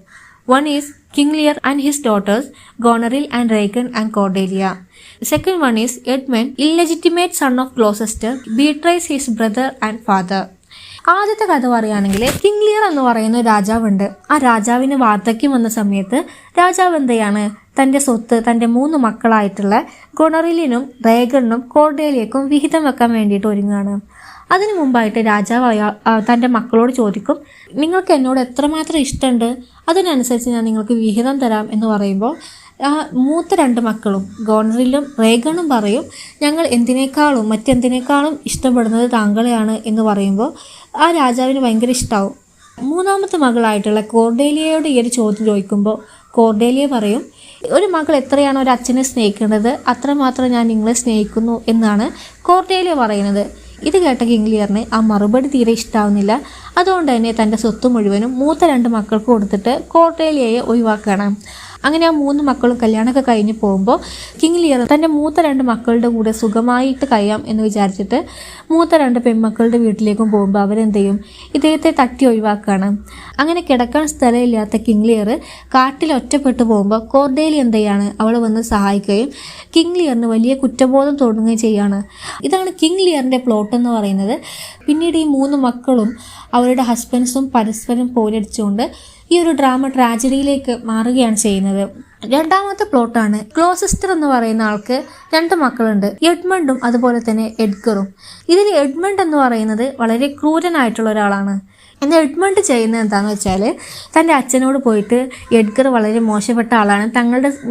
One is King Lear and his daughters, Goneril and Regan and Cordelia. The second one is Edmund, illegitimate son of Gloucester, betrays his brother and father. ആദ്യത്തെ കഥ പറയുകയാണെങ്കിൽ King Lear എന്ന് പറയുന്ന രാജാവുണ്ട്. ആ രാജാവിന് വാർദ്ധക്യം വന്ന സമയത്ത് രാജാവ് എന്തെയാണ്, തൻ്റെ സ്വത്ത് തൻ്റെ 3 മക്കളായിട്ടുള്ള ഗൊണറിലിനും റേഗണിനും കോർഡേലിയക്കും വിഹിതം വെക്കാൻ വേണ്ടിയിട്ട് ഒരുങ്ങുകയാണ്. അതിനു മുമ്പായിട്ട് രാജാവ് തൻ്റെ മക്കളോട് ചോദിക്കും, നിങ്ങൾക്ക് എന്നോട് എത്രമാത്രം ഇഷ്ടമുണ്ട്, അതിനനുസരിച്ച് ഞാൻ നിങ്ങൾക്ക് വിഹിതം തരാം എന്ന് പറയുമ്പോൾ മൂത്ത 2 മക്കളും ഗോണറിലും റേഗണും പറയും, ഞങ്ങൾ മറ്റെന്തിനേക്കാളും ഇഷ്ടപ്പെടുന്നത് താങ്കളെയാണ് എന്ന് പറയുമ്പോൾ ആ രാജാവിന് ഭയങ്കര ഇഷ്ടമാവും. 3ാമത്തെ മകളായിട്ടുള്ള കോർഡേലിയയോട് ഈ ഒരു ചോദ്യം ചോദിക്കുമ്പോൾ കോർഡേലിയ പറയും, ഒരു മകൾ എത്രയാണോ ഒരു അച്ഛനെ സ്നേഹിക്കുന്നത് അത്രമാത്രം ഞാൻ നിങ്ങളെ സ്നേഹിക്കുന്നു എന്നാണ് കോർഡേലിയ പറയുന്നത്. ഇത് കേട്ട കിങ് ലിയറിന് ആ മറുപടി തീരെ ഇഷ്ടാവുന്നില്ല. അതുകൊണ്ട് തന്നെ തൻ്റെ സ്വത്ത് മുഴുവനും മൂത്ത 2 മക്കൾക്ക് കൊടുത്തിട്ട് കോർഡേലിയയെ ഒഴിവാക്കണം. അങ്ങനെ ആ 3 മക്കളും കല്യാണമൊക്കെ കഴിഞ്ഞ് പോകുമ്പോൾ കിങ് ലിയർ തൻ്റെ മൂത്ത 2 മക്കളുടെ കൂടെ സുഖമായിട്ട് കഴിയാം എന്ന് വിചാരിച്ചിട്ട് മൂത്ത 2 പെൺമക്കളുടെ വീട്ടിലേക്കും പോകുമ്പോൾ അവരെന്ത് ചെയ്യും, ഇദ്ദേഹത്തെ തട്ടി ഒഴിവാക്കുകയാണ്. അങ്ങനെ കിടക്കാൻ സ്ഥലമില്ലാത്ത കിങ് ലിയർ കാട്ടിൽ ഒറ്റപ്പെട്ടു പോകുമ്പോൾ കോർഡേലി എന്ത് ചെയ്യാണ്, അവളെ വന്ന് സഹായിക്കുകയും കിങ് ലിയറിന് വലിയ കുറ്റബോധം തോന്നുകയും ചെയ്യാണ്. ഇതാണ് കിങ് ലിയറിൻ്റെ പ്ലോട്ട് എന്ന് പറയുന്നത്. പിന്നീട് ഈ 3 മക്കളും അവരുടെ ഹസ്ബൻഡ്സും പരസ്പരം പോരടിച്ചുകൊണ്ട് ഈ ഒരു ഡ്രാമ ട്രാജഡിയിലേക്ക് മാറുകയാണ് ചെയ്യുന്നത്. രണ്ടാമത്തെ പ്ലോട്ടാണ് ഗ്ലോസസ്റ്റർ എന്ന് പറയുന്ന ആൾക്ക് 2 മക്കളുണ്ട്, എഡ്മണ്ടും അതുപോലെ തന്നെ എഡ്ഗറും. ഇതിൽ എഡ്മണ്ട് എന്ന് പറയുന്നത് വളരെ ക്രൂരനായിട്ടുള്ള ഒരാളാണ്. എന്നാൽ എഡ്മണ്ട് ചെയ്യുന്നത് എന്താണെന്ന് വെച്ചാൽ തൻ്റെ അച്ഛനോട് പോയിട്ട് എഡ്ഗർ വളരെ മോശപ്പെട്ട ആളാണ്,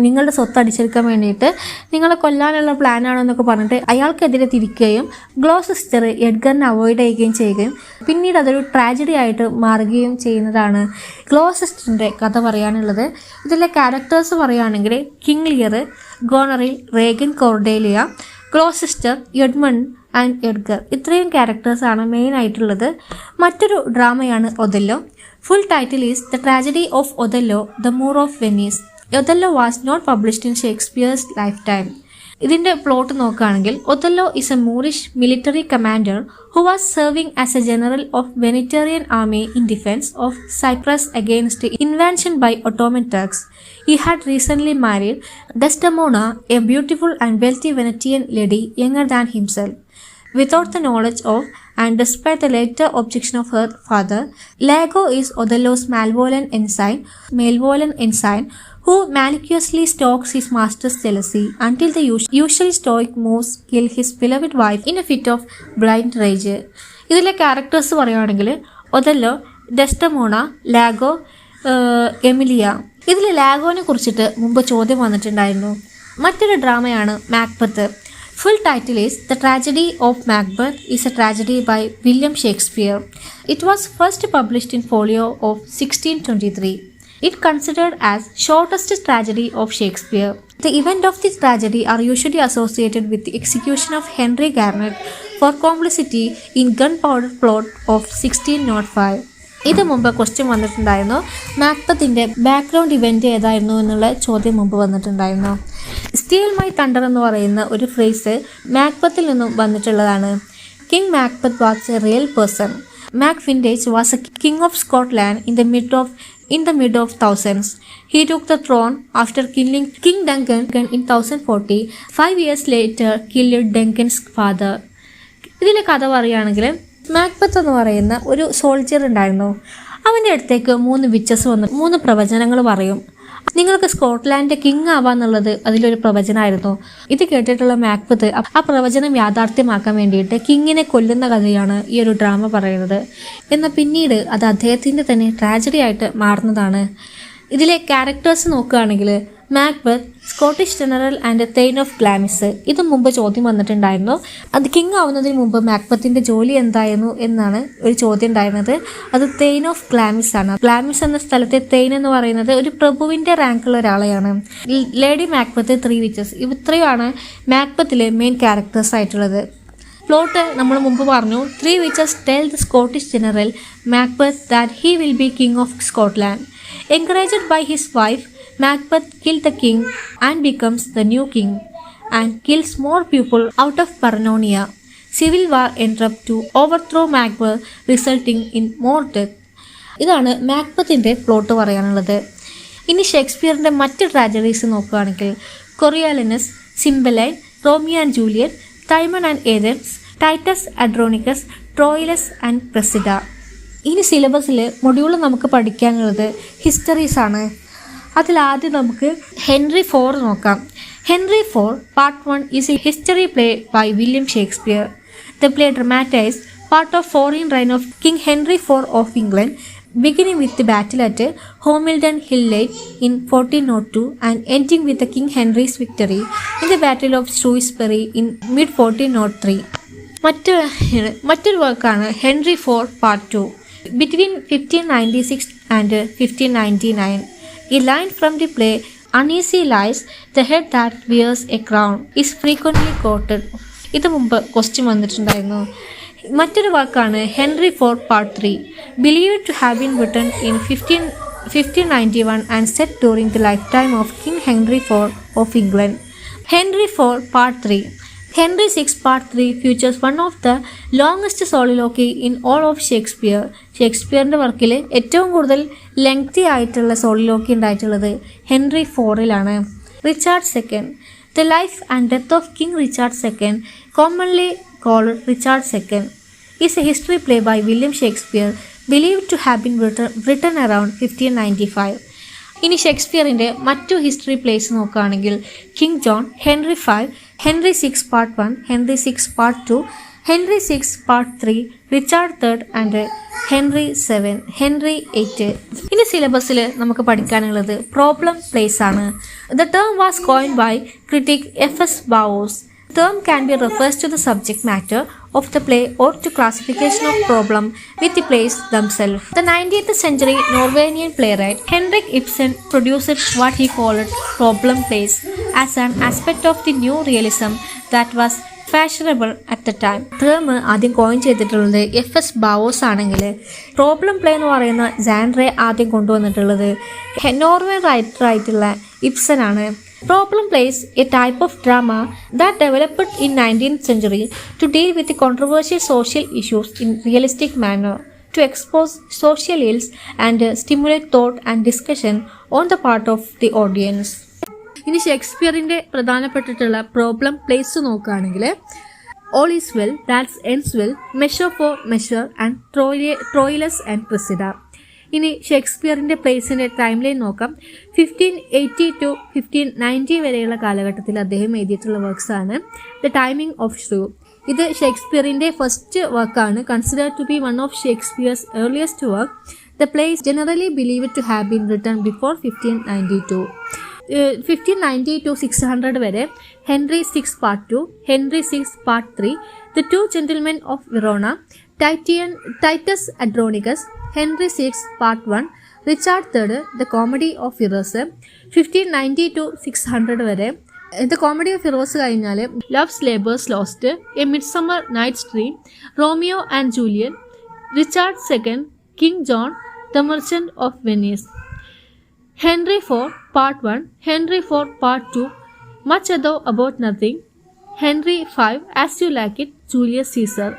നിങ്ങളുടെ സ്വത്ത് അടിച്ചെടുക്കാൻ വേണ്ടിയിട്ട് നിങ്ങളെ കൊല്ലാനുള്ള പ്ലാനാണോ എന്നൊക്കെ പറഞ്ഞിട്ട് അയാൾക്കെതിരെ തിരിക്കുകയും ഗ്ലോസസ്റ്റർ എഡ്ഗറിനെ അവോയ്ഡ് ചെയ്യുകയും ചെയ്യുകയും പിന്നീട് അതൊരു ട്രാജഡി ആയിട്ട് മാറുകയും ചെയ്യുന്നതാണ് ഗ്ലോസസ്റ്ററിൻ്റെ കഥ പറയാനുള്ളത്. ഇതിലെ ക്യാരക്ടേഴ്സ് പറയുകയാണെങ്കിൽ King Lear, Goneril, Regan Cordelia, Gloucester, Edmund and Edgar. ഇത്രയും ക്യാരക്ടേഴ്സാണ് മെയിൻ ആയിട്ടുള്ളത്. മറ്റൊരു ഡ്രാമയാണ് Othello. Full title is the tragedy of Othello, the Moor of Venice. Othello was not published in Shakespeare's lifetime. ഇതിൻ്റെ plot നോക്കുകയാണെങ്കിൽ Othello is a Moorish military commander who was serving as a general of Venetian army in defense of Cyprus against invasion by Ottoman Turks. He had recently married Desdemona, a beautiful and wealthy Venetian lady younger than himself. Without the knowledge of and despite the later objection of her father, Iago is Othello's malevolent ensign who maliciously stalks his master's jealousy until the usually stoic moves kill his beloved wife in a fit of blind rage. ഇതിലെ characters പറയുകയാണെങ്കിൽ Othello, ഡെസ്ഡെമോണ, ലാഗോ, Emilia. ഇതിൽ ലാഗോനെ കുറിച്ചിട്ട് മുമ്പ് ചോദ്യം വന്നിട്ടുണ്ടായിരുന്നു. മറ്റൊരു ഡ്രാമയാണ് Macbeth. Full title is The Tragedy of Macbeth is a tragedy by William Shakespeare. It was first published in folio of 1623. It considered as shortest tragedy of Shakespeare. The event of this tragedy are usually associated with the execution of Henry Garnet for complicity in gunpowder plot of 1605. ഇത് മുമ്പ് question വന്നിട്ടുണ്ടായിരുന്നു. മാക്ബത്തിൻ്റെ background event ഏതായിരുന്നു എന്നുള്ള ചോദ്യം മുമ്പ് വന്നിട്ടുണ്ടായിരുന്നു. Steel my thunder എന്ന് പറയുന്ന ഒരു ഫ്രേസ് മാക്ബത്തിൽ നിന്നും വന്നിട്ടുള്ളതാണ്. King Macbeth was a real person. Mac Findlaech was a king of Scotland in the mid of thousands. He took the throne after killing King Duncan in 1040. 5 years later killed Duncan's father. ഇതിലെ കഥ പറയുകയാണെങ്കിൽ Macbeth എന്ന് പറയുന്ന ഒരു soldier ഉണ്ടായിരുന്നു. അവൻ്റെ അടുത്തേക്ക് 3 witches വന്ന് 3 പ്രവചനങ്ങൾ പറയും. നിങ്ങൾക്ക് സ്കോട്ട്ലാൻഡിൻ്റെ കിങ് ആവാന്നുള്ളത് അതിലൊരു പ്രവചനമായിരുന്നു. ഇത് കേട്ടിട്ടുള്ള മാക്ബത്ത് ആ പ്രവചനം യാഥാർത്ഥ്യമാക്കാൻ വേണ്ടിയിട്ട് കിങ്ങിനെ കൊല്ലുന്ന കഥയാണ് ഈ ഒരു ഡ്രാമ പറയുന്നത്. എന്നാൽ പിന്നീട് അത് അദ്ദേഹത്തിൻ്റെ തന്നെ ട്രാജഡി ആയിട്ട് മാറുന്നതാണ്. ഇതിലെ ക്യാരക്ടേഴ്സ് നോക്കുകയാണെങ്കിൽ Macbeth, Scottish general and thane of Glamis. ഇത് മുമ്പ് ചോദ്യം വന്നിട്ടുണ്ടായിരുന്നു. അത് കിങ് ആവുന്നതിന് മുമ്പ് മാക്ബത്തിൻ്റെ ജോലി എന്തായിരുന്നു എന്നാണ് ഒരു ചോദ്യം ഉണ്ടായിരുന്നത്. അത് തെയ്ൻ ഓഫ് ഗ്ലാമിസ് ആണ്. ഗ്ലാമിസ് എന്ന സ്ഥലത്തെ തെയ്ൻ എന്ന് പറയുന്നത് ഒരു പ്രഭുവിൻ്റെ റാങ്കുള്ള ഒരാളെയാണ്. Lady Macbeth, 3 witches. ഇത്രയുമാണ് മാക്ബത്തിലെ മെയിൻ ക്യാരക്ടേഴ്സ് ആയിട്ടുള്ളത്. പ്ലോട്ട് നമ്മൾ മുമ്പ് പറഞ്ഞു. 3 witches tell the Scottish general Macbeth that he will be king of Scotland. Encouraged by his wife, Macbeth killed the king and becomes the new king and kills more people out of paranoia. Civil war erupts to overthrow Macbeth, resulting in more death. ഇതാണ് മാക്ബത്തിൻ്റെ plot പറയാനുള്ളത്. ഇനി ഷേക്സ്പിയറിൻ്റെ മറ്റ് tragedies നോക്കുകയാണെങ്കിൽ Coriolanus, Cymbeline, Romeo and Juliet, Timon and Athens, Titus Andronicus, Troilus and Cressida. ഇനി സിലബസിൽ module നമുക്ക് പഠിക്കാനുള്ളത് histories ആണ്. അതിലാദ്യം നമുക്ക് ഹെൻറി 4 നോക്കാം. Henry 4 Part 1 is a history play by William Shakespeare. The play dramatized part of foreign reign of King Henry IV of England, beginning with the battle at Homildon Hill Lake in 1402 and ending with the King Henry's victory in the Battle of Shrewsbury in mid-1403. മറ്റൊരു വർക്കാണ് Henry 4 Part 2. Between 1596 and 1599, a line from the play Uneasy Lies, the head that wears a crown, is frequently quoted. ഇത് മുമ്പ് question വന്നിട്ടുണ്ടായിരുന്നു. മറ്റൊരു വാക്കാണ് Henry 4 Part 3. Believed to have been written in 1591 and set during the lifetime of King Henry IV of England. Henry IV Part 3. Henry VI Part 3 features one of the longest soliloquy in all of Shakespeare. ഷേക്സ്പിയറിൻ്റെ വർക്കിൽ ഏറ്റവും കൂടുതൽ lengthy ആയിട്ടുള്ള soliloquy ഉണ്ടായിട്ടുള്ളത് Henry ഫോറിലാണ്. Richard second. The life and death of King Richard II, commonly called Richard II, is a history play by William Shakespeare, believed to have been written around 1595. ഇനി ഷേക്സ്പിയറിൻ്റെ മറ്റു history place നോക്കുകയാണെങ്കിൽ king John, Henry V, Henry VI part 1, Henry VI part 2, Henry VI part 3, Richard III and Henry VII, Henry VIII. ഇനി സിലബസിൽ നമുക്ക് പഠിക്കാനുള്ളത് problem place ആണ്. The term was coined by critic F.S. Bowers. The term can be refers to the subject matter of the play or to classification of problem with the plays themselves. The 19th century Norwegian playwright Henrik Ibsen produced what he called problem plays as an aspect of the new realism that was fashionable at the time. Term ആദ്യം coin ചെയ്തിട്ടുള്ളത് F.S. ബാവോസ് ആണെങ്കിൽ problem play എന്ന് പറയുന്ന ജാൻറെ ആദ്യം കൊണ്ടുവന്നിട്ടുള്ളത് Norway writer ആയിട്ടുള്ള Ibsen ആണ്. Problem plays, a type of drama that developed in 19th century to deal with the controversial social issues in realistic manner, to expose social ills and stimulate thought and discussion on the part of the audience. ഇനി ഷേക്സ്പിയറിൻ്റെ പ്രധാനപ്പെട്ടിട്ടുള്ള problem plays നോക്കുകയാണെങ്കിൽ all is well, that's ends well, measure for measure and Troilus and Cressida. ഇനി ഷേക്സ്പിയറിൻ്റെ പ്ലേസിൻ്റെ time line നോക്കാം. 1580 to 1590 വരെയുള്ള കാലഘട്ടത്തിൽ അദ്ദേഹം എഴുതിയിട്ടുള്ള വർക്ക്സാണ് ദ ടൈമിംഗ് ഓഫ് ഷ്രൂ. ഇത് ഷേക്സ്പിയറിൻ്റെ ഫസ്റ്റ് വർക്കാണ്, considered to be one of Shakespeare's earliest work. The play is generally believed to have been written before 1592. 1590 to 600 വരെ Henry VI part 2, Henry VI part 3, the two gentlemen of Verona, Titus Andronicus, Henry VI part 1, Richard III, the comedy of errors. 1590 to 600 വരെ the comedy of errors കഴിഞ്ഞാൽ loves labour's lost, a midsummer nights dream, Romeo and Juliet, Richard II, King John, the merchant of Venice. Henry IV part 1, Henry IV part 2, much ado about nothing, Henry V, as you like it, Julius Caesar.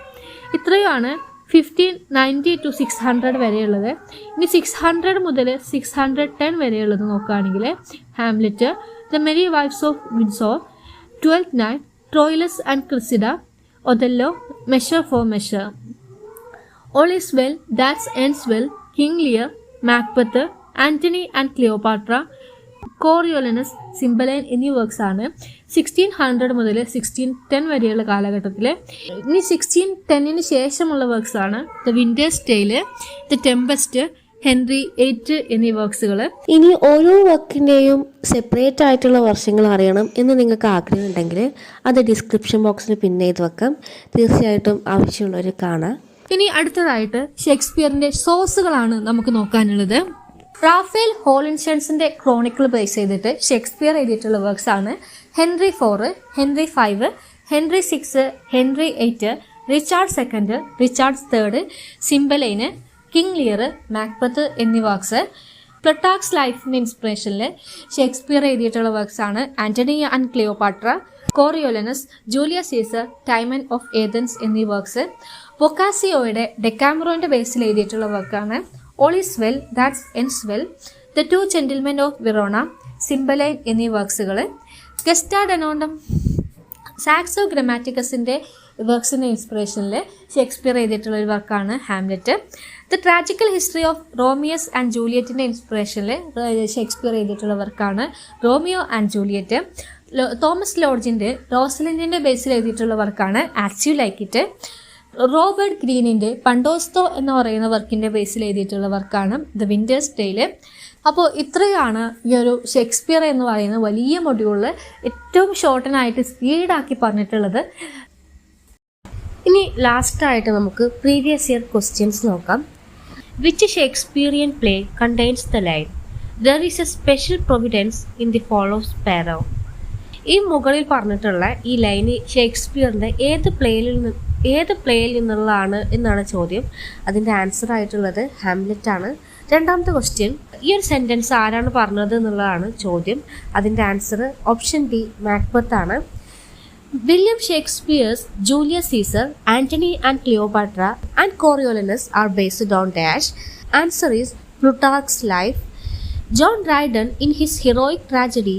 ഇത്രയുമാണ് 1590 to 600 വരെയുള്ളത്. ഇനി 600 മുതൽ 610 വരെയുള്ളത് നോക്കുകയാണെങ്കിൽ Hamlet, the merry wives of Windsor, twelfth night, Troilus and Cressida, Othello, measure for measure, all is well, that's ends well, King Lear, Macbeth, Antony and Cleopatra, Coriolanus, Cymbeline എന്നീ works ആണ് 1600 മുതൽ 1610 വരെയുള്ള കാലഘട്ടത്തിൽ. ഇനി 1610 ശേഷമുള്ള വർക്ക്സ് ആണ് the winter's tail, the Tempest, Henry VIII എന്നീ വർക്ക്സുകൾ. ഇനി ഓരോ വർക്കിൻ്റെയും സെപ്പറേറ്റ് ആയിട്ടുള്ള വർഷങ്ങൾ അറിയണം എന്ന് നിങ്ങൾക്ക് ആഗ്രഹം ഉണ്ടെങ്കിൽ അത് ഡിസ്ക്രിപ്ഷൻ ബോക്സിൽ പിൻ ചെയ്ത് വെക്കാം. തീർച്ചയായിട്ടും ആവശ്യമുള്ളവർ കാണാം. ഇനി അടുത്തതായിട്ട് ഷേക്സ്പിയറിന്റെ സോഴ്സുകളാണ് നമുക്ക് നോക്കാനുള്ളത്. റാഫേൽ ഹോളിൻഷൻസിന്റെ ക്രോണിക്കിൾ ബേസ് ചെയ്തിട്ട് ഷേക്സ്പിയർ എഴുതിയിട്ടുള്ള വർക്ക്സ് ആണ് Henry IV, Henry V, Henry VI, Henry VIII, Richard II, Richard III, Cymbeline, King Lear, Macbeth എന്നീ വർക്ക്സ്. പ്ലട്ടാക്സ് ലൈഫിന്റെ ഇൻസ്പിറേഷനിൽ ഷേക്സ്പിയർ എഴുതിയിട്ടുള്ള വർക്ക്സ് ആണ് Antony and Cleopatra, Coriolanus, Julius Caesar, Timon of Athens എന്നീ works. ബൊക്കാസിയോയുടെ ഡെക്കാമറോന്റെ ബേസിൽ എഴുതിയിട്ടുള്ള വർക്കാണ് all is well, that's ends well, the two gentlemen of Verona, Cymbeline എന്നീ വർക്ക്സുകൾ. ഗസ്റ്റാഡനോണ്ടം സാക്സോ ഗ്രമാറ്റിക്കസിന്റെ വർക്ക്സിന്റെ ഇൻസ്പിറേഷനിൽ ഷേക്സ്പിയർ എഴുതിയിട്ടുള്ള ഒരു വർക്കാണ് Hamlet. The tragical history of Romeus and ജൂലിയറ്റിന്റെ ഇൻസ്പിറേഷനിൽ ഷേക്സ്പിയർ എഴുതിയിട്ടുള്ള വർക്കാണ് റോമിയോ ആൻഡ് ജൂലിയറ്റ്. തോമസ് ലോഡ്ജിന്റെ റോസലിൻഡിന്റെ ബേസിൽ എഴുതിയിട്ടുള്ള വർക്കാണ് as you like it. Robert ഗ്രീനിൻ്റെ പണ്ടോസ്തോ എന്ന് പറയുന്ന വർക്കിൻ്റെ ബേസിൽ എഴുതിയിട്ടുള്ള വർക്കാണ് ദ വിന്റേഴ്സ് ടെയില്. അപ്പോൾ ഇത്രയാണ് ഈ ഒരു ഷേക്സ്പിയർ എന്ന് പറയുന്ന വലിയ മൊഡ്യൂളിൽ ഏറ്റവും ഷോർട്ടനായിട്ട് സ്പീഡാക്കി പറഞ്ഞിട്ടുള്ളത്. ഇനി ലാസ്റ്റായിട്ട് നമുക്ക് പ്രീവിയസ് ഇയർ ക്വസ്റ്റ്യൻസ് നോക്കാം. Which Shakespearean play contains the line there is a special providence in the fall of sparrow? ഈ മുകളിൽ പറഞ്ഞിട്ടുള്ള ഈ ലൈന് ഷേക്സ്പിയറിൻ്റെ ഏത് പ്ലേയിൽ നിന്നുള്ളതാണ് എന്നാണ് ചോദ്യം. അതിൻ്റെ ആൻസർ ആയിട്ടുള്ളത് ഹാംലെറ്റ് ആണ്. രണ്ടാമത്തെ ക്വസ്റ്റ്യൻ, ഈ ഒരു സെൻറ്റൻസ് ആരാണ് പറഞ്ഞത് എന്നുള്ളതാണ് ചോദ്യം. അതിൻ്റെ ആൻസർ ഓപ്ഷൻ ബി മാക്ബത്ത് ആണ്. William Shakespeare's Julius Caesar, Antony and Cleopatra and Coriolanus are based on dash. Answer is Plutarch's life. John Dryden in his heroic tragedy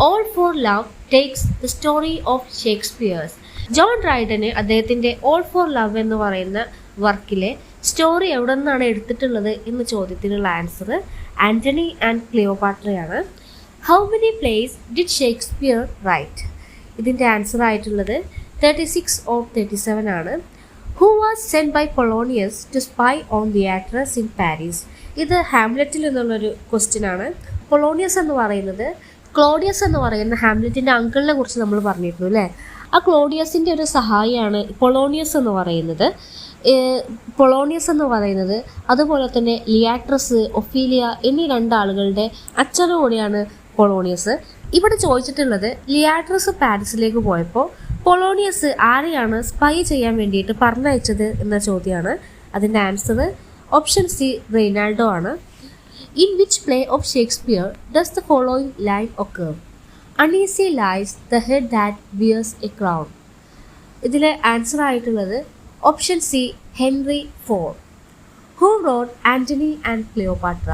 All for Love takes the story of Shakespeare's. John ഡ്രൈഡന് അദ്ദേഹത്തിൻ്റെ all for love എന്ന് പറയുന്ന വർക്കിലെ story എവിടെ നിന്നാണ് എടുത്തിട്ടുള്ളത് എന്ന ചോദ്യത്തിനുള്ള answer Antony and ക്ലിയോപാട്രയാണ്. How many plays did Shakespeare write? ഇതിൻ്റെ ആൻസർ ആയിട്ടുള്ളത് 36 or 37 ആണ്. Who was sent by Polonius to spy on തിയേറ്റേഴ്സ് ഇൻ പാരീസ്? ഇത് ഹാംലെറ്റിൽ നിന്നുള്ളൊരു ക്വസ്റ്റ്യൻ ആണ്. പൊളോണിയസ് എന്ന് പറയുന്നത് ക്ലോഡിയസ് എന്ന് പറയുന്ന ഹാംലെറ്റിൻ്റെ അങ്കിളിനെ കുറിച്ച് നമ്മൾ പറഞ്ഞിരുന്നു അല്ലേ? ആ ക്ലോഡിയസിൻ്റെ ഒരു സഹായിയാണ് പൊളോണിയസ് എന്ന് പറയുന്നത്. അതുപോലെ തന്നെ ലിയാട്രസ്, ഒഫീലിയ എന്നീ രണ്ടാളുകളുടെ അച്ഛനും കൂടിയാണ് പൊളോണിയസ്. ഇവിടെ ചോദിച്ചിട്ടുള്ളത് ലിയാട്രസ് പാരീസിലേക്ക് പോയപ്പോൾ പൊളോണിയസ് ആരെയാണ് സ്പൈ ചെയ്യാൻ വേണ്ടിയിട്ട് പറഞ്ഞയച്ചത് എന്ന ചോദ്യമാണ്. അതിൻ്റെ ആൻസർ ഓപ്ഷൻ സി റെയ്നാൾഡോ ആണ്. In which play of Shakespeare does the following line occur? Uneasy lies the head that wears a crown. ഇതിലെ ആൻസർ ആയിട്ടുള്ളത് option C Henry IV. Who wrote Antony and Cleopatra?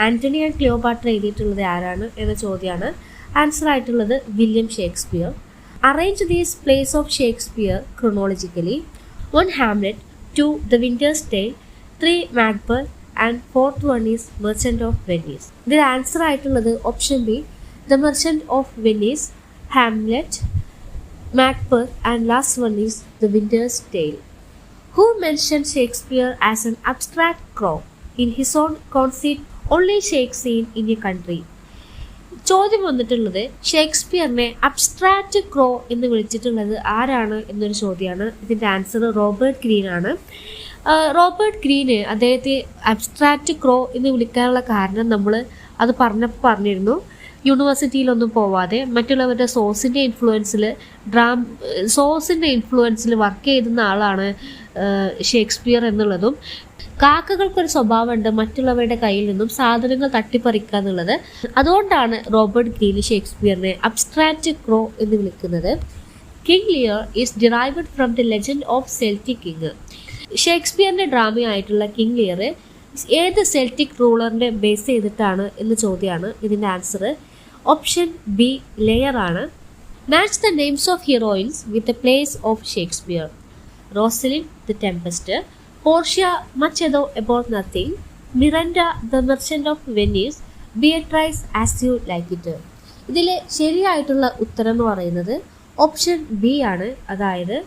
Antony and Cleopatra എഴുതിയിട്ടുള്ളത് ആരാണ് എന്ന ചോദ്യമാണ്. Answer ആയിട്ടുള്ളത് William Shakespeare. Arrange these plays of Shakespeare chronologically. 1 Hamlet, 2 the winter's tale, 3 Macbeth and 4th one is merchant of Venice. ഇതിൽ answer ആയിട്ടുള്ളത് option B the merchant of Venice, Hamlet, Macbeth and last one is the winter's Tale. Who mentioned Shakespeare as an abstract crow? In his own conceit, only shakes seen in a country. ചോദ്യം വന്നിട്ടുള്ളത് ഷേക്സ്പിയറിനെ upstart crow എന്ന് വിളിച്ചിട്ടുള്ളത് ആരാണ് എന്നൊരു ചോദ്യമാണ്. ഇതിൻ്റെ answer Robert Greene ആണ്. Robert green അദ്ദേഹത്തെ abstract crow എന്ന് വിളിക്കാനുള്ള കാരണം നമ്മൾ അത് പറഞ്ഞിരുന്നു. യൂണിവേഴ്സിറ്റിയിലൊന്നും പോവാതെ മറ്റുള്ളവരുടെ സോഴ്സിൻ്റെ ഇൻഫ്ലുവൻസിൽ വർക്ക് ചെയ്യുന്ന ആളാണ് ഷേക്സ്പിയർ എന്നുള്ളതും, കാക്കകൾക്കൊരു സ്വഭാവമുണ്ട് മറ്റുള്ളവരുടെ കയ്യിൽ നിന്നും സാധനങ്ങൾ തട്ടിപ്പറിക്കുക എന്നുള്ളത്. അതുകൊണ്ടാണ് റോബർട്ട് ഗ്രീൻ ഷേക്സ്പിയറിനെ അബ്സ്ട്രാക്റ്റ് ക്രോ എന്ന് വിളിക്കുന്നത്. King Lear is derived from the legend of Celtic king. ഷേക്സ്പിയറിൻ്റെ ഡ്രാമയായിട്ടുള്ള കിങ് ലിയർ ഏത് സെൽറ്റിക് റൂളറിനെ ബേസ് ചെയ്തിട്ടാണ് എന്ന ചോദ്യമാണ്. ഇതിൻ്റെ ആൻസർ ഓപ്ഷൻ ബി ലെയർ ആണ്. Match the names of heroines with the plays of Shakespeare. Rosalind the tempest, Portia much ado about nothing, Miranda the merchant of Venice, Beatrice as you like it. ഇതിൽ ശരിയായിട്ടുള്ള ഉത്തരം എന്ന് പറയുന്നത് option B ആണ്. അതായത്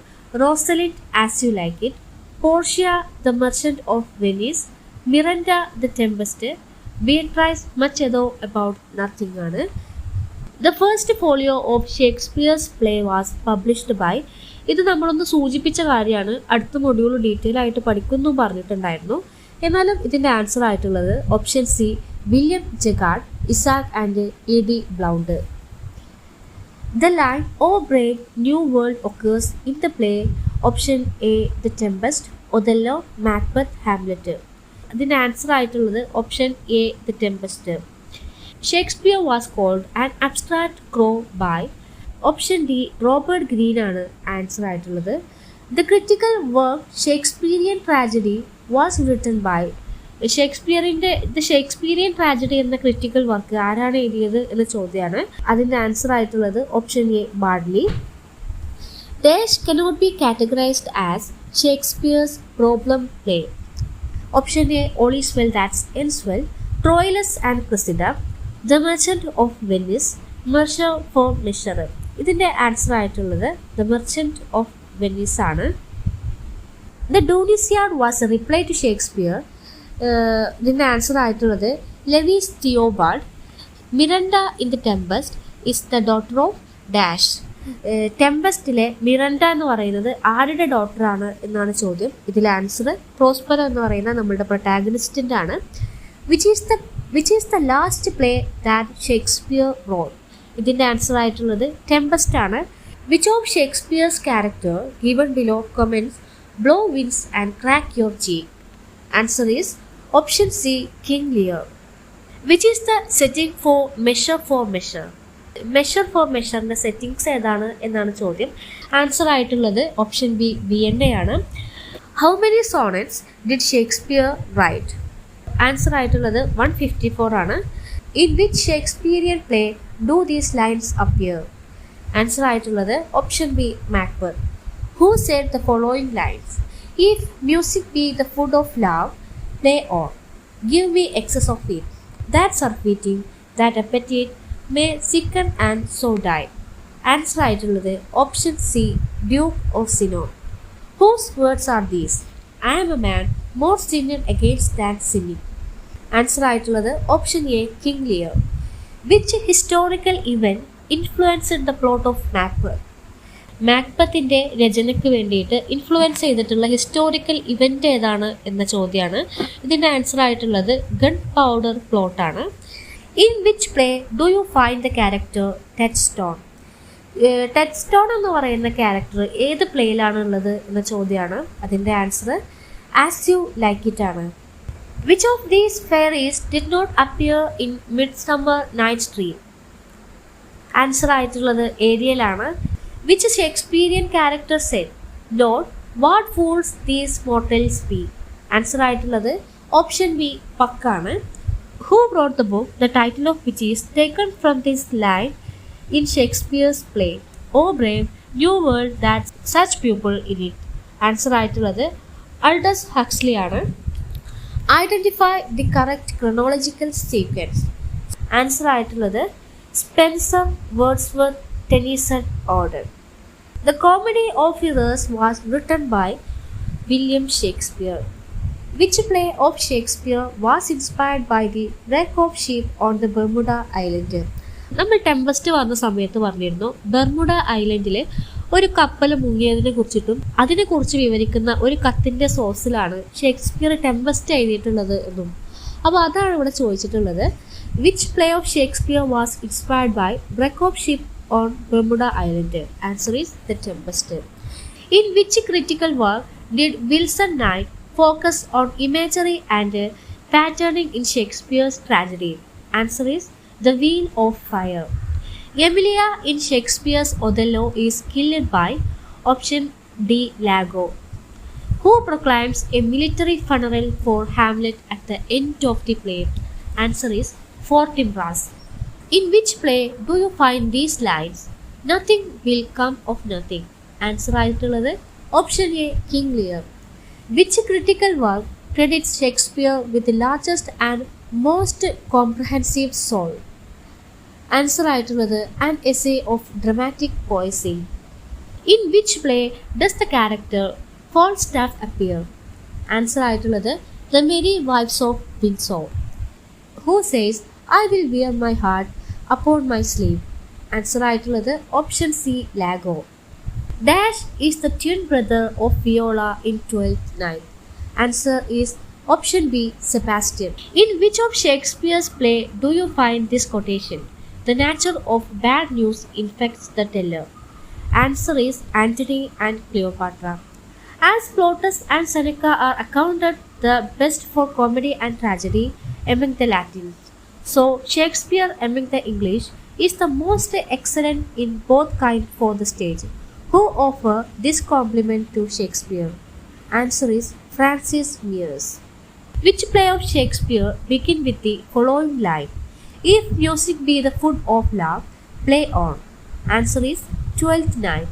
Rosalind as you like it, Portia the merchant of Venice, Miranda the tempest, Beatrice much ado about nothing ആണ്. The first folio of Shakespeare's play was published by. ഇത് നമ്മളൊന്ന് സൂചിപ്പിച്ച കാര്യമാണ്, അടുത്ത മൊഡ്യൂൾ ഡീറ്റെയിൽ ആയിട്ട് പഠിക്കുന്നു പറഞ്ഞിട്ടുണ്ടായിരുന്നു. എന്നാലും ഇതിൻ്റെ ആൻസർ ആയിട്ടുള്ളത് option C William Jaggard, Isaac and E.D. Blount. The line O brave new world occurs in the play. Option A the tempest, Othello, Macbeth, Hamlet. ഇതിൻ്റെ ആൻസർ ആയിട്ടുള്ളത് option A the tempest. Shakespeare was called an upstart crow by. Option D Robert Greene ആണ് answer ആയിട്ടുള്ളത്. The critical work Shakespearean tragedy was written by. Shakespearean tragedy എന്ന critical work ആരാണ് എഴുതിയത് എന്ന ചോദ്യമാണ്. അതിൻ്റെ ആൻസർ ആയിട്ടുള്ളത് option A badly. Dash cannot be categorized as Shakespeare's problem play. Option A all is well that ends well, Troilus and Cressida, The Merchant of Venice, Measure for Measurer. ഇതിൻ്റെ answer ആയിട്ടുള്ളത് The Merchant of Venice ആണ്. The Dunciad was a reply to Shakespeare. ഇതിൻ്റെ answer ആയിട്ടുള്ളത് Levis Theobald. Miranda in the Tempest is the daughter of Dash. ടെമ്പസ്റ്റിലെ Miranda എന്ന് പറയുന്നത് ആരുടെ ഡോട്ടറാണ് എന്നാണ് ചോദ്യം. ഇതിലെ ആൻസർ പ്രോസ്പെറോ എന്ന് പറയുന്ന നമ്മളുടെ പ്രൊട്ടാഗണിസ്റ്റിൻ്റെ ആണ്. Which is the last play that Shakespeare wrote. ഇതിൻ്റെ ആൻസർ ആയിട്ടുള്ളത് ടെമ്പസ്റ്റ് ആണ്. Which of Shakespeare's character given below comments blow winds and crack your cheek. Answer is Option C, King Lear. Which is the setting for measure for measure? Measure for മെഷറിൻ്റെ settings ഏതാണ് എന്നാണ് ചോദ്യം. Answer ആയിട്ടുള്ളത് option B Vienna ആണ്. How many sonnets did Shakespeare write? Answer ആയിട്ടുള്ളത് 154 ആണ്. In which Shakespearean play do these lines appear? Answer ആയിട്ടുള്ളത് option B Macbeth. Who said the following lines? If music be the food of love, play on. Give me excess of it. That surfeiting, that appetite may sicken and so die. Answer ആയിട്ടുള്ളത് option C Duke of xenon. Whose words are these? I am a man more sinned against than sinning. Answer ആയിട്ടുള്ളത് option A King Lear. Which historical event influenced the plot of Macbeth? മാക്ബത്തിൻ്റെ രചനയ്ക്ക് വേണ്ടിയിട്ട് influence ചെയ്തിട്ടുള്ള historical event ഏതാണ് എന്ന ചോദ്യമാണ്. ഇതിൻ്റെ answer ആയിട്ടുള്ളത് ഗൺ പൗഡർ പ്ലോട്ടാണ്. In which play do you find the character Touchstone? Touchstone എന്ന് പറയുന്ന ക്യാരക്ടർ ഏത് പ്ലേയിലാണ് ഉള്ളത് എന്ന ചോദ്യമാണ്. അതിൻ്റെ answer As you like It ആണ്. Which of these fairies did not appear in Midsummer nights Dream? Answer ആയിട്ടുള്ളത് ഏരിയലാണ്. Which Shakespearean character said not what fools these mortals be? Answer ആയിട്ടുള്ളത് ഓപ്ഷൻ ബി പക്കാണ്. Who wrote the book, the title of which is taken from this line in Shakespeare's play, "O brave new world that such people in it"? Answer ആയിട്ടുള്ളത് Aldous Huxley ആണ്. Identify the correct chronological sequence. Answer ആയിട്ടുള്ളത് Spenser, Wordsworth, Tennyson order. The Comedy of Errors was written by William Shakespeare. Which play of Shakespeare was inspired by the wreck of ship on the Bermuda Island? നമ്മൾ Tempest വന്ന സമയത്ത് പറഞ്ഞിരുന്നു ബെർമുഡ ഐലൻഡിൽ ഒരു കപ്പൽ മുങ്ങിയതിനെ കുറിച്ചിട്ടും അതിനെക്കുറിച്ച് വിവരിക്കുന്ന ഒരു കത്തിൻ്റെ സോഴ്സിലാണ് ഷേക്സ്പിയർ ടെമ്പസ്റ്റ് എഴുതിയിട്ടുള്ളത് എന്നും. അപ്പോൾ അതാണ് ഇവിടെ ചോദിച്ചിട്ടുള്ളത്. Which play of Shakespeare was inspired by wreck of ship on Bermuda Island? Answer is The Tempest. In which critical work did Wilson Knight focus on imagery and patterning in Shakespeare's tragedy? Answer is The Wheel of Fire. Emilia in Shakespeare's Othello is killed by option D, Iago. Who proclaims a military funeral for Hamlet at the end of the play? Answer is Fortinbras. In which play do you find these lines? Nothing will come of nothing. Answer ആയിട്ടുള്ളത് option A King Lear. Which critical work credits Shakespeare with the largest and most comprehensive soul? Answer ആയിട്ടുള്ളത് An Essay of Dramatic Poesy. In which play does the character Falstaff appear? Answer ആയിട്ടുള്ളത് The Merry Wives of Windsor. Who says I will wear my heart upon my sleeve? Answer ആയിട്ടുള്ളത് option C Iago. Dash is the twin brother of Viola in Twelfth Night. Answer is option B, Sebastian. In which of Shakespeare's play do you find this quotation? The nature of bad news infects the teller. Answer is Antony and Cleopatra. As Plautus and Seneca are accounted the best for comedy and tragedy among the Latins, so Shakespeare among the English is the most excellent in both kinds for the stage. Who offer this compliment to Shakespeare? Answer is Francis Mears. Which play of Shakespeare begin with the following line? If music be the food of love, play on. Answer is Twelfth Night.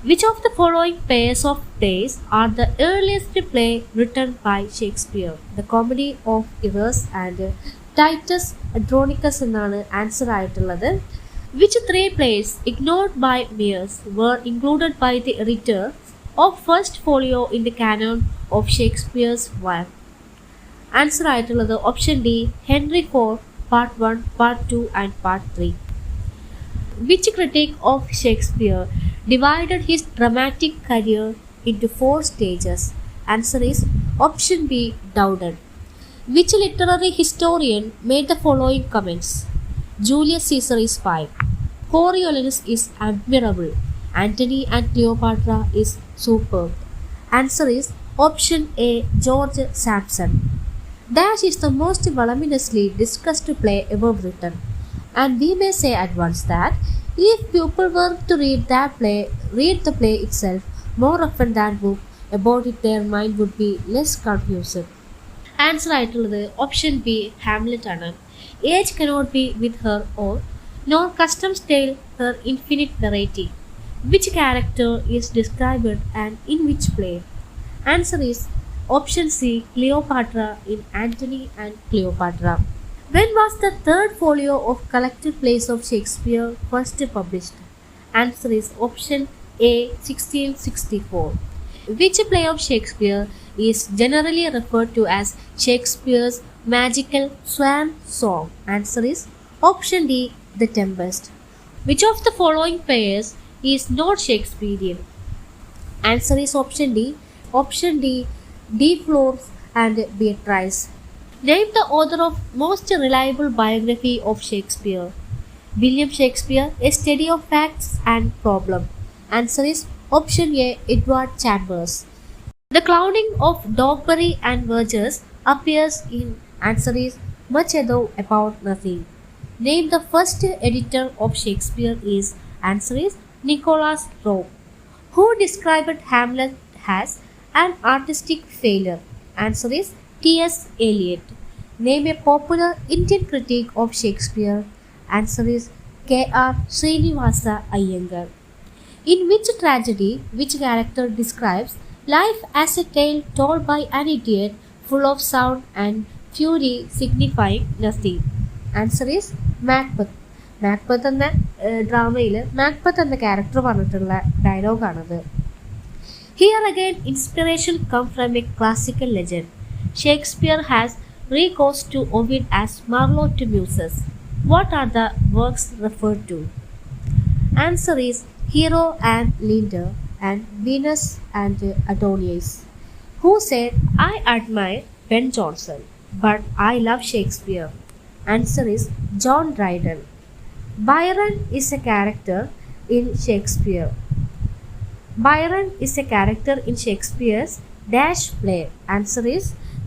Which of the following pairs of plays are the earliest play written by Shakespeare? The Comedy of Errors and Titus Andronicus എന്നാണ് answer ആയിട്ടുള്ളത്. Which three plays ignored by Mears were included by the editor of first folio in the canon of Shakespeare's work? Answer ആയിട്ടുള്ളത് option D Henry IV Part 1, Part 2 and Part 3. Which critic of Shakespeare divided his dramatic career into 4 stages? Answer is option B, Dowden. Which literary historian made the following comments? Julius Caesar is fine. Coriolanus is admirable. Antony and Cleopatra is superb. Answer is option A, George Sampson. Dash is the most voluminously discussed play ever written, and we may say at once that if people were to read the play itself more often than book about it, their mind would be less confused. Answer ആയിട്ടുള്ളത് option B Hamlet ആണ്. Age cannot be with her or nor customs tale her infinite variety. Which character is described and in which play? Answer is option C Cleopatra in Antony and Cleopatra. When was the third folio of collected plays of Shakespeare first published? Answer is option A 1664. Which play of Shakespeare is generally referred to as Shakespeare's magical swan song? Answer is option D The Tempest. Which of the following players is not Shakespearean? Answer is option D. Option D De Flores and Beatrice. Name the author of most reliable biography of Shakespeare. William Shakespeare, A Study of Facts and Problem. Answer is option A Edward Chambers. The Clowning of Dogberry and Vergers appears in. Answer is Much Ado About Nothing. Name the first editor of Shakespeare is. Answer is Nicholas Rowe. Who described Hamlet as an artistic failure? Answer is T.S. Eliot. Name a popular Indian critic of Shakespeare. Answer is K.R. Srinivasa Iyengar. In which tragedy, which character describes life as a tale told by an idiot, full of sound and fury signifying nothing? Answer is Macbeth. Macbeth എന്ന ഡ്രാമയിൽ Macbeth എന്ന character പറഞ്ഞിട്ടുള്ള ഡയലോഗാണത്. Here again, inspiration comes from a classical legend. Shakespeare has recourse to Ovid as Marlowe to Muses. What are the works referred to? Answer is Hero and Leander and Venus and Adonis. Who said, I admire Ben Jonson, but I love Shakespeare? Answer is John Dryden. Byron is a character in Shakespeare. Byron is a character in Shakespeare's dash play. Answer is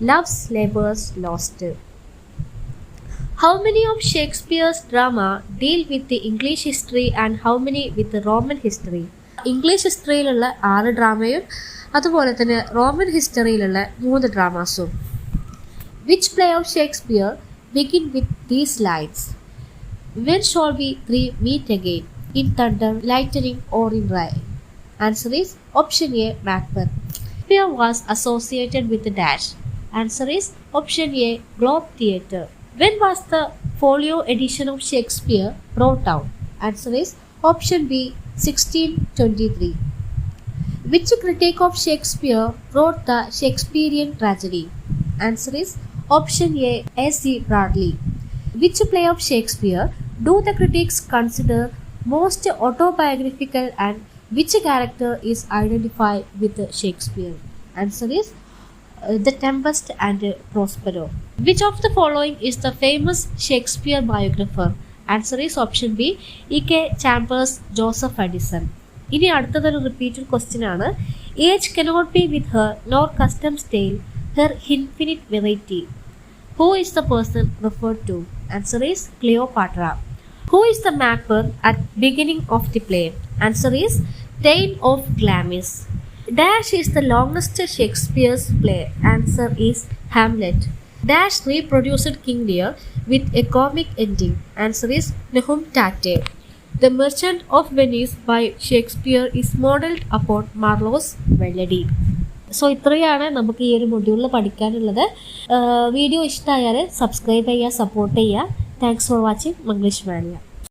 Love's Labour's Lost. How many of Shakespeare's drama deal with the English history and how many with the Roman history? English ഹിസ്റ്ററിയിലുള്ള 6 ഡ്രാമയും അതുപോലെ തന്നെ Roman ഹിസ്റ്ററിയിലുള്ള 3 ഡ്രാമാസും. Which play of Shakespeare begin with these lines? When shall we three meet again? In thunder, lightning or in rain? Answer is option A Macbeth. Shakespeare was associated with the dash. Answer is option A Globe Theatre. When was the folio edition of Shakespeare brought out? Answer is option B 1623. Which critic of Shakespeare wrote the Shakespearean tragedy? Answer is option A S.C. Bradley. Which play of Shakespeare do the critics consider most autobiographical and which character is identified with Shakespeare? Answer is The Tempest and Prospero. Which of the following is the famous Shakespeare biographer? Answer is option B E.K. Chambers Joseph Addison. ഇനി അടുത്തതൊരു repeated question ആണ്. Age cannot be with her nor customs tale her infinite variety. Who is the person referred to? Answer is Cleopatra. Who is the Macbeth at beginning of the play? Answer is Thane of Glamis. Dash is the longest Shakespeare's play. Answer is Hamlet. Dash reproduced King Lear with a comic ending. Answer is Nahum Tate. The Merchant of Venice by Shakespeare is modeled upon Marlowe's Melody. So ഇത്രയാണ് നമുക്ക് ഈ ഒരു മൊഡ്യൂളിൽ പഠിക്കാനുള്ളത്. Video ഇഷ്ടമായാൽ subscribe ചെയ്യുക, support ചെയ്യുക. Thanks for watching. Manglish മാനിയ.